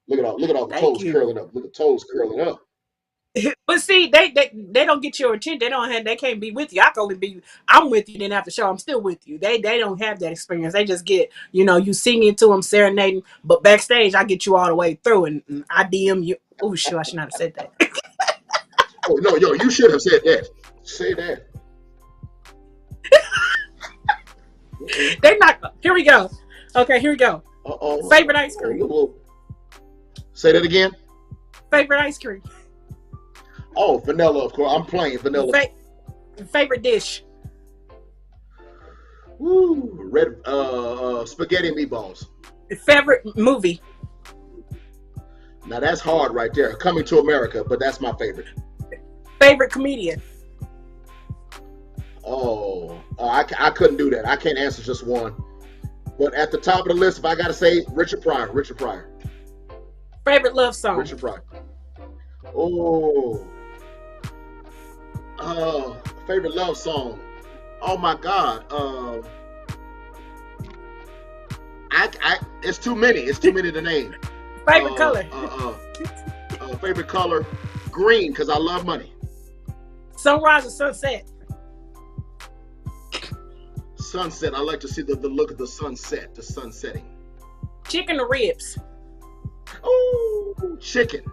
Look at all the Thank toes you. curling up. Look at toes curling up. But see, they don't get your attention. They don't have. They can't be with you. I can only be. I'm with you. Then after show, I'm still with you. They don't have that experience. They just get you singing to them, serenading. But backstage, I get you all the way through, and I DM you. Oh shoot, I should not have said that. Oh no, yo, you should have said that. Say that. Mm-mm. They not. Here we go. Okay, here we go. Favorite ice cream. Say that again. Favorite ice cream. Oh, vanilla, of course. I'm plain vanilla. Favorite dish. Woo, red spaghetti and meatballs. Favorite movie. Now that's hard right there. Coming to America, but that's my favorite. Favorite comedian. Oh, I couldn't do that. I can't answer just one. But at the top of the list, if I gotta say, Richard Pryor. Favorite love song. Richard Pryor. Oh, favorite love song. Oh my God. It's too many. It's too many to name. Favorite color. Favorite color, green, because I love money. Sunrise or sunset. Sunset. I like to see the look of the sunset, the sun setting. Chicken or ribs. Oh, chicken.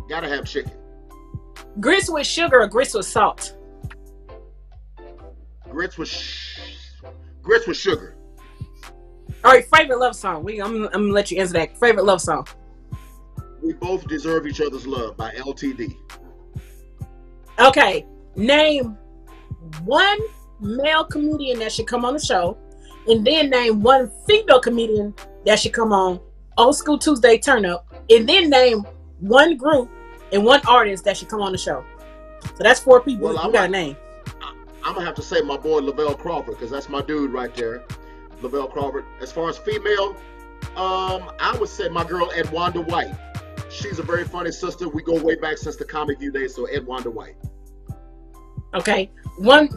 Gotta have chicken. Grits with sugar or grits with salt. Grits with sugar. All right, favorite love song. I'm gonna let you answer that. Favorite love song. We both deserve each other's love by LTD. Okay, name one male comedian that should come on the show, and then name one female comedian that should come on Old School Tuesday Turnup, and then name one group and one artist that should come on the show. So that's 4 people. Well, you got a name. I'm gonna have to say my boy LeVelle Crawford, because that's my dude right there. LeVelle Crawford. As far as female, I would say my girl Edwanda White. She's a very funny sister. We go way back since the Comic View days, so Edwanda White. Okay, one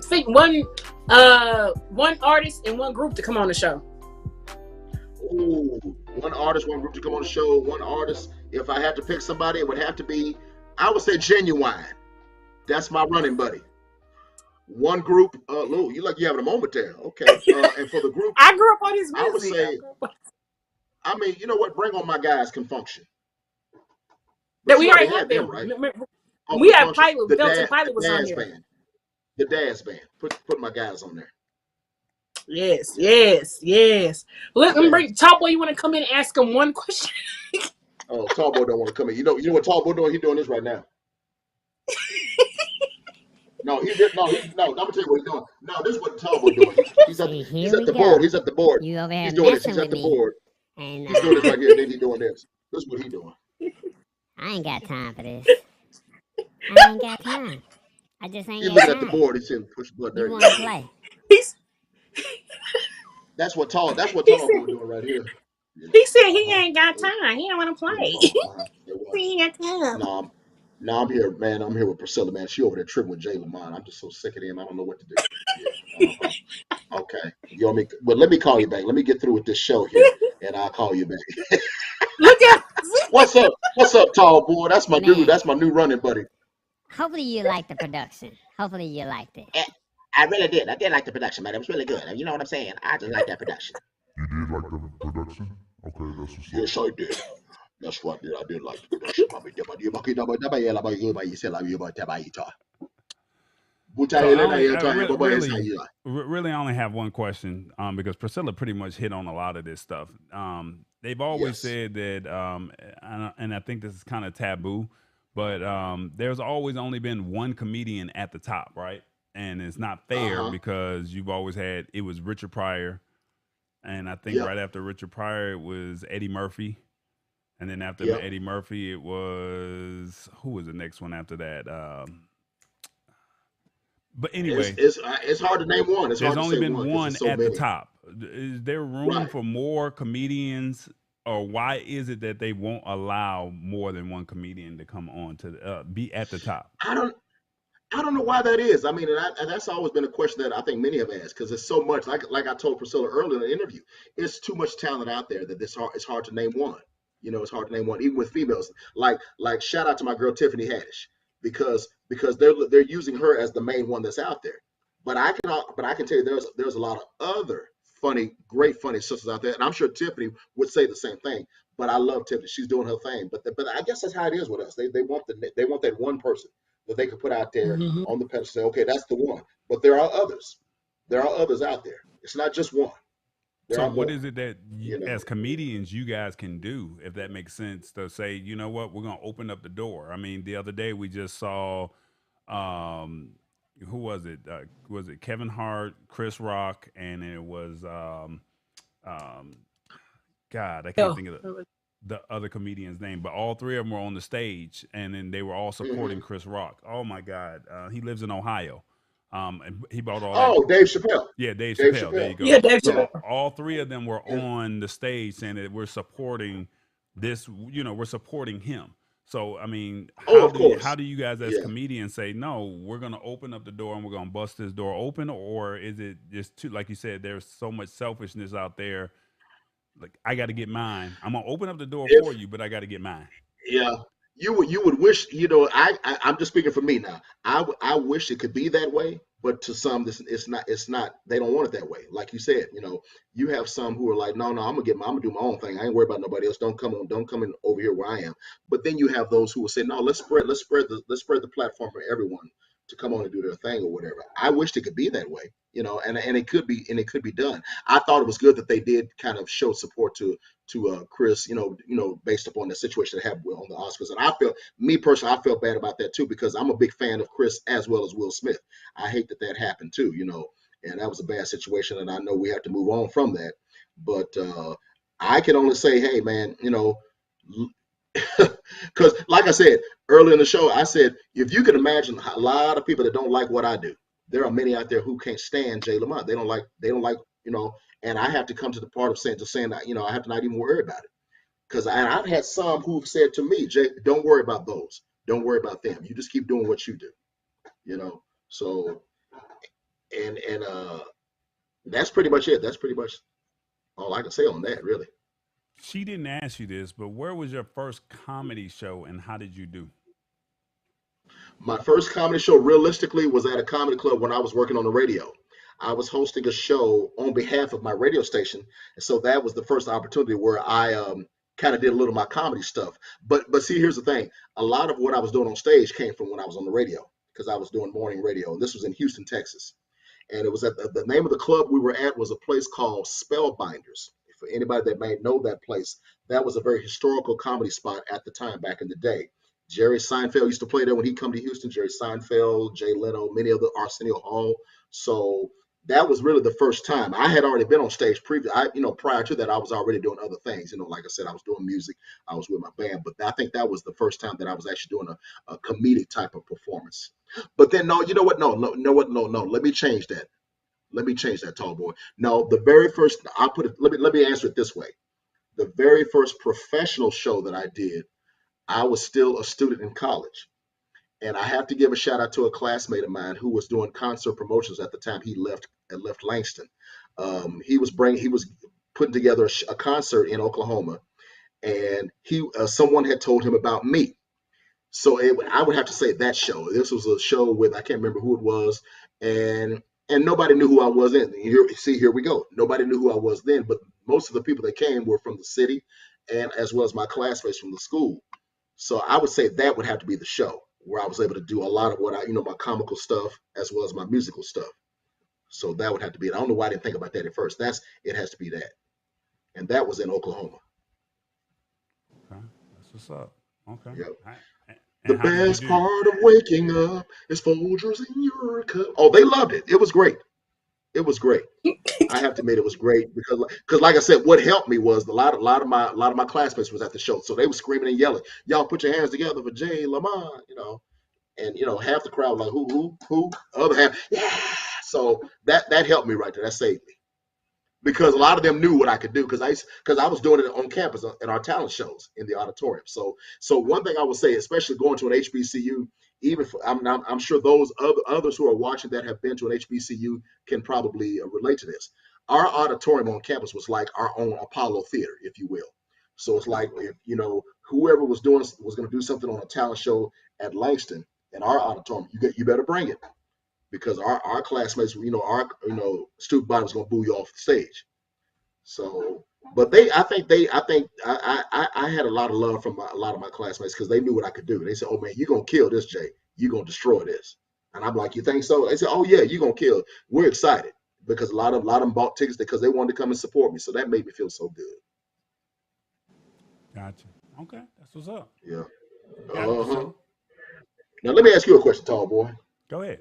artist and one group to come on the show. Ooh, one artist, one group to come on the show. One artist. If I had to pick somebody, it would have to be, I would say Genuine. That's my running buddy. One group, Lou, you like you having a moment there. Okay. And for the group, I grew up on his music. I would say, I mean, you know what? Bring On My Guys can function. That But we you already already had had them, them. right? We had Function. Pilot. Delta Pilot was on Daz here. Band. The Daz Band. Put my guys on there. Yes. Look, I'm bring Top Boy. You want to come in and ask him one question? Oh, Tallboy don't want to come in. You know what Tallboy doing? He's doing this right now. No, I'm gonna tell you what he's doing. No, this is what Tallboy doing. He's at the board. He's at the board. You over here He's doing this. messing He's at with the me. board. And He's doing this right here. Then he's doing this. This is what he's doing. I ain't got time for this. I ain't got time. I just ain't He's got looking at the time. board. He's saying push the button. You There want to play? That's what He Tall said Boy doing right here. Yeah. he said he Uh-huh. ain't got It, time. He don't want to yeah, play. it was. He ain't got time. No, no, I'm here, man. I'm here with Pricilla, man. She over there tripping with Jay Lamont. I'm just so sick of him. I don't know what to do. Yeah. Uh-huh. Okay. You want me? But let me call you back. Let me get through with this show here, and I'll call you back. Look at What's up? What's up, Tall Boy? That's my dude. Man, That's my new running buddy. hopefully you liked the production. Hopefully you liked it. I really did. I did like the production, man. It was really good. You know what I'm saying? I just like that production. You did like the production? Okay, that's what's up. Yes, I did. That's what I did. I did like the production. So really, I only have one question because Priscilla pretty much hit on a lot of this stuff. They've always Yes. said that, and I think this is kind of taboo, but there's always only been one comedian at the top, right? And it's not fair Uh-huh. because you've always had it was Richard Pryor, and I think Yep. right after Richard Pryor it was Eddie Murphy, and then after Yep. Eddie Murphy it was who was the next one after that? But anyway, It's hard to name one. It's there's hard to only say been one because one there's so at the many. top. Is there room Right. for more comedians, or why is it that they won't allow more than one comedian to come on to be at the top? I don't I don't know why that is. I mean, and that's always been a question that I think many have asked because it's so much. Like I told Priscilla earlier in the interview, it's too much talent out there that it's hard to name one. It's hard to name one, even with females. Like shout out to my girl Tiffany Haddish because they're using her as the main one that's out there. But I can tell you there's a lot of other great funny sisters out there, and I'm sure Tiffany would say the same thing. But I love Tiffany; she's doing her thing. But I guess that's how it is with us. They want that one person that they could put out there Mhm. on the pedestal. Say, okay, that's the one. But there are others. There are others out there. It's not just one. There So are what more. is it that You know. as comedians you guys can do if that makes sense to say, you know what, we're gonna open up the door? I mean, the other day we just saw, um, who was it? Was it Kevin Hart, Chris Rock, and it was um, God, I can't Oh, think of the other comedian's name, but all three of them were on the stage, and then they were all supporting Hmm. Chris Rock. Oh my God, he lives in Ohio, and he bought all that. Oh, Dave Chappelle. Yeah, Dave Dave Chappelle. There you Chappelle. go. yeah, Dave Yeah. So Chappelle. all three of them were Yeah. on the stage saying that we're supporting this. We're supporting him. So I mean, Oh, how of do how course. do you guys as Yeah. comedians say no? We're gonna open up the door and we're gonna bust this door open, or is it just too like you said? There's so much selfishness out there. Like I got to get mine. I'm gonna open up the door for If you, but I got to get mine. Yeah, you would wish, I'm just speaking for me now. I wish it could be that way, but to some this it's not they don't want it that way. Like you said, you have some who are like, no, no, I'm gonna do my own thing. I ain't worried about nobody else. Don't come in over here where I am. But then you have those who will say, no, let's spread the platform for everyone to come on and do their thing or whatever. I wished it could be that way, and it could be done. I thought it was good that they did kind of show support to Chris, based upon the situation that happened on the Oscars. And me personally, I felt bad about that too because I'm a big fan of Chris as well as Will Smith. I hate that happened too, and that was a bad situation, and I know we have to move on from that. But I can only say, hey, man, because like I said earlier in the show, I said if you can imagine a lot of people that don't like what I do, there are many out there who can't stand Jay Lamont. They don't like, and I have to come to the part of saying that, I have to not even worry about it. Because I've had some who've said to me, Jay, don't worry about those. Don't worry about them. You just keep doing what you do. You know. So and that's pretty much it. That's pretty much all I can say on that, really. She didn't ask you this, but where was your first comedy show and how did you do? My first comedy show, realistically, was at a comedy club when I was working on the radio. I was hosting a show on behalf of my radio station, and so that was the first opportunity where I kind of did a little of my comedy stuff. But see, here's the thing: a lot of what I was doing on stage came from when I was on the radio because I was doing morning radio, and this was in Houston, Texas. And it was at the name of the club we were at was a place called Spellbinders. For anybody that may know that place, that was a very historical comedy spot at the time back in the day. Jerry Seinfeld used to play there when he come to Houston. Jerry Seinfeld, Jay Leno, many other Arsenio Hall. So that was really the first time. I had already been on stage previous. Prior to that, I was already doing other things. Like I said, I was doing music. I was with my band, but I think that was the first time that I was actually doing a comedic type of performance. But then, no, you know what? No, no, no, what? No, no. Let me change that. Let me change that, tall boy. No, the very first I put it. Let me answer it this way. The very first professional show that I did, I was still a student in college. And I have to give a shout out to a classmate of mine who was doing concert promotions at the time he left Langston. He was putting together a concert in Oklahoma, and he someone had told him about me. So I would have to say that show. This was a show with I can't remember who it was, and nobody knew who I was then. Here we go. Nobody knew who I was then, but most of the people that came were from the city, and as well as my classmates from the school. So I would say that would have to be the show where I was able to do a lot of what my comical stuff as well as my musical stuff. So that would have to be it. I don't know why I didn't think about that at first. It has to be that, and that was in Oklahoma. Okay, that's what's up. Okay. Yep. The And how did you best do? part of waking up is Folgers in your cup. Oh, they loved it. It was great. It was great. I have to admit it was great because like I said, what helped me was a lot of my classmates was at the show, so they were screaming and yelling, "Y'all put your hands together for Jay Lamont," and half the crowd like who, other half, yeah. So that helped me right there. That saved me because a lot of them knew what I could do because I was doing it on campus in our talent shows in the auditorium. So one thing I would say, especially going to an HBCU, even for, I'm sure those others who are watching that have been to an HBCU can probably relate to this. Our auditorium on campus was like our own Apollo Theater, if you will. So it's like if whoever was going to do something on a talent show at Langston in our auditorium, you better bring it because our classmates, our student body was going to boo you off the stage. So, but I had a lot of love from a lot of my classmates because they knew what I could do. They said, "Oh man, you're gonna kill this, Jay. You're gonna destroy this." And I'm like, "You think so?" They said, "Oh yeah, you're gonna kill." We're excited because a lot of them bought tickets because they wanted to come and support me. So that made me feel so good. Gotcha. Okay, that's what's up. Yeah. Got it, Uh-huh. Pricilla. Now let me ask you a question, tall boy. Go ahead.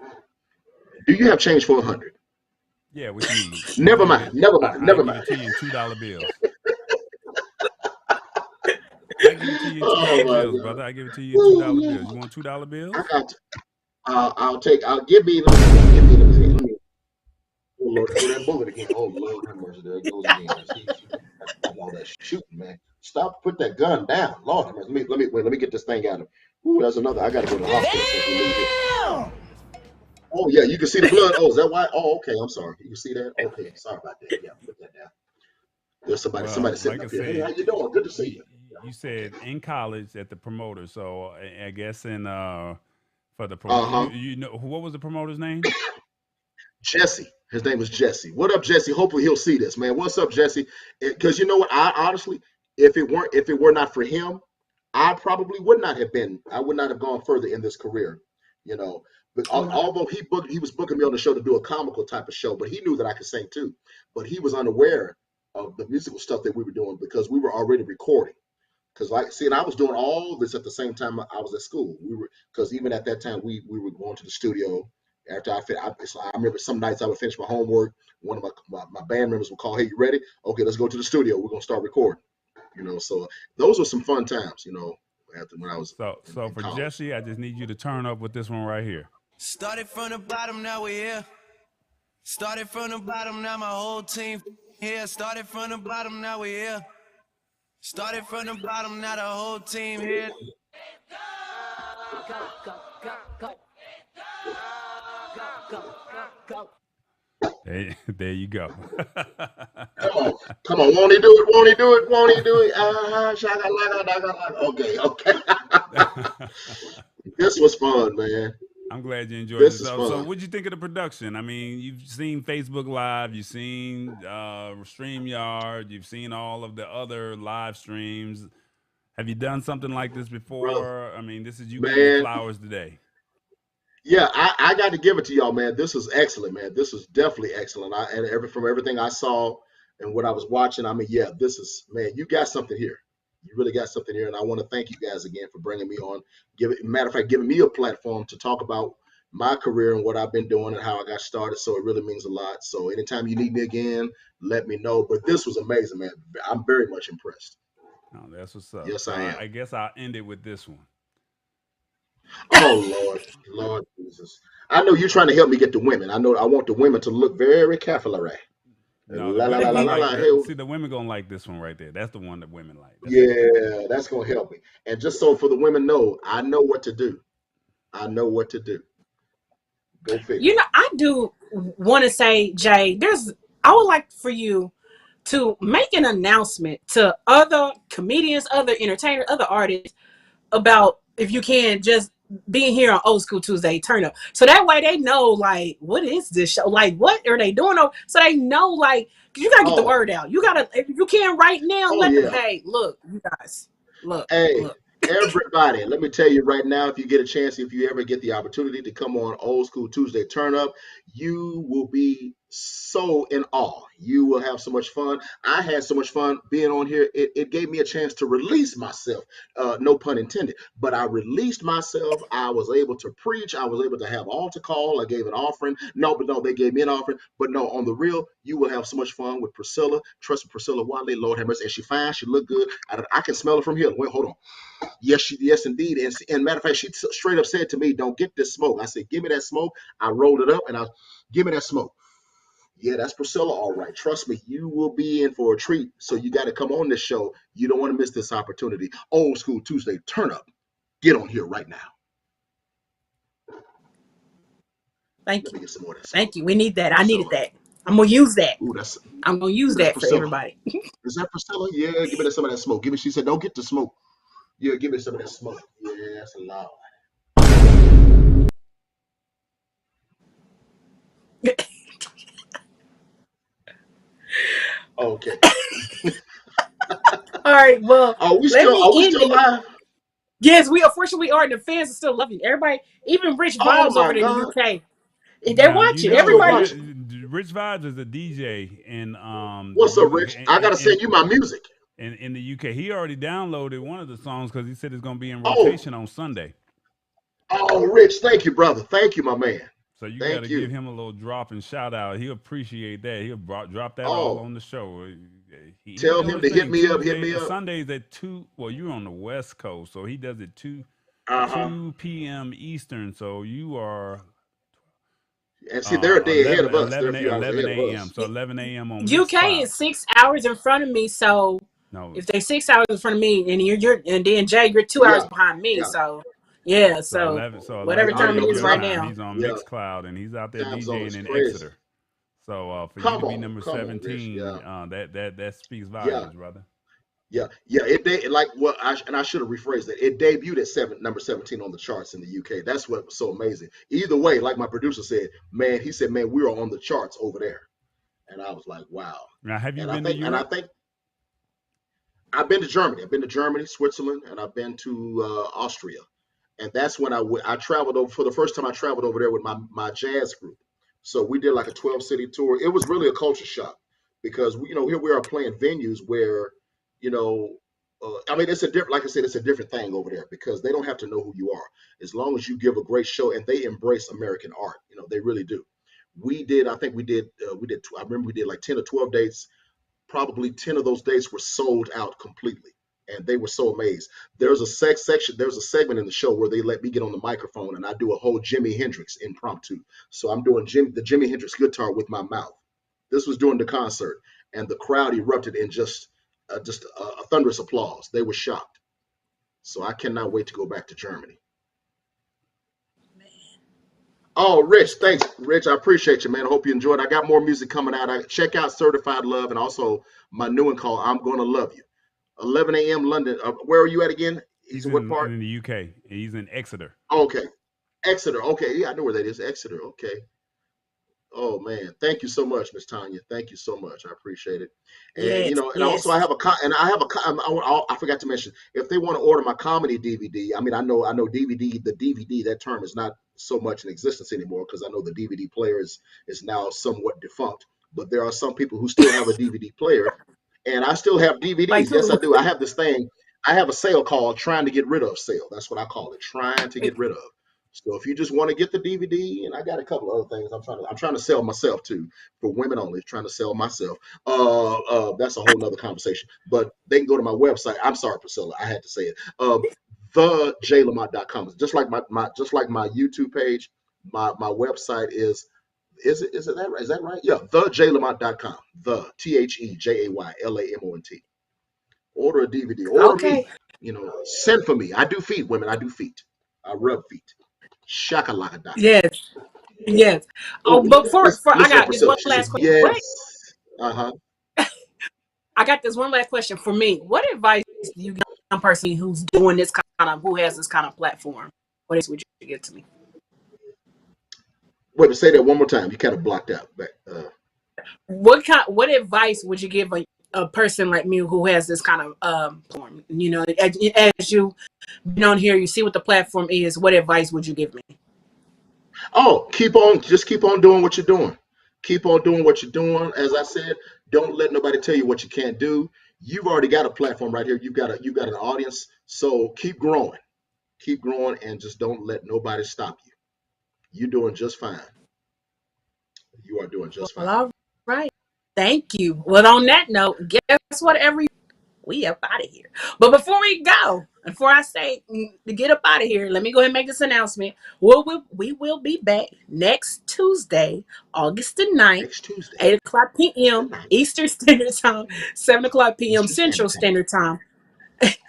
Do you have change for 100? Yeah, what you need? You Never want mind. it? Never mind. I Never give it mind. to you in $2 bills. I give it to you in two Oh dollar my bills, God. brother. I give it to you in Oh $2 bills. Lord. You want $2 I bills? got. To, I'll give me. Let me see. Give me. Let me see. Let me. Oh Lord, there go that bullet again. Oh Lord, have mercy. There it goes again. See, that's all that shooting, man. Stop. Put that gun down. Lord, have mercy. Wait. Let me get this thing out of. Ooh, that's another. I got to go to the hospital since we leave here. Oh yeah, you can see the blood. Oh, is that why? Oh, okay. I'm sorry. You can see that. Okay, sorry about that. Yeah, put that down. There's somebody Well, sitting like I up here. Hey, how said, you doing? Good to see you you. you said in college at the promoter. So I guess in for the Uh promoter, huh. you know what was the promoter's name? Jesse. His name is Jesse. What up, Jesse? Hopefully he'll see this, man. What's up, Jesse? Because you know what? I honestly, if it were not for him, I probably would not have been. I would not have gone further in this career. You know, but although he was booking me on the show to do a comical type of show, but he knew that I could sing too. But he was unaware of the musical stuff that we were doing because we were already recording. Because and I was doing all this at the same time I was at school. We were because even at that time we were going to the studio after I remember some nights I would finish my homework. One of my band members would call, "Hey, you ready? Okay, let's go to the studio. We're gonna start recording." So those were some fun times. After when I was So in for college. Jesse, I just need you to turn up with this one right here. Started from the bottom, now we're here. Started from the bottom, now my whole team here. Started from the bottom, now we're here. Started from the bottom, now the whole team here. There you go. Come on, won't he do it? Won't he do it? Won't he do it? Shaka, laka, laka, laka. Okay. This was fun, man. I'm glad you enjoyed This is yourself. So, fun. what'd you think of the production? I mean, you've seen Facebook Live, you've seen StreamYard, you've seen all of the other live streams. Have you done something like this Brother, before? I mean, this is you getting your man. flowers today. Yeah, I got to give it to y'all, man. This is excellent, man. This is definitely excellent. From everything I saw and what I was watching, I mean, yeah, this is, man, you got something here. You really got something here, and I want to thank you guys again for bringing me on. Matter of fact, giving me a platform to talk about my career and what I've been doing and how I got started. So it really means a lot. So anytime you need me again, let me know. But this was amazing, man. I'm very much impressed. Oh, that's what's up. Yes, So I I, am. I guess I'll end it with this one. Oh Lord, Lord. Jesus. I know you're trying to help me get the women. I know I want the women to look very capillary. No, the La la la women la gonna la like la. the Hell, see the women gonna like this one right there. That's the one that women like. That's the one. yeah, that's gonna help me. And just so for the women know, I know what to do. I know what to do. Go figure. You know, I do want to say, Jay, I would like for you to make an announcement to other comedians, other entertainers, other artists about, if you can, just being here on Old School Tuesday Turn Up. So that way they know, like, what is this show? Like, what are they doing? So they know, like, 'cause you got to get the Oh, word out. You got to, if you can right now, oh let them, yeah. hey, look, you guys, look, Hey, look. everybody, let me tell you right now, if you get a chance, if you ever get the opportunity to come on Old School Tuesday Turn Up, you will be so in awe. You will have so much fun. I had so much fun being on here. It gave me a chance to release myself. No pun intended, but I released myself. I was able to preach. I was able to have altar call. I gave an offering. No, but no, they gave me an offering. But no, on the real, you will have so much fun with Pricilla. Trust me, Pricilla Watley, Lord have mercy. And she fine. She look good. I can smell it from here. Wait, hold on. Yes, indeed. And matter of fact, she straight up said to me, "Don't get this smoke." I said, "Give me that smoke." I rolled it up and I give me that smoke. Yeah, that's Priscilla. All right. Trust me, you will be in for a treat. So you got to come on this show. You don't want to miss this opportunity. Old School Tuesday, turn up. Get on here right now. Thank Let me you. get some more of that Thank smoke. you. We need that. I needed Priscilla. that. I'm going to use that. Ooh, that's I'm going to use that for Priscilla. everybody. Is that Priscilla? Yeah, give me some of that smoke. Give me. She said, "Don't get the smoke." Yeah, give me some of that smoke. Yeah, that's a lot. Okay. All right. Well, Are we let still? me Are we end still it. live? Yes, we unfortunately are. The fans are still loving everybody. Even Rich Oh Vibes over my there in the God! UK. They Now watch you it. They know still Everybody. watching. Rich Vibes is a DJ in What's the up, UK Rich? I gotta send you my music. in the UK. He already downloaded one of the songs because he said it's gonna be in Oh, rotation on Sunday. oh, Rich, thank you, brother. Thank you, my man. So you got to Thank give you. him a little drop and shout out. He'll appreciate that. He'll drop that all Oh, on the show. He tell doing him his to hit thing me up. Hit Tuesday, me up. Sundays at 2. Well, you're on the West Coast, so he does it 2 Uh-huh. 2 p.m. Eastern. So you are And see, they're a day ahead 11 of us. They're a 11 few hours 11 ahead of a.m. us. So 11 a.m. on UK is Mixcloud. 6 hours in front of me. So No, if they 6 hours in front of me, and you're and then Jay, you're 2 hours Yeah, behind me. yeah. So yeah. so So 11 so whatever 11 I time it know, a.m. is your girl. right time. now. He's on Yeah, Mixcloud and he's out there time zone DJing is in crazy. Exeter. So for you to Come be on, number come on, Rich. 17, Yeah, that speaks yeah, volumes, brother. yeah, yeah. Like what I should have rephrased it. It debuted at number 17 on the charts in the UK. That's what was so amazing. Either way, like my producer said, man, he said, man, we are on the charts over there. And I was like, wow. Now, have you And I been to think, and I Europe? think I've been to Germany. I've been to Germany, Switzerland, and I've been to Austria. And that's when I traveled over for the first time. I traveled over there with my jazz group. So we did like a 12 city tour. It was really a culture shock because here we are playing venues where, you know, I mean, it's a different. Like I said, it's a different thing over there because they don't have to know who you are as long as you give a great show and they embrace American art. They really do. We did. I think we did. We did. I remember we did like 10 or 12 dates. Probably 10 of those days were sold out completely. And they were so amazed. There's a segment in the show where they let me get on the microphone and I do a whole Jimi Hendrix impromptu. So I'm doing the Jimi Hendrix guitar with my mouth. This was during the concert, and the crowd erupted in just a thunderous applause. They were shocked. So I cannot wait to go back to Germany. Oh, Rich, thanks, Rich. I appreciate you, man. I hope you enjoyed. I got more music coming out. Check out Certified Love and also my new one called I'm Gonna Love You. 11 a.m. London. Where are you at again? He's He's in what part? in the UK. He's in Exeter. Oh, okay. Exeter. Okay. Yeah, I know where that is. Exeter. Okay. Oh man, thank you so much, Miss Tanya. Thank you so much. I appreciate it. And Yes. and also I Yes. have I forgot to mention if they want to order my comedy DVD. I mean, I know DVD. The DVD, that term is not so much in existence anymore because I know the DVD player is now somewhat defunct. But there are some people who still have a DVD player, and I still have Like DVDs. Yes, I who? do. I have this thing. I have a sale called "Trying to Get Rid of" sale. That's what I call it. Trying to get rid of. So if you just want to get the DVD, and I got a couple of other things I'm trying to sell myself too for women only, trying to sell myself. That's a whole nother conversation. But they can go to my website. I'm sorry, Priscilla, I had to say it. TheJLamont.com. Just like my YouTube page, My website is it that right? Is that right? Yeah, thejaylamont.com. The TheJayLamont. Order a DVD. Order Okay. me. Send for me. I do feet, women. I do feet. I rub feet. Shakalaka. Yes. Yes. Oh, Oh, but for I listen to got this Priscilla. one She said last question. yes. What Uh-huh. I got this one last question for me. What advice do you give a person who's doing this who has this kind of platform? What is would you give to me? Wait, say that one more time. You kind of blocked out. What advice would you give a person like me who has this kind of platform? As you been on here, you see what the platform is. What advice would you give me? Oh, just keep on doing what you're doing. Keep on doing what you're doing. As I said, don't let nobody tell you what you can't do. You've already got a platform right here. You've got an audience. So keep growing. Keep growing and just don't let nobody stop you. You're doing just fine. You are doing just Well, fine. all right. Thank you. Well, on that note, guess what? We up out of here. But before I say to get up out of here, let me go ahead and make this announcement. We will be back next Tuesday, August the 9th, Next Tuesday, 8 o'clock p.m. night, Eastern Standard Time, 7 o'clock p.m. Eastern Central Standard Time. Standard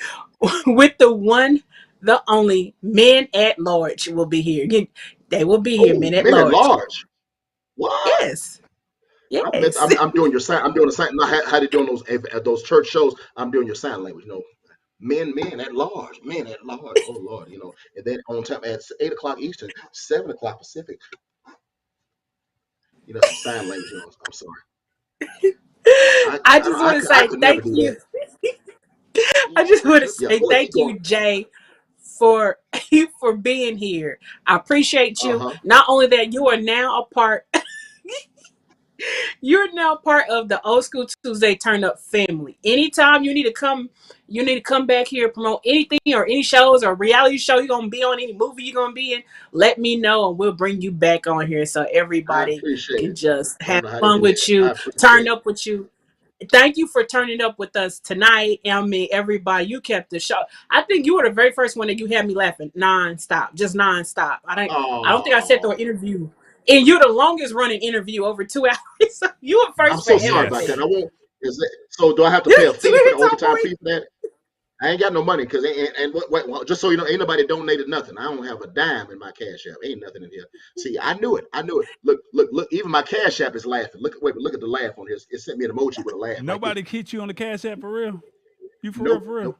Time, with the one, the only men at large will be here. They will be here, Oh, men at men at large. large. What? Yes. Yes. I'm doing your sign. I'm doing a sign. How they doing those church shows? I'm doing your sign language. Men at large, men at large. Oh Lord, and then on time at 8 o'clock Eastern, 7 o'clock Pacific. Some sign language. I'm sorry. I just want to I say could never thank do you. that. I just want to Yeah, say go ahead, keep thank going. you, Jay, for for being here. I appreciate Uh you. huh. Not only that, you're now part of the Old School Tuesday Turn Up family. Anytime you need to come back here, promote anything or any shows or reality show you're gonna be on, any movie you're gonna be in, let me know and we'll bring you back on here so I everybody appreciate can it. just I don't have know how they fun do with that. I you, appreciate turn it. up with you. Thank you for turning up with us tonight. I mean, everybody, you kept the show. I think you were the very first one that you had me laughing nonstop, just nonstop. I don't think I said through Oh, an interview, and you're the longest running interview over 2 hours. So you were I'm first for so sorry about Yes. that. everything. I won't. So do I have to pay a fee for the overtime fee for that? I ain't got no money because just so you know, ain't nobody donated nothing. I don't have a dime in my cash app. Ain't nothing in here. See, I knew it. I knew it. Look. Even my cash app is laughing. Look at the laugh on here. It sent me an emoji with a laugh right there. Nobody hit you on the Cash App for real? You for real, Nope, for real? nope.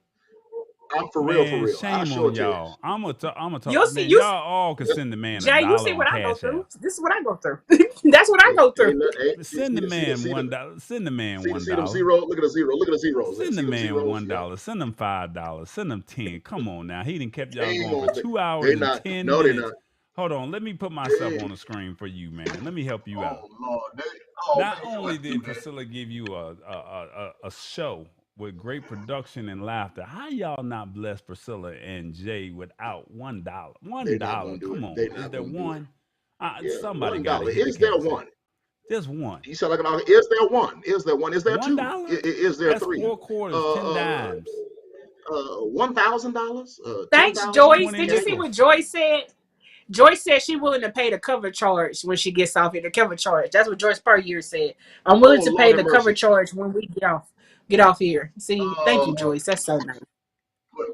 I'm for real, for Man, real. I'll shame show on it to you. y'all. I'm gonna talk. You'll see, Man, y'all all can Yep. send the man a Jay, you dollar see on what I go Cash through. App. This is what I go through. That's what I go through. Ain't, no- ain't Send the man see the $1. Send the man see the one see them dollar. zero. Look at the zero. Look at the zeros. Send the See them man zeros. one Yeah. dollar. Send him $5. Send him 10. Come on now. He didn't kept They y'all ain't going for gonna. 2 hours They and not. 10 No, they minutes. not. Hold on. Let me put myself They, on the screen for you, man. Let me help you out. oh Lord. Oh Not man, you don't only have to do did that. Priscilla give you a show with great production and laughter, how y'all not bless Priscilla and Jay without $1? They One not dollar. gonna do Come it. on. They Is not there gonna do it. one? Yeah, Somebody got to $1. hit the Is there cash app. one? Just one. You sound like is there one? Is there one? Is there One two? dollar? Is there That's three? 4 quarters, Uh, 10 uh, dimes, $1,000? Ten Thanks, thousand? Joyce. 20 Did you see Okay. what nickels. Joyce said? Joyce said she willing to pay the cover charge when she gets off here. The cover charge. That's what Joyce per year said. I'm Oh willing to Lord pay have the cover mercy. charge when we get off here. See, thank you, Uh, Joyce. That's so nice.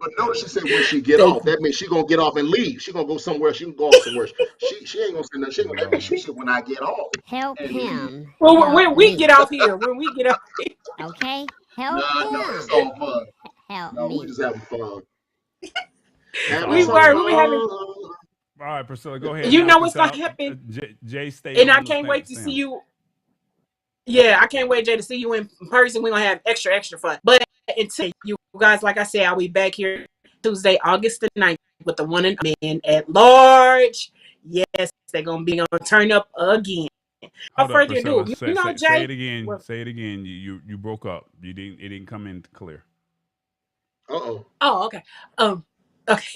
but notice she said when she get Thank off, you. that means she gonna get off and leave. She gonna go somewhere. She can go off somewhere. She ain't gonna say nothing. That means Lord. she said when I get off Help and leave. him Well, help when we get me. off here, when we get off here, Okay? No, Help no, it's him all fun. help No, we me. just having fun. It's Having we some all were. We love. be having. fun. All right, Priscilla, go Yeah. ahead and You knock know us what's gonna out. happen, Jay, stay and I on the can't wait to see stand. you. Yeah, I can't wait, Jay, to see you in person. We're gonna have extra fun. But until you guys, like I said, I'll be back here Tuesday, August the 9th with the one and man at large. Yes, they're gonna be on Turn Up again. Hold Without up, further Priscilla. ado, you Say, know, say, say Jay. it again. Well, Say it again. You broke up. You didn't. It didn't come in clear. Uh-oh. oh, okay. Okay.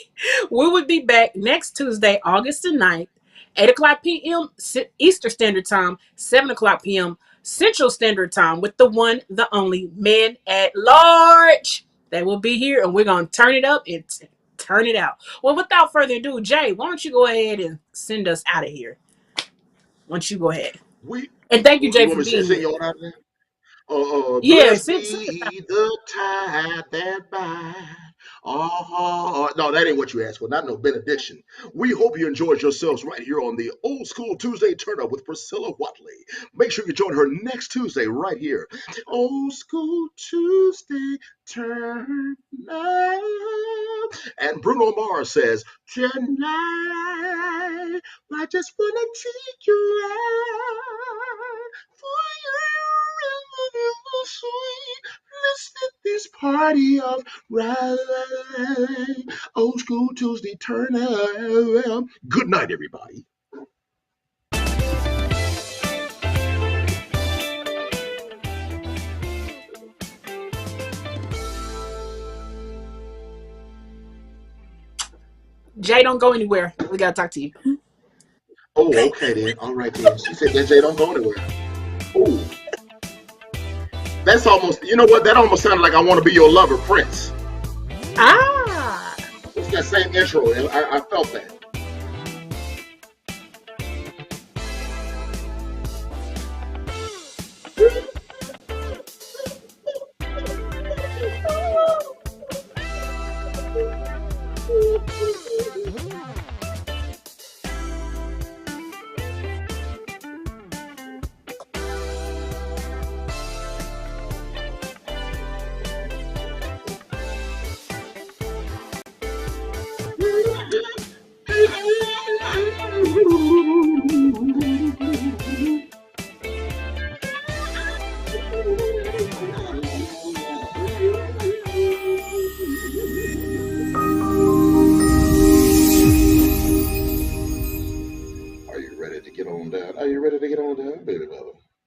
We will be back next Tuesday, August the 9th, 8 o'clock p.m. Eastern Standard Time, 7 o'clock p.m. Central Standard Time with the one, the only men at large. They will be here and we're going to turn it up and turn it out. Well, without further ado, Jay, why don't you go ahead and send us out of here? Why don't you go ahead? And thank you, You Jay, want for me to being sing here. your out there? Yeah, Blessed send us out. be the tide that bind. Oh, no, that ain't what you asked for. Not no benediction. We hope you enjoyed yourselves right here on the Old School Tuesday Turnup with Pricilla Watley. Make sure you join her next Tuesday right here. Old School Tuesday Turnup. And Bruno Mars says, tonight, I just want to take you out for you sweet. Let's get this party off right. Old School Tuesday turn up. Good night, everybody. Jay, don't go anywhere. We gotta talk to you. Oh, okay then. All right then. She said that Jay don't go anywhere. Ooh. That's almost, you know what? That almost sounded like I Want to Be Your Lover, Prince. Ah. It's that same intro. I felt that. Are you ready to get on down? Are you ready to get on down, baby brother?